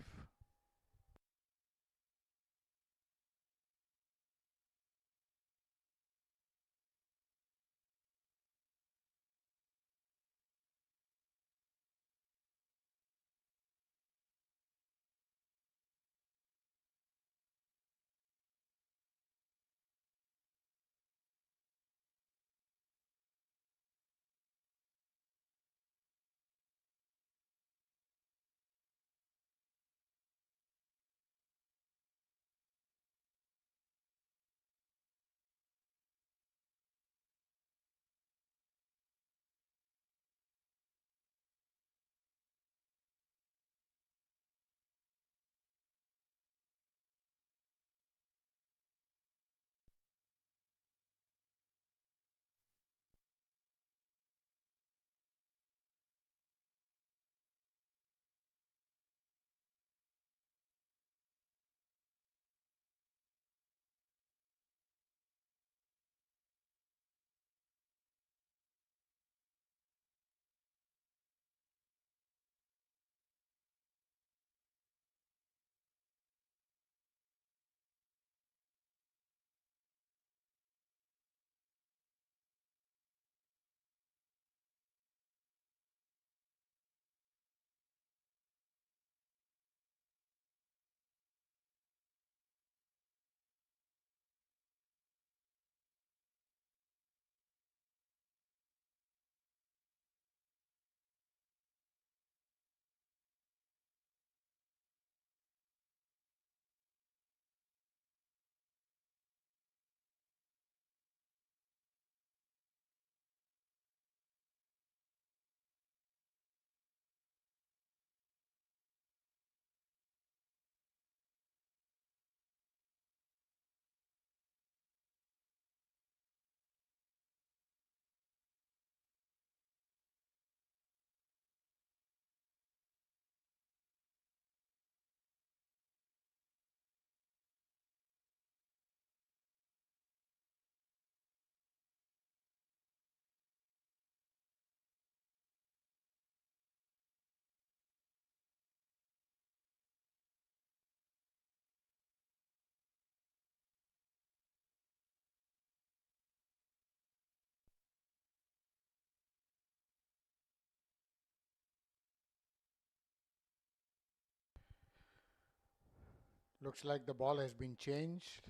Looks like the ball has been changed.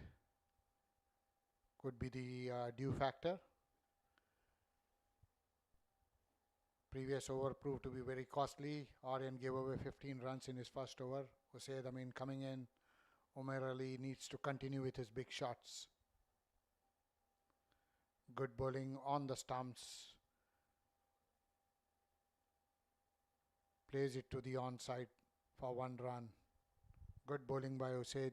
Could be the dew factor. Previous over proved to be very costly. Aryan gave away 15 runs in his first over. Usaid Amin coming in. Umar Ali needs to continue with his big shots. Good bowling on the stumps. Plays it to the onside for 1 run. Good bowling by Usaid.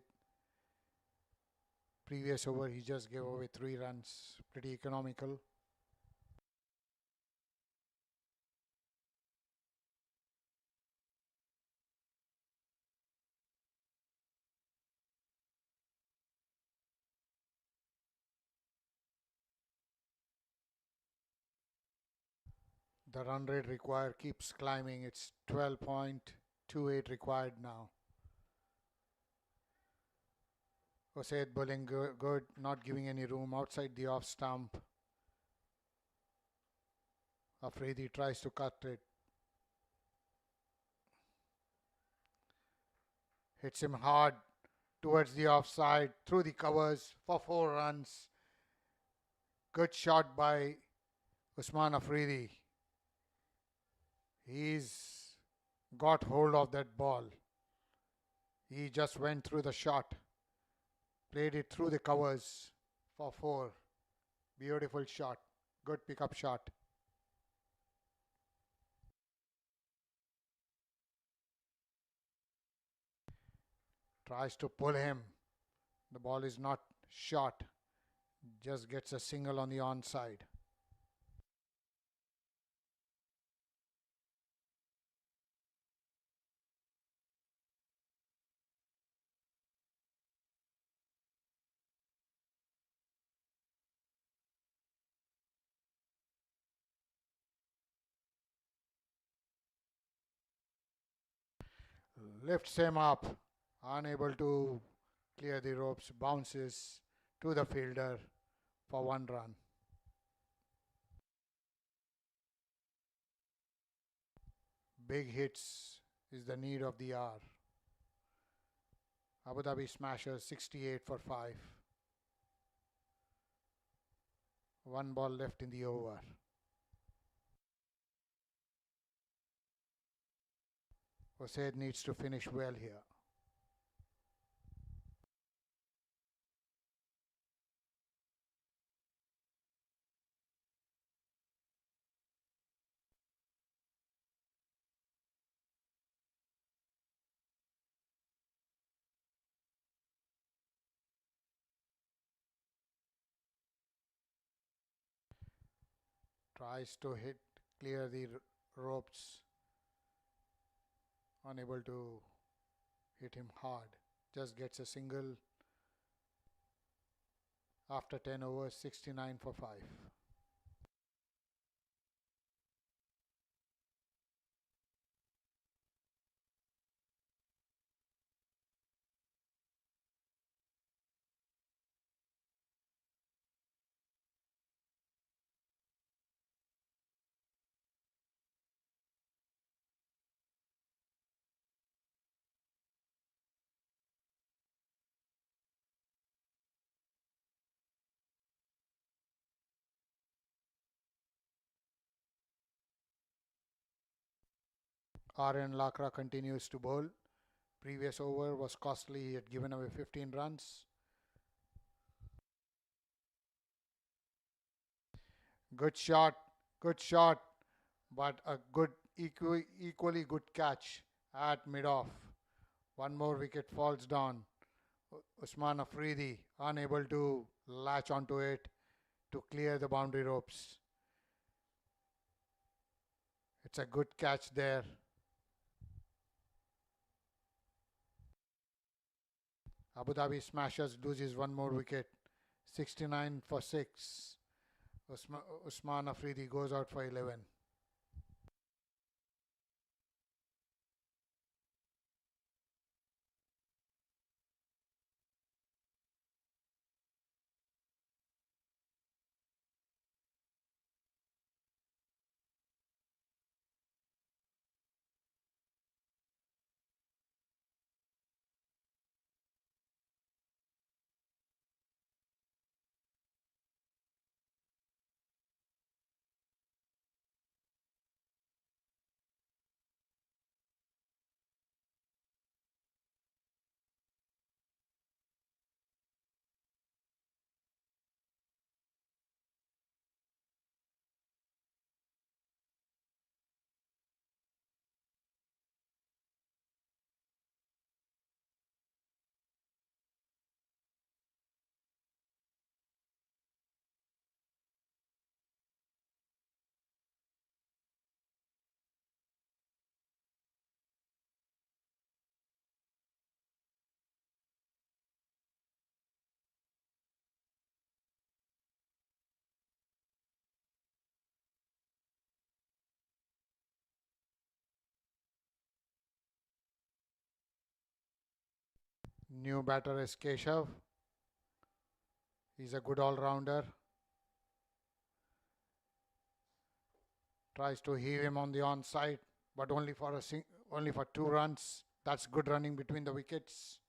Previous over he just gave away 3 runs. Pretty economical. The run rate required keeps climbing. It's 12.28 required now. Usaid bowling good, not giving any room outside the off stump. Afridi tries to cut it. Hits him hard towards the offside, through the covers for 4 runs. Good shot by Usman Afridi. He's got hold of that ball. He just went through the shot, played it through the covers for 4. Beautiful shot. Good pickup shot. Tries to pull him. The ball is not shot. Just gets a single on the onside. Lifts him up. Unable to clear the ropes. Bounces to the fielder for 1 run. Big hits is the need of the hour. Abu Dhabi Smashers 68 for 5. 1 ball left in the over. Osaid needs to finish well here. Tries to clear the ropes. Unable to hit him hard. Just gets a single after 10 overs, 69 for 5. Aryan Lakra continues to bowl. Previous over was costly. He had given away 15 runs. Good shot, but a good, equally good catch at mid-off. 1 more wicket falls down. Usman Afridi unable to latch onto it to clear the boundary ropes. It's a good catch there. Abu Dhabi Smashers loses 1 more wicket. 69 for 6. Usman Afridi goes out for 11. New batter is Keshav. He's a good all-rounder. Tries to heave him on the onside, but only for 2 runs. That's good running between the wickets.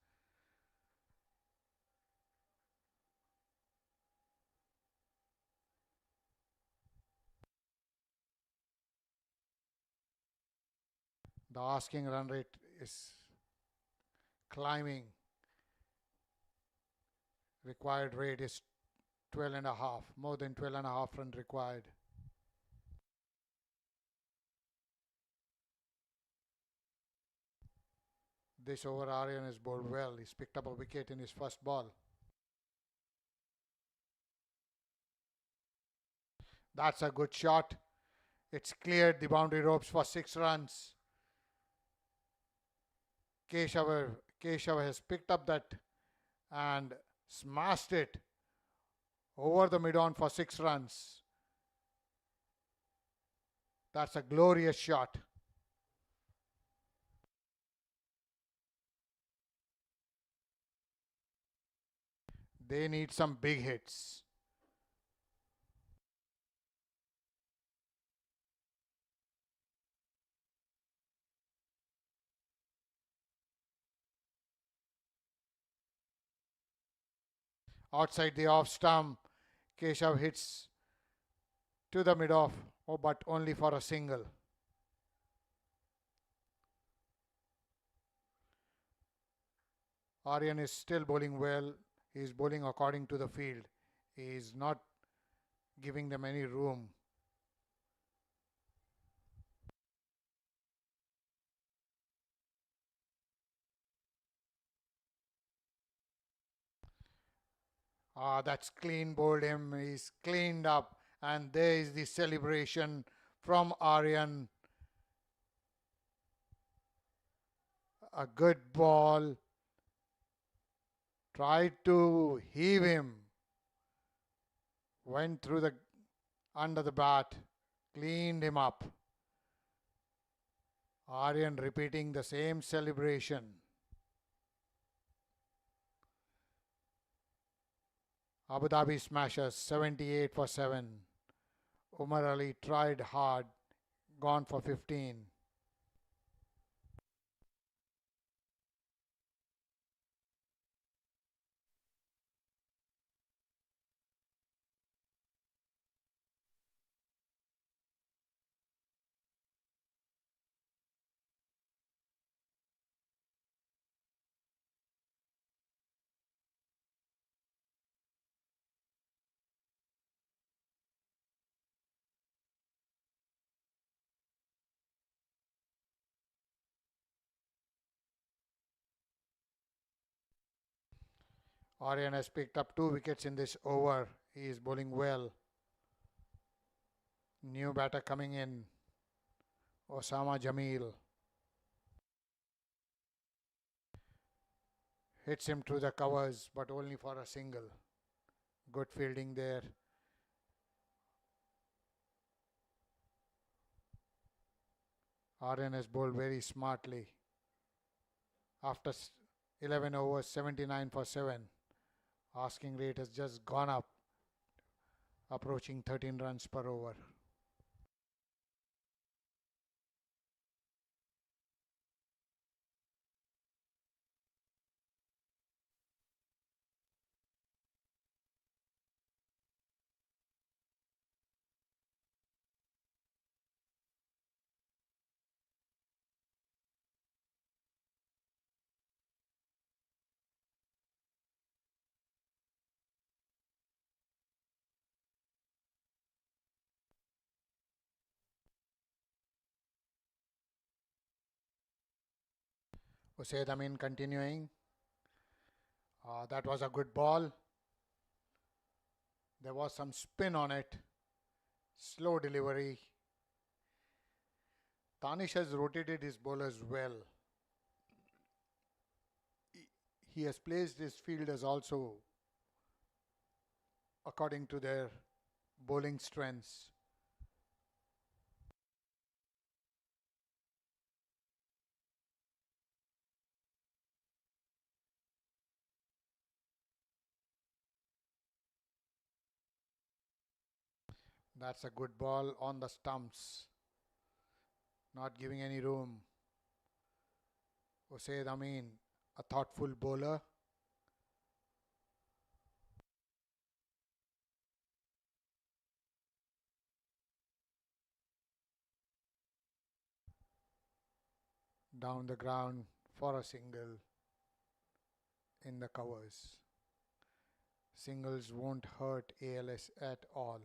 The asking run rate is climbing. Required rate is 12 and a half, more than 12 and a half run required. This over Aryan has bowled well. He's picked up a wicket in his first ball. That's a good shot. It's cleared the boundary ropes for 6 runs. Keshav has picked up that and smashed it over the mid-on for 6 runs. That's a glorious shot. They need some big hits. Outside the off stump, Keshav hits to the mid-off, but only for a single. Aryan is still bowling well. He is bowling according to the field. He is not giving them any room. That's clean bowled him. He's cleaned up. And there is the celebration from Aryan. A good ball. Tried to heave him. Went through the under the bat. Cleaned him up. Aryan repeating the same celebration. Abu Dhabi smashes 78 for 7. Umar Ali tried hard, gone for 15. Aryan has picked up 2 wickets in this over. He is bowling well. New batter coming in. Osama Jamil. Hits him through the covers, but only for a single. Good fielding there. Aryan has bowled very smartly. After 11 overs, 79 for 7. Asking rate has just gone up, approaching 13 runs per over. Usaid Amin continuing. That was a good ball. There was some spin on it. Slow delivery. Tanish has rotated his bowlers well. He has placed his fielders also according to their bowling strengths. That's a good ball on the stumps. Not giving any room. Usaid Amin, a thoughtful bowler. down the ground for a single in the covers. Singles won't hurt ALS at all.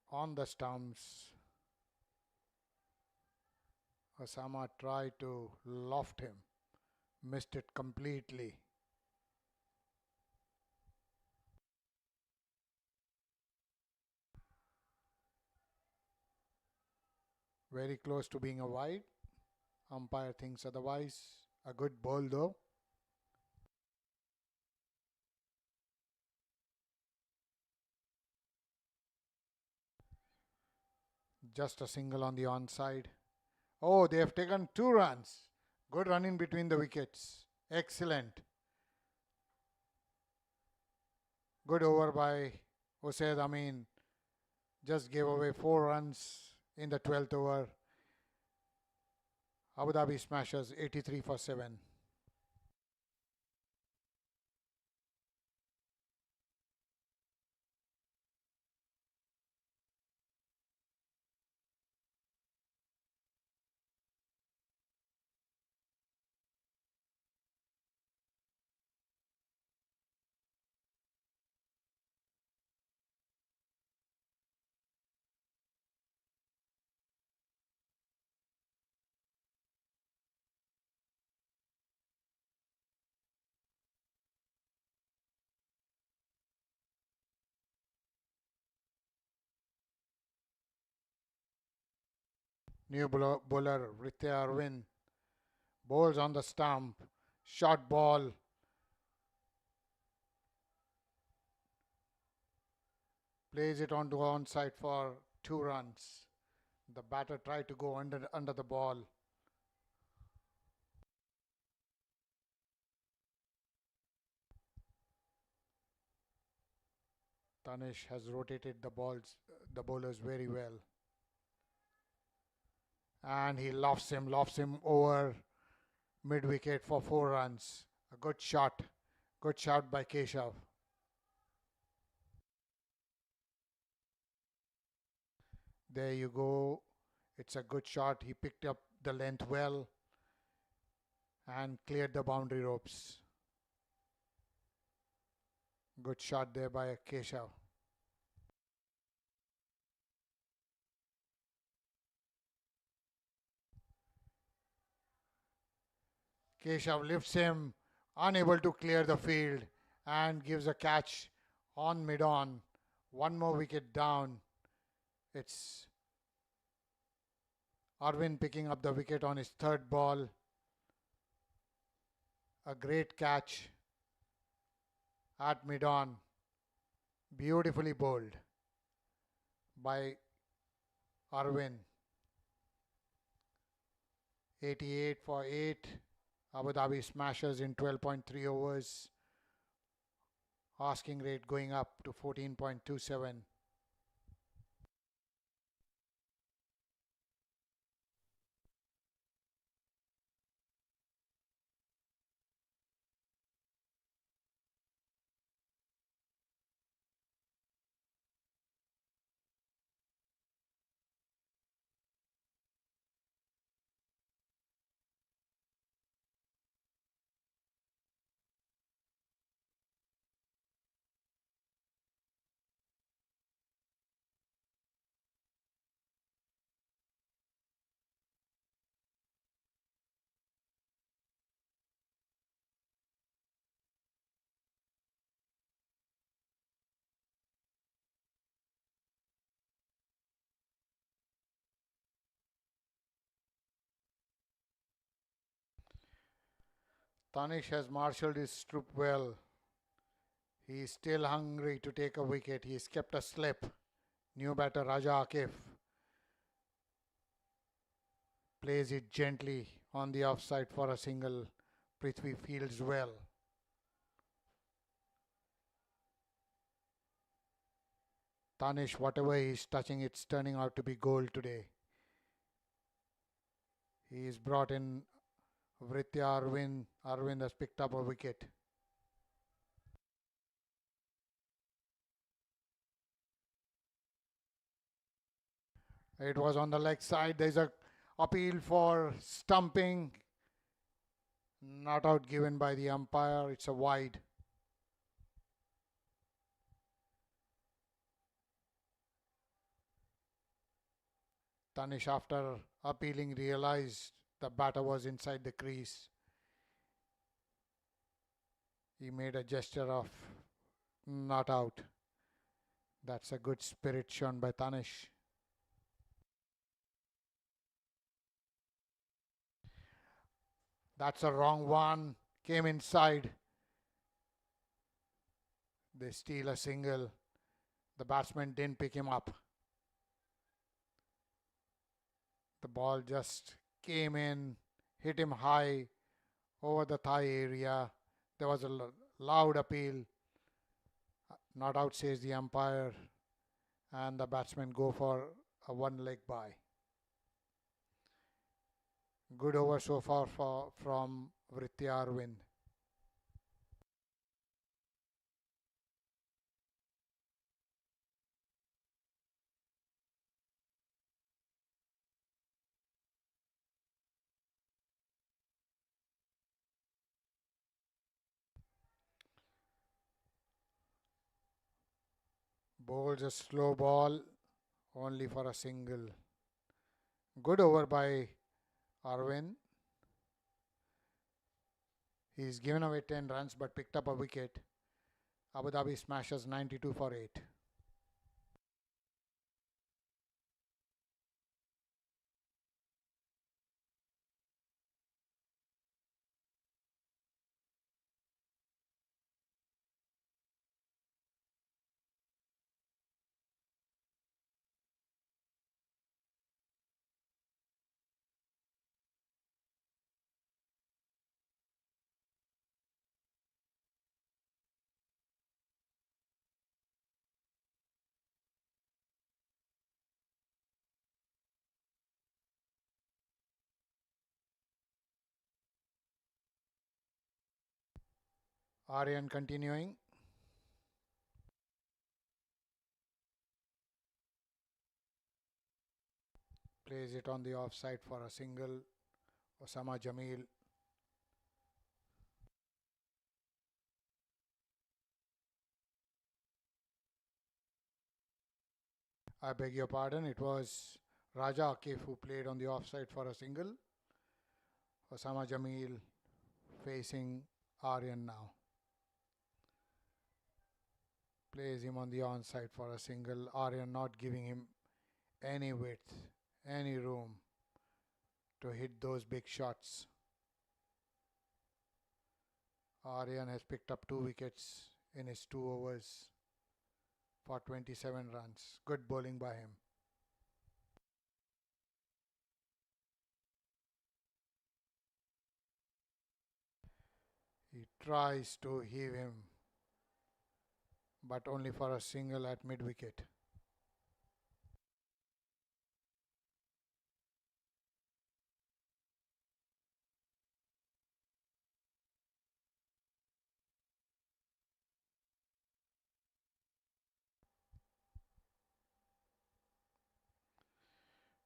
On the stumps, Osama tried to loft him, missed it completely. Very close to being a wide. Umpire thinks otherwise. A good ball though. Just a single on the onside. Oh, they have taken 2 runs. Good run in between the wickets. Excellent. Good over by Usaid Amin. Just gave away 4 runs in the 12th over. Abu Dhabi Smashers 83 for 7. New bowler Ritya Arvind bowls on the stump. Short ball. Plays it onto onside for 2 runs. The batter tried to go under the ball. Tanish has rotated the bowlers very well. And he lofts him over mid wicket for 4 runs. A good shot by Keshav. There you go. It's a good shot. He picked up the length well and cleared the boundary ropes. Good shot there by Keshav. Keshav lifts him, unable to clear the field, and gives a catch on mid-on. 1 more wicket down. It's Arvind picking up the wicket on his 3rd ball. A great catch at mid-on. Beautifully bowled by Arvind. 88 for 8. Abu Dhabi Smashers in 12.3 overs. Asking rate going up to 14.27. Tanish has marshalled his troop well. He is still hungry to take a wicket. He has kept a slip. New batter Raja Akif plays it gently on the offside for a single. Prithvi fields well. Tanish, whatever he's touching, it's turning out to be gold today. He is brought in Vritya Arvind. Arvind has picked up a wicket. It was on the leg side. There's a appeal for stumping. Not out given by the umpire. It's a wide. Tanish, after appealing, realized the batter was inside the crease. He made a gesture of not out. That's a good spirit shown by Tanish. That's a wrong one. Came inside. They steal a single. The batsman didn't pick him up. The ball just came in, hit him high over the thigh area. There was a loud appeal. Not out, says the umpire, and the batsmen go for a one-leg bye. Good over so far from Vritya Arvind. Bowls a slow ball only for a single. Good over by Arvind. He's given away 10 runs but picked up a wicket. Abu Dhabi smashes 92 for 8. Aryan continuing. Plays it on the offside for a single. Osama Jamil. I beg your pardon, it was Raja Akif who played on the offside for a single. Osama Jamil facing Aryan now. Plays him on the onside for a single. Aryan not giving him any width, any room to hit those big shots. Aryan has picked up 2 wickets in his 2 overs for 27 runs. Good bowling by him. He tries to heave him, but only for a single at mid-wicket.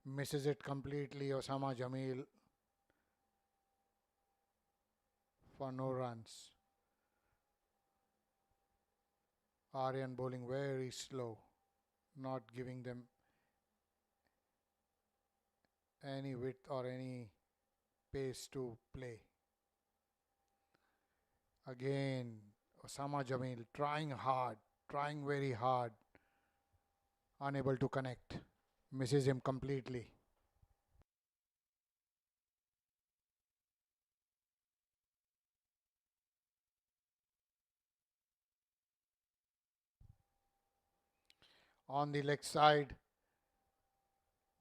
Misses it completely, Osama Jamil, for no runs. Aryan bowling very slow, not giving them any width or any pace to play. Again, Osama Jamil trying hard, trying very hard, unable to connect. Misses him completely. On the leg side,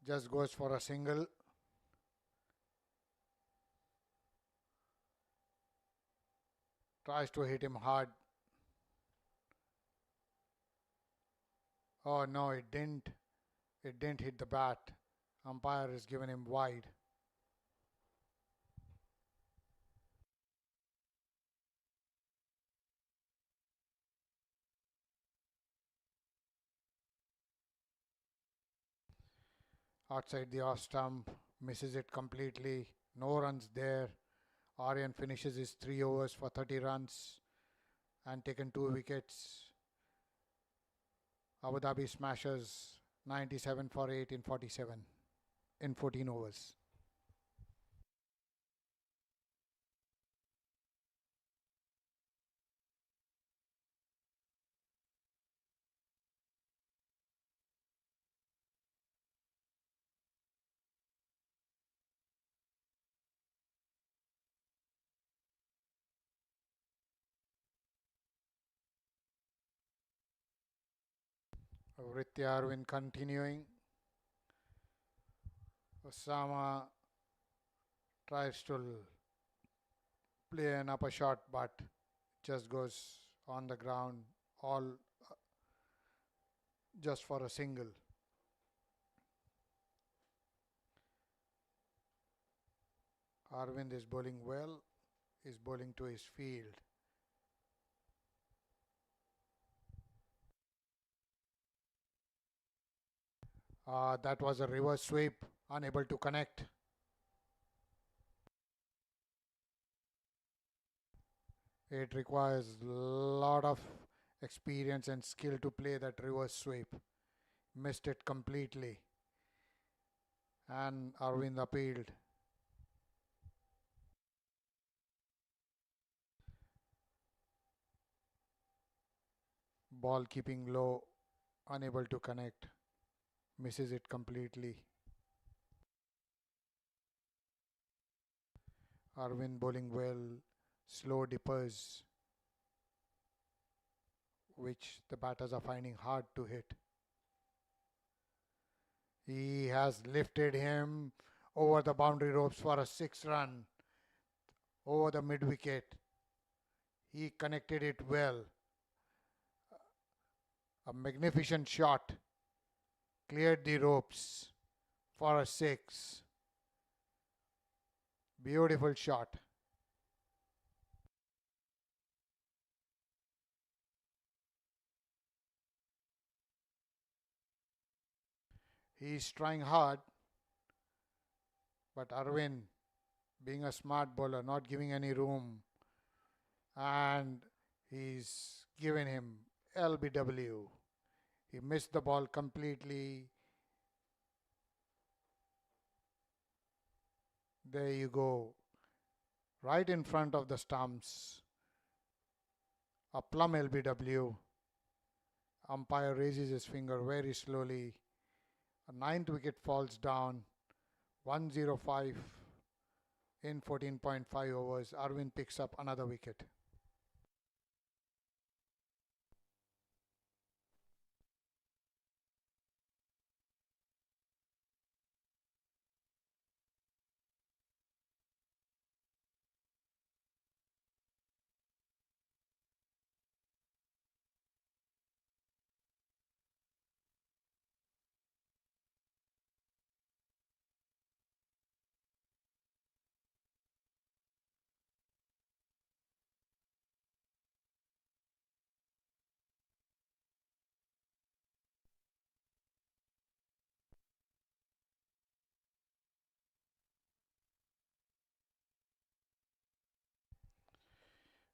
just goes for a single. Tries to hit him hard. Oh no, it didn't. It didn't hit the bat. Umpire has given him wide. outside the off stump, misses it completely. No runs there. Aryan finishes his 3 overs for 30 runs and taken 2 wickets. Abu Dhabi smashes 97 for 8 in 47 in 14 overs. Vritti Arvind continuing. Osama tries to play an upper shot but just goes on the ground, all just for a single. Arvind is bowling well, is bowling to his field. That was a reverse sweep, unable to connect. It requires a lot of experience and skill to play that reverse sweep. Missed it completely. And Arvind appealed. Ball keeping low, unable to connect. Misses it completely. Arvind bowling well, slow dippers, which the batters are finding hard to hit. He has lifted him over the boundary ropes for a 6 run over the mid wicket. He connected it well. A magnificent shot. Cleared the ropes for a 6. Beautiful shot. He's trying hard, but Arvind, being a smart bowler, not giving any room, and he's given him LBW. He missed the ball completely. There you go. Right in front of the stumps. A plum LBW. Umpire raises his finger very slowly. A 9th wicket falls down. 105 in 14.5 overs. Arvind picks up another wicket.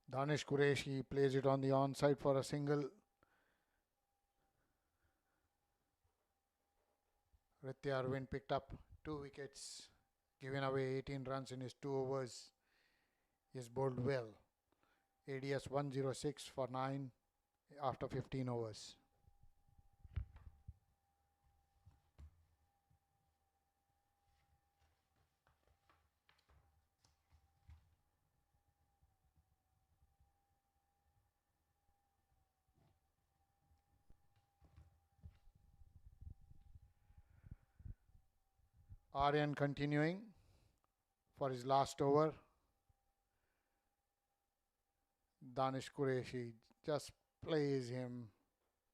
Danish Qureshi plays it on the onside for a single. Ritti Arvind picked up 2 wickets, giving away 18 runs in his 2 overs. He has bowled well. ADS 106 for 9 after 15 overs. Aryan continuing for his last over. Danish Qureshi just plays him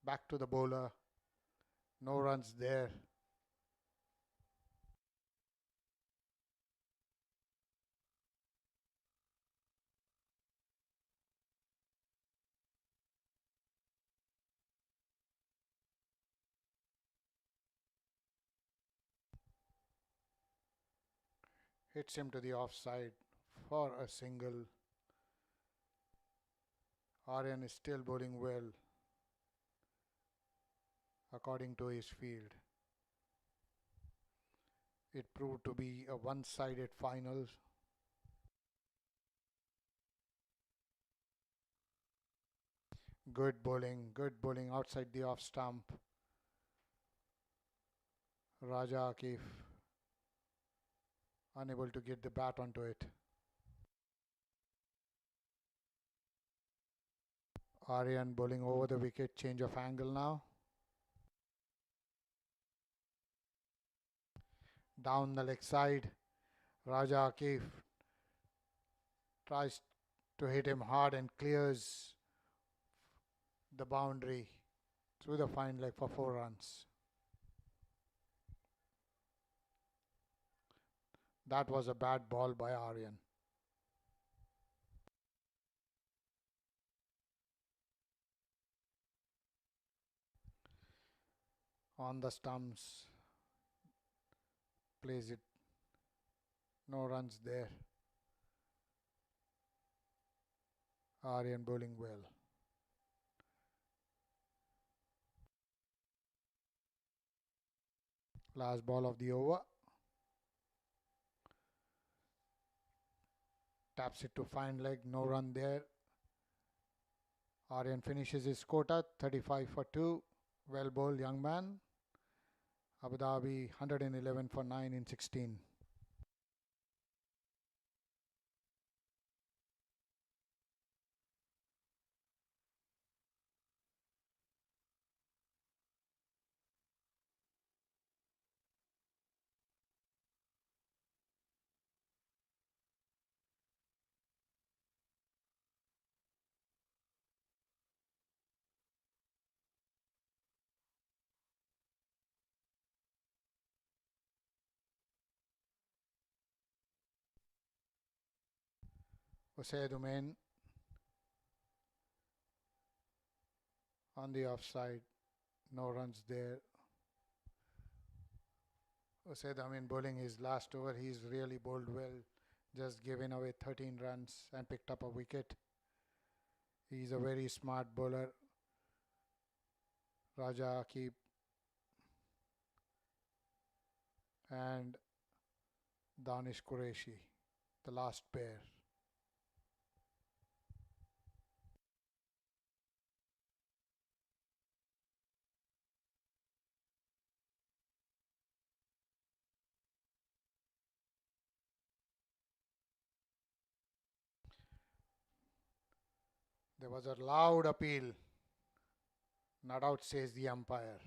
back to the bowler. No runs there. Hits him to the offside for a single. Aryan is still bowling well according to his field. It proved to be a one-sided final. Good bowling outside the off stump. Raja Akif unable to get the bat onto it. Aryan bowling over the wicket, change of angle now. Down the leg side, Raja Akif tries to hit him hard and clears the boundary through the fine leg for 4 runs. That was a bad ball by Aryan. On the stumps, plays it. No runs there. Aryan bowling well. Last ball of the over. Taps it to fine leg, no run there. Aryan finishes his quota, 35 for 2. Well bowled, young man. Abu Dhabi 111 for 9 in 16. Usaid Umain on the offside, no runs there. Usaid Umain bowling his last over, he's really bowled well, just giving away 13 runs and picked up a wicket. He's a very smart bowler. Raja Akib and Danish Qureshi, the last pair. There was a loud appeal. Not out, says the umpire.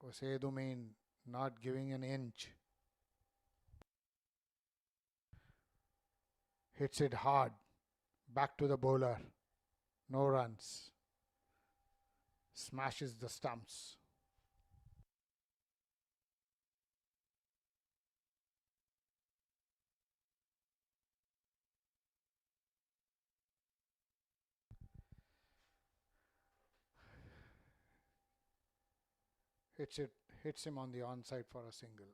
Usaid Umain not giving an inch. Hits it hard. Back to the bowler. No runs. Smashes the stumps. Hits him on the onside for a single.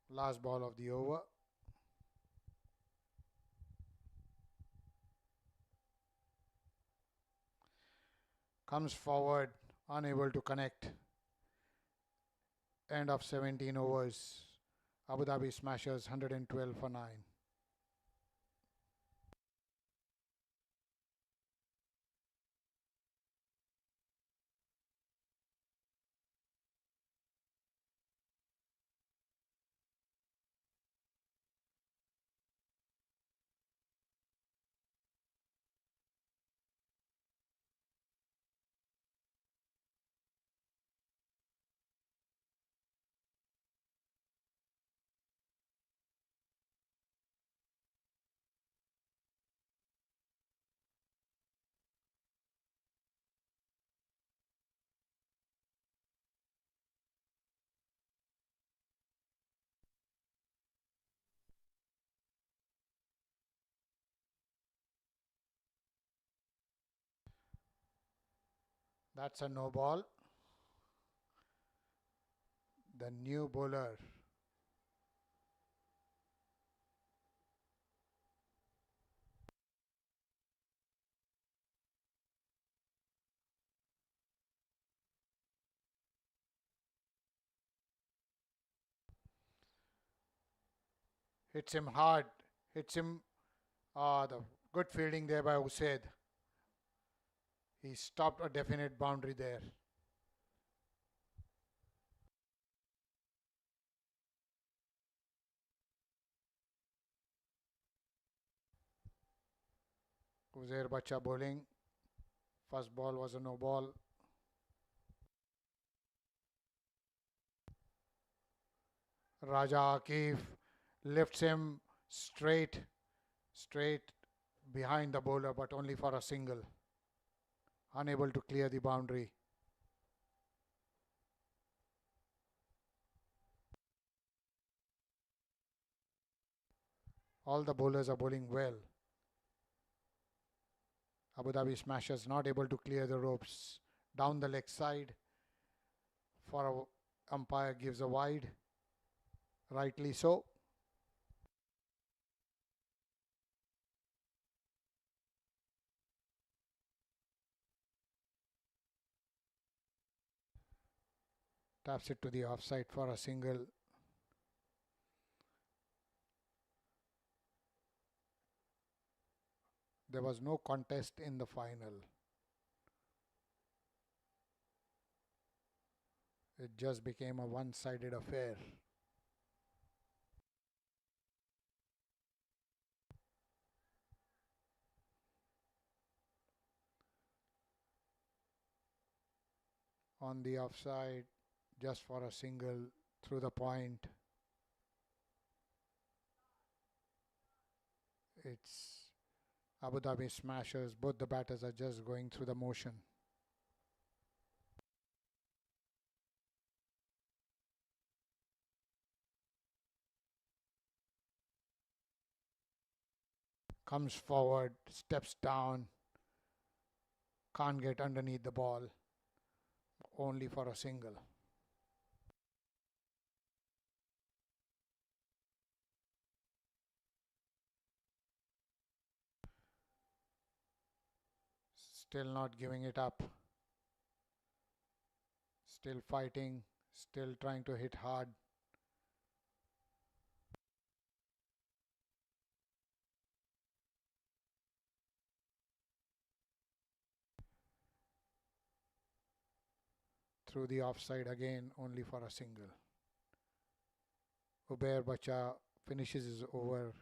Last ball of the over. Comes forward, unable to connect. End of 17 overs. Abu Dhabi Smashers 112 for 9. That's a no ball. The new bowler. Hits him hard. Hits him. The good fielding there by Usaid. He stopped a definite boundary there. Uzair Bacha bowling. First ball was a no ball. Raja Akif lifts him straight behind the bowler, but only for a single. Unable to clear the boundary. All the bowlers are bowling well. Abu Dhabi Smashers not able to clear the ropes. Down the leg side. For a umpire gives a wide. Rightly so. Taps it to the offside for a single. There was no contest in the final. It just became a one-sided affair. On the offside, just for a single through the point. It's Abu Dhabi Smashers. Both the batters are just going through the motion. Comes forward, steps down, can't get underneath the ball, only for a single. Still not giving it up. Still fighting, still trying to hit hard. Through the offside again, only for a single. Ubair Bacha finishes his over.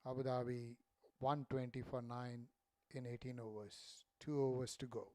Abu Dhabi 120 for 9 in 18 overs. 2 overs to go.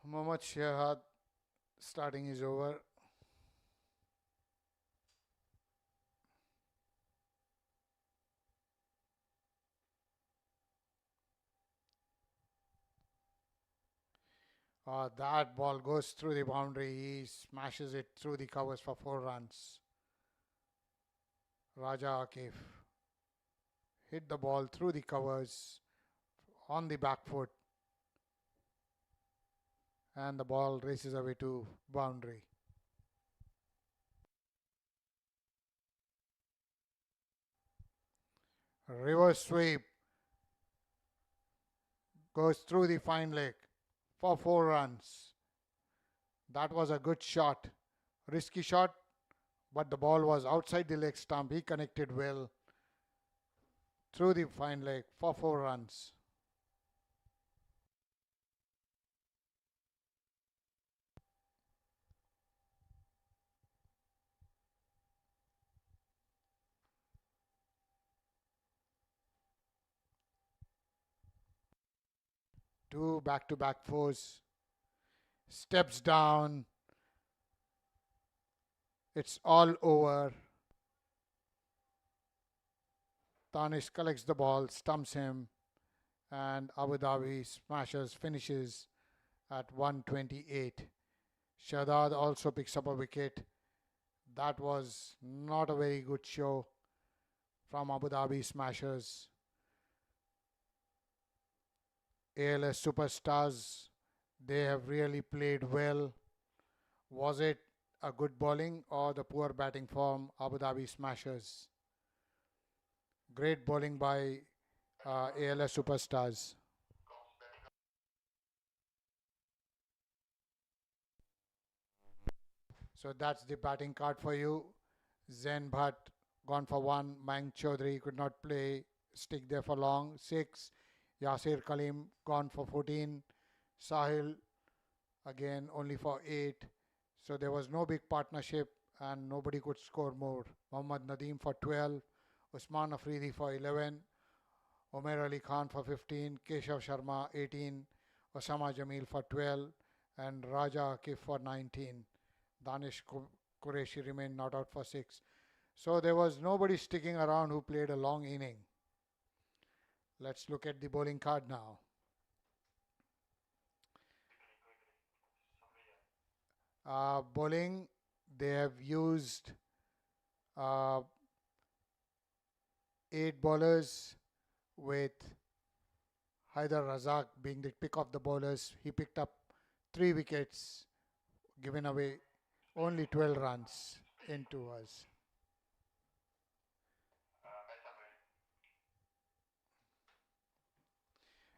Mohammad Shahad starting his over. That ball goes through the boundary. He smashes it through the covers for 4 runs. Raja Akif hit the ball through the covers on the back foot. And the ball races away to boundary. Reverse sweep goes through the fine leg for 4 runs. That was a good shot. Risky shot, but the ball was outside the leg stump. He connected well through the fine leg for 4 runs. Two back-to-back fours. Steps down. It's all over. Danish collects the ball, stumps him, and Abu Dhabi smashes, finishes at 128. Shahzad also picks up a wicket. That was not a very good show from Abu Dhabi Smashers. ALS superstars, they have really played well. Was it a good bowling or the poor batting from Abu Dhabi Smashers? Great bowling by ALS superstars. So that's the batting card for you. Zain Bhatt gone for 1. Mayank Chaudhary could not play, stick there for long. 6. Yasir Khalim gone for 14. Sahil again only for 8. So there was no big partnership and nobody could score more. Mohammad Nadeem for 12. Usman Afridi for 11. Umair Ali Khan for 15. Keshav Sharma 18. Osama Jamil for 12. And Raja Akif for 19. Danish Qureshi remained not out for 6. So there was nobody sticking around who played a long inning. Let's look at the bowling card now. Bowling, they have used 8 bowlers with Haider Razak being the pick of the bowlers. He picked up 3 wickets, giving away only 12 runs in 2 overs.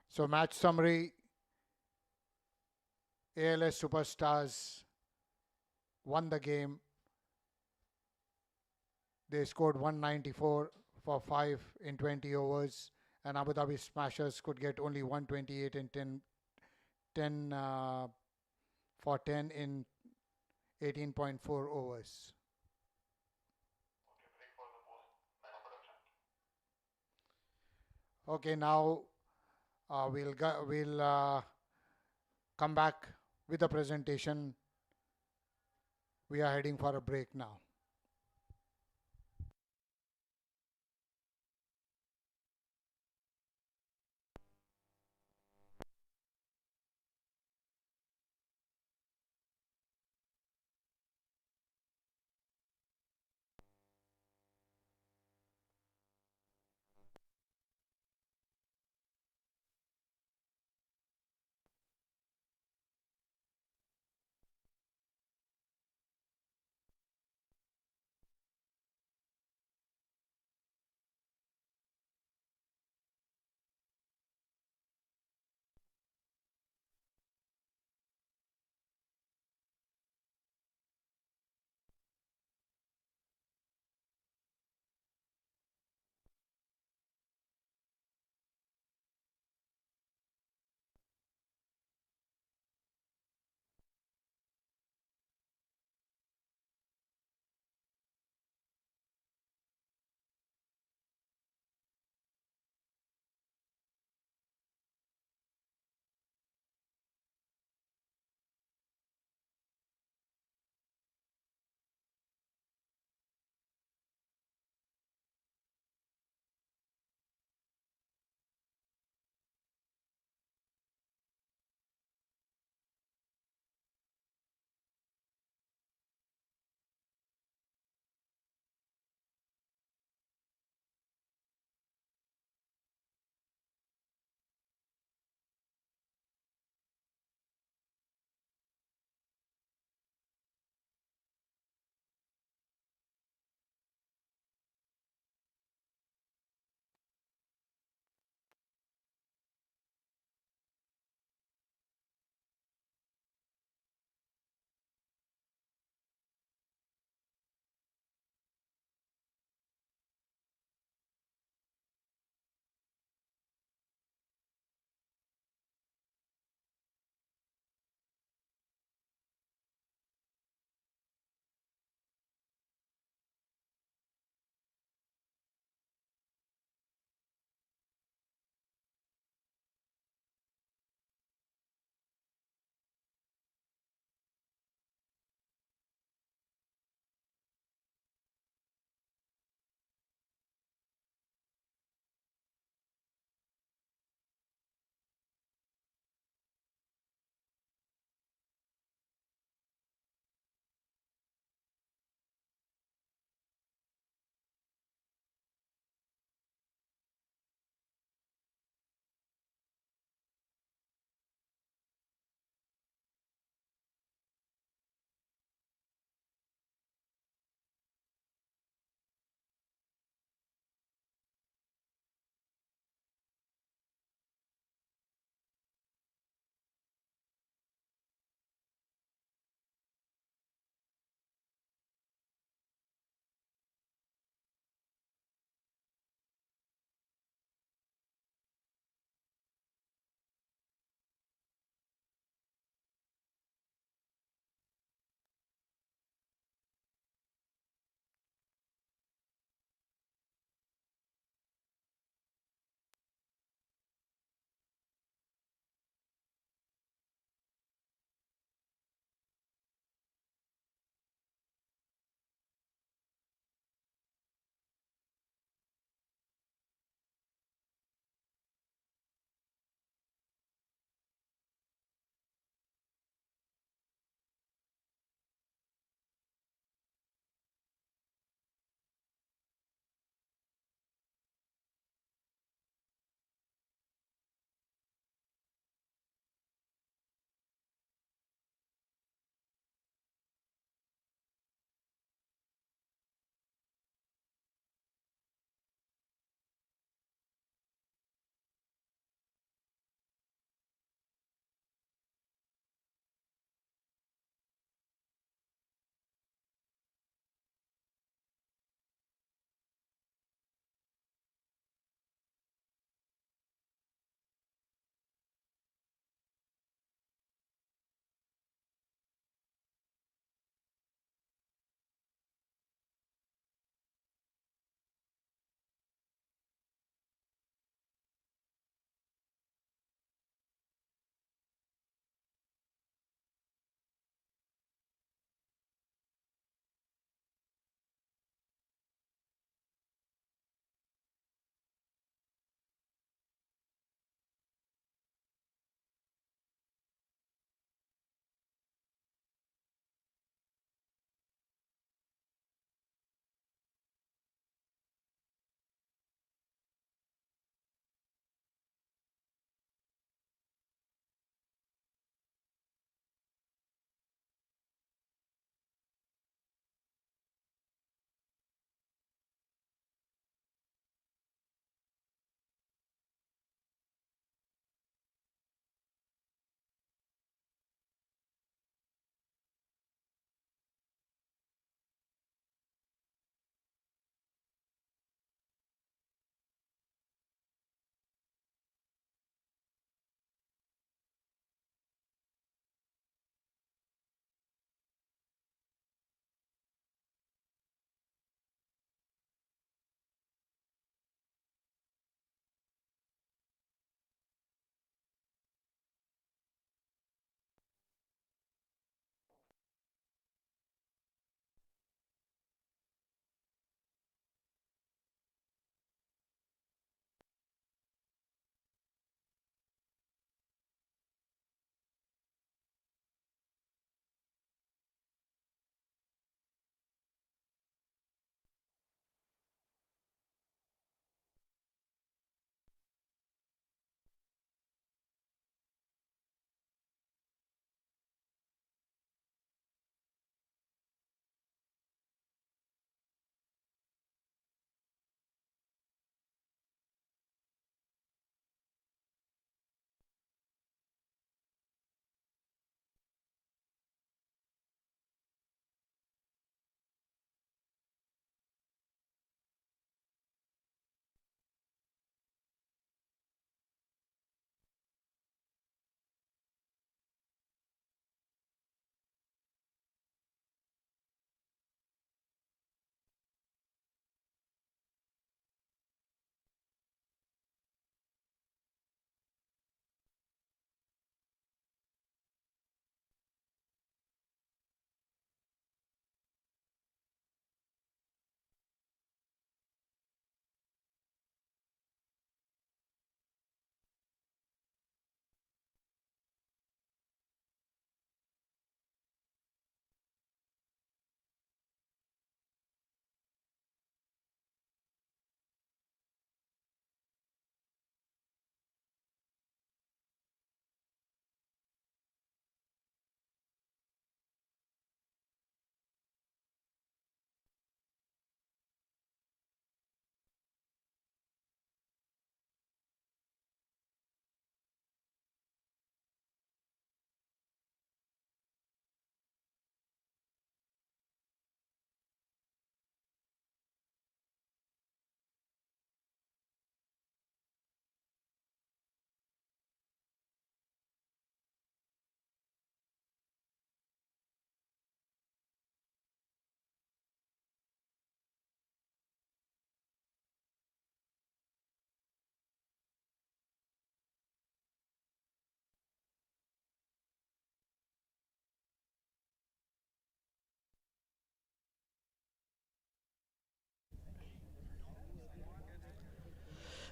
So match summary, ALS Superstars won the game. They scored 194 for 5 in 20 overs, and Abu Dhabi Smashers could get only 128 in 10 for 10 in 18.4 overs. Okay, now we'll come back with the presentation. We are heading for a break now.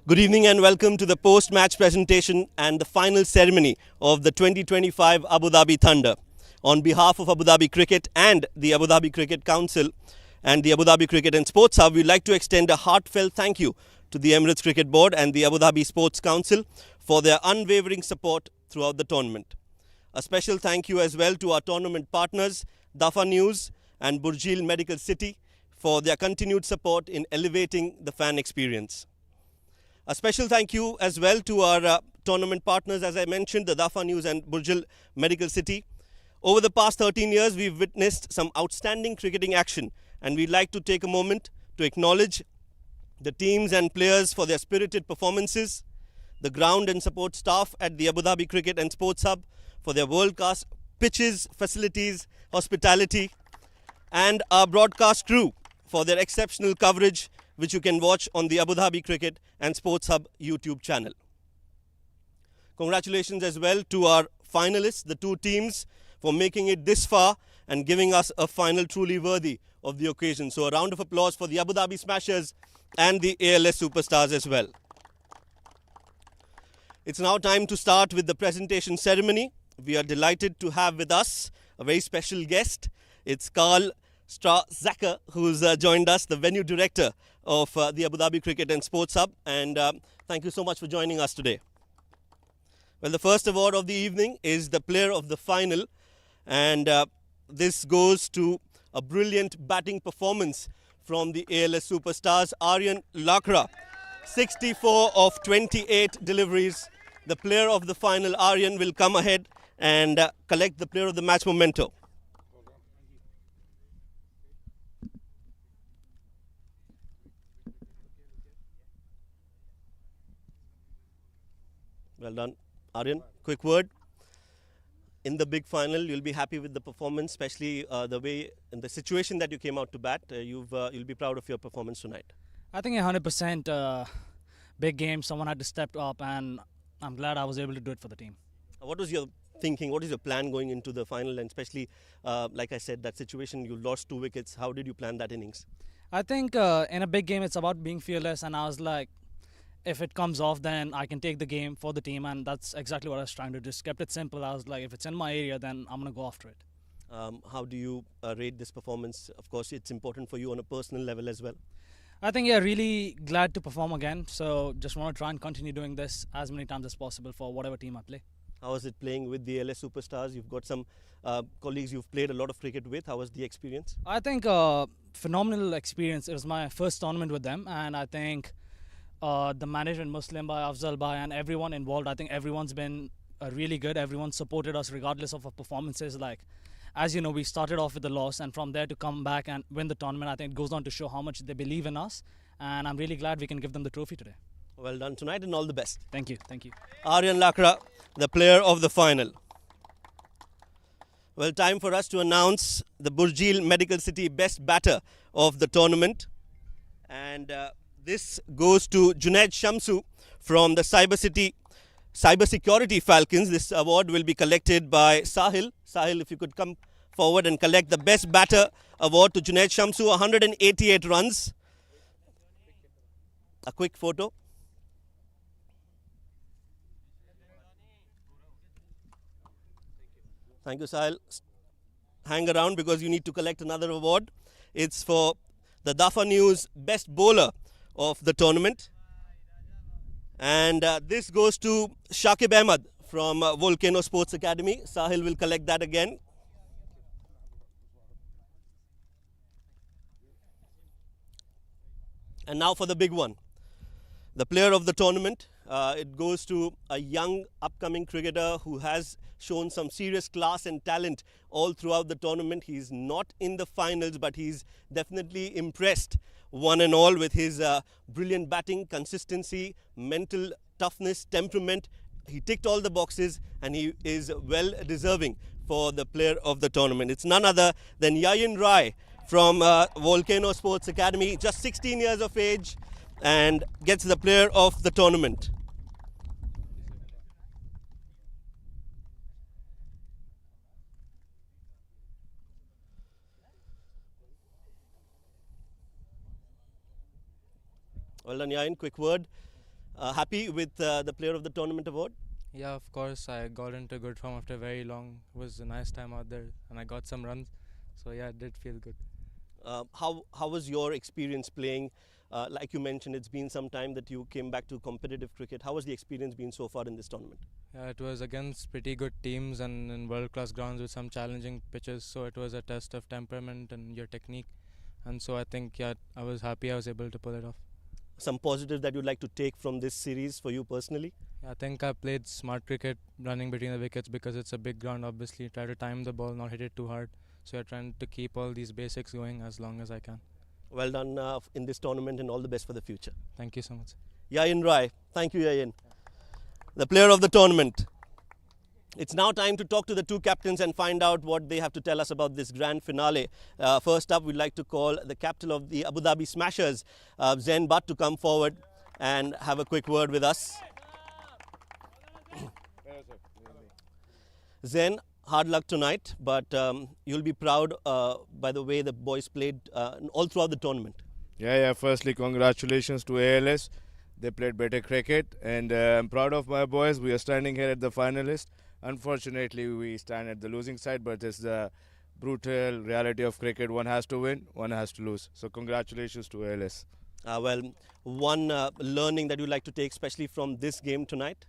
Good evening and welcome to the post-match presentation and the final ceremony of the 2025 Abu Dhabi Thunder. On behalf of Abu Dhabi Cricket and the Abu Dhabi Cricket Council and the Abu Dhabi Cricket and Sports Hub, we'd like to extend a heartfelt thank you to the Emirates Cricket Board and the Abu Dhabi Sports Council for their unwavering support throughout the tournament. A special thank you as well to our tournament partners, Dafa News and Burjeel Medical City, for their continued support in elevating the fan experience. A special thank you as well to our tournament partners, as I mentioned, the Dafa News and Burjeel Medical City. Over the past 13 years, we've witnessed some outstanding cricketing action, and we'd like to take a moment to acknowledge the teams and players for their spirited performances, the ground and support staff at the Abu Dhabi Cricket and Sports Hub for their world-class pitches, facilities, hospitality, and our broadcast crew for their exceptional coverage, which you can watch on the Abu Dhabi Cricket and Sports Hub YouTube channel. Congratulations as well to our finalists, the two teams, for making it this far and giving us a final truly worthy of the occasion. So a round of applause for the Abu Dhabi Smashers and the ALS Superstars as well. It's now time to start with the presentation ceremony. We are delighted to have with us a very special guest. It's Carl Strazacker, who's joined us, the venue director of the Abu Dhabi Cricket and Sports Hub. And thank you so much for joining us today. Well, the first award of the evening is the player of the final. And this goes to a brilliant batting performance from the ALS Superstars, Aryan Lakra. 64 of 28 deliveries. The player of the final, Aryan, will come ahead and collect the player of the match memento. Well done, Aryan. Quick word. In the big final, you'll be happy with the performance, especially the way in the situation that you came out to bat. You'll be proud of your performance tonight. I think 100% big game. Someone had to step up, and I'm glad I was able to do it for the team. What was your thinking? What is your plan going into the final? And especially, like I said, that situation, you lost 2 wickets. How did you plan that innings? I think in a big game, it's about being fearless, and I was like, if it comes off, then I can take the game for the team, and that's exactly what I was trying to do. Just kept it simple. I was like, if it's in my area, then I'm going to go after it. How do you rate this performance? Of course, it's important for you on a personal level as well. I think, yeah, really glad to perform again. So just want to try and continue doing this as many times as possible for whatever team I play. How was it playing with the ALS Superstars? You've got some colleagues you've played a lot of cricket with. How was the experience? I think phenomenal experience. It was my first tournament with them, and I think the management, Muslim Bhai, Afzal Bhai, and everyone involved, I think everyone's been really good. Everyone supported us regardless of our performances. Like, as you know, we started off with a loss, and from there to come back and win the tournament, I think it goes on to show how much they believe in us, and I'm really glad we can give them the trophy today. Well done tonight and all the best. Thank you. Thank you. Aryan Lakra, the player of the final. Well, time for us to announce the Burjeel Medical City best batter of the tournament. And this goes to Junaid Shamsu from the Cybersecurity Falcons. This award will be collected by Sahil. Sahil, if you could come forward and collect the best batter award to Junaid Shamsu, 188 runs. A quick photo. Thank you, Sahil. Hang around because you need to collect another award. It's for the Dafa News best bowler of the tournament. And this goes to Shakib Ahmed from Volcano Sports Academy. Sahil will collect that again. And now for the big one. The player of the tournament. It goes to a young upcoming cricketer who has shown some serious class and talent all throughout the tournament. He's not in the finals, but he's definitely impressed one and all with his brilliant batting, consistency, mental toughness, temperament. He ticked all the boxes and he is well deserving for the player of the tournament. It's none other than Yayin Rai from Volcano Sports Academy, just 16 years of age, and gets the player of the tournament. Well done, Yain. Quick word. Happy with the Player of the Tournament award? Yeah, of course. I got into good form after very long. It was a nice time out there, and I got some runs. So yeah, it did feel good. How was your experience playing? Like you mentioned, it's been some time that you came back to competitive cricket. How has the experience been so far in this tournament? Yeah, it was against pretty good teams and in world-class grounds with some challenging pitches. So it was a test of temperament and your technique. And so I think, yeah, I was happy I was able to pull it off. Some positives that you'd like to take from this series for you personally? I think I played smart cricket running between the wickets because it's a big ground, obviously. Try to time the ball, not hit it too hard. So you're trying to keep all these basics going as long as I can. Well done in this tournament and all the best for the future. Thank you so much. Yayin Rai. Thank you, Yayin. The player of the tournament. It's now time to talk to the two captains and find out what they have to tell us about this grand finale. First up, we'd like to call the captain of the Abu Dhabi Smashers, Zain Butt, to come forward and have a quick word with us. Zain, hard luck tonight, but you'll be proud by the way the boys played all throughout the tournament. Yeah. Firstly, congratulations to ALS. They played better cricket, and I'm proud of my boys. We are standing here at the finalists. Unfortunately, we stand at the losing side, but it's the brutal reality of cricket. One has to win, one has to lose. So congratulations to ALS. Well, one learning that you'd like to take, especially from this game tonight?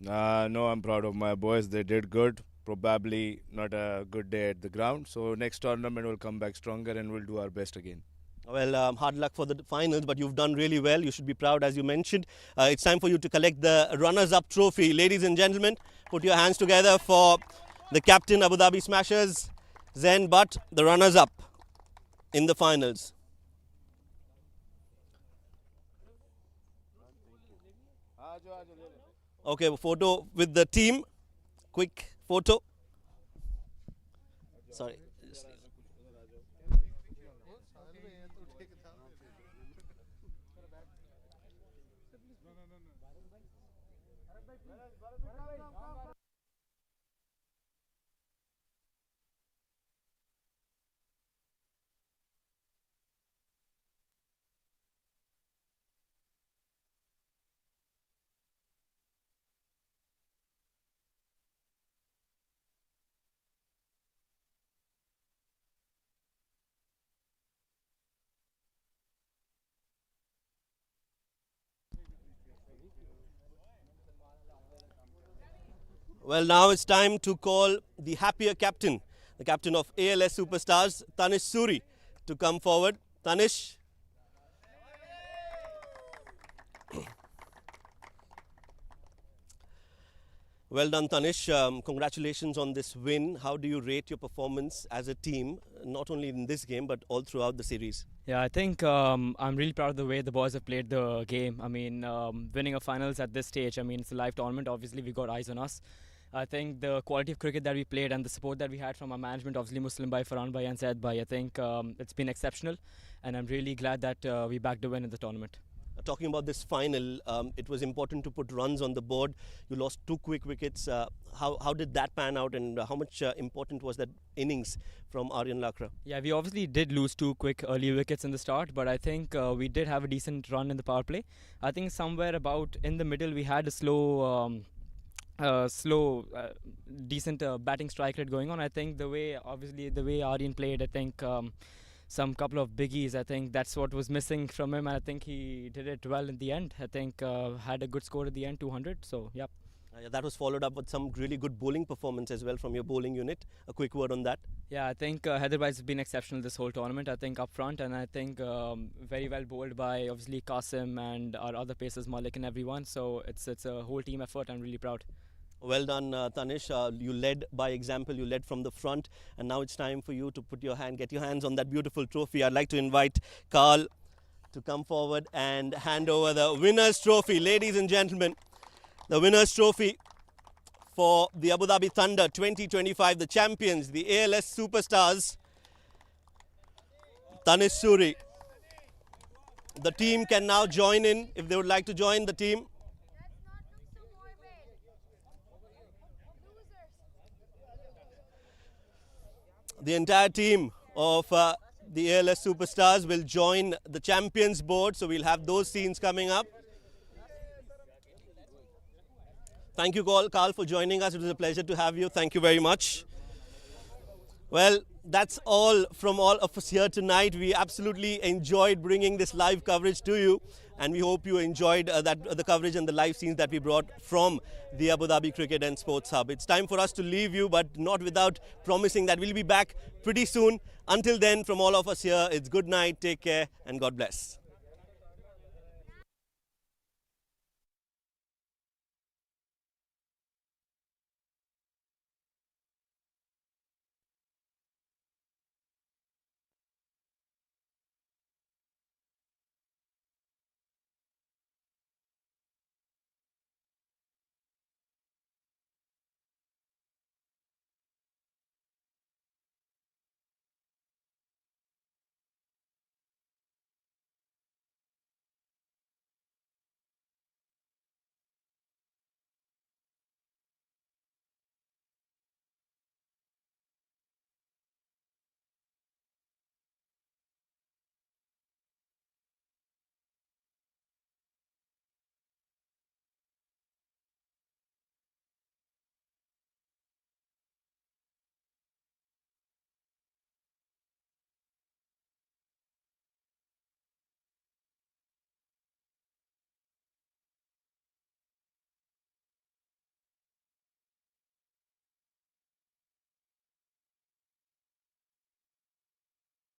No, I'm proud of my boys. They did good. Probably not a good day at the ground. So next tournament we'll come back stronger and we'll do our best again. Well, hard luck for the finals, but you've done really well. You should be proud, as you mentioned. It's time for you to collect the runners-up trophy. Ladies and gentlemen, put your hands together for the captain, Abu Dhabi Smashers, Zain Butt, the runners-up in the finals. Okay, photo with the team. Quick photo. Sorry. Well, now it's time to call the happier captain, the captain of ALS Superstars, Tanish Suri, to come forward. Tanish. Well done, Tanish. Congratulations on this win. How do you rate your performance as a team, not only in this game, but all throughout the series? Yeah, I think I'm really proud of the way the boys have played the game. I mean, winning a finals at this stage, I mean, it's a live tournament. Obviously, we got eyes on us. I think the quality of cricket that we played and the support that we had from our management, obviously Muslim Bhai, Farhan Bhai and Said Bhai, I think it's been exceptional. And I'm really glad that we backed the win in the tournament. Talking about this final, it was important to put runs on the board. You lost 2 quick wickets. How did that pan out, and how much important was that innings from Aryan Lakra? Yeah, we obviously did lose 2 quick early wickets in the start, but I think we did have a decent run in the power play. I think somewhere about in the middle we had a decent batting strike rate going on. I think the way Aryan played, I think some couple of biggies, I think that's what was missing from him. I think he did it well in the end. I think had a good score at the end, 200. So, yep. That was followed up with some really good bowling performance as well from your bowling unit. A quick word on that. Yeah, I think Hyderabad has been exceptional this whole tournament. I think up front, and I think very well bowled by obviously Qasim and our other pacers, Malik and everyone. So it's a whole team effort. I'm really proud. Well done, Tanish. You led by example. You led from the front, and now it's time for you to get your hands on that beautiful trophy. I'd like to invite Carl to come forward and hand over the winner's trophy. Ladies and gentlemen, the winner's trophy for the Abu Dhabi Thunder 2025, the champions, the ALS Superstars, Tanish Suri. The team can now join in if they would like to join the team. The entire team of the ALS Superstars will join the champions board, so we'll have those scenes coming up. Thank you, Carl, for joining us. It was a pleasure to have you. Thank you very much. Well, that's all from all of us here tonight. We absolutely enjoyed bringing this live coverage to you, and we hope you enjoyed the coverage and the live scenes that we brought from the Abu Dhabi Cricket and Sports Hub. It's time for us to leave you, but not without promising that we'll be back pretty soon. Until then, from all of us here, it's good night, take care, and God bless.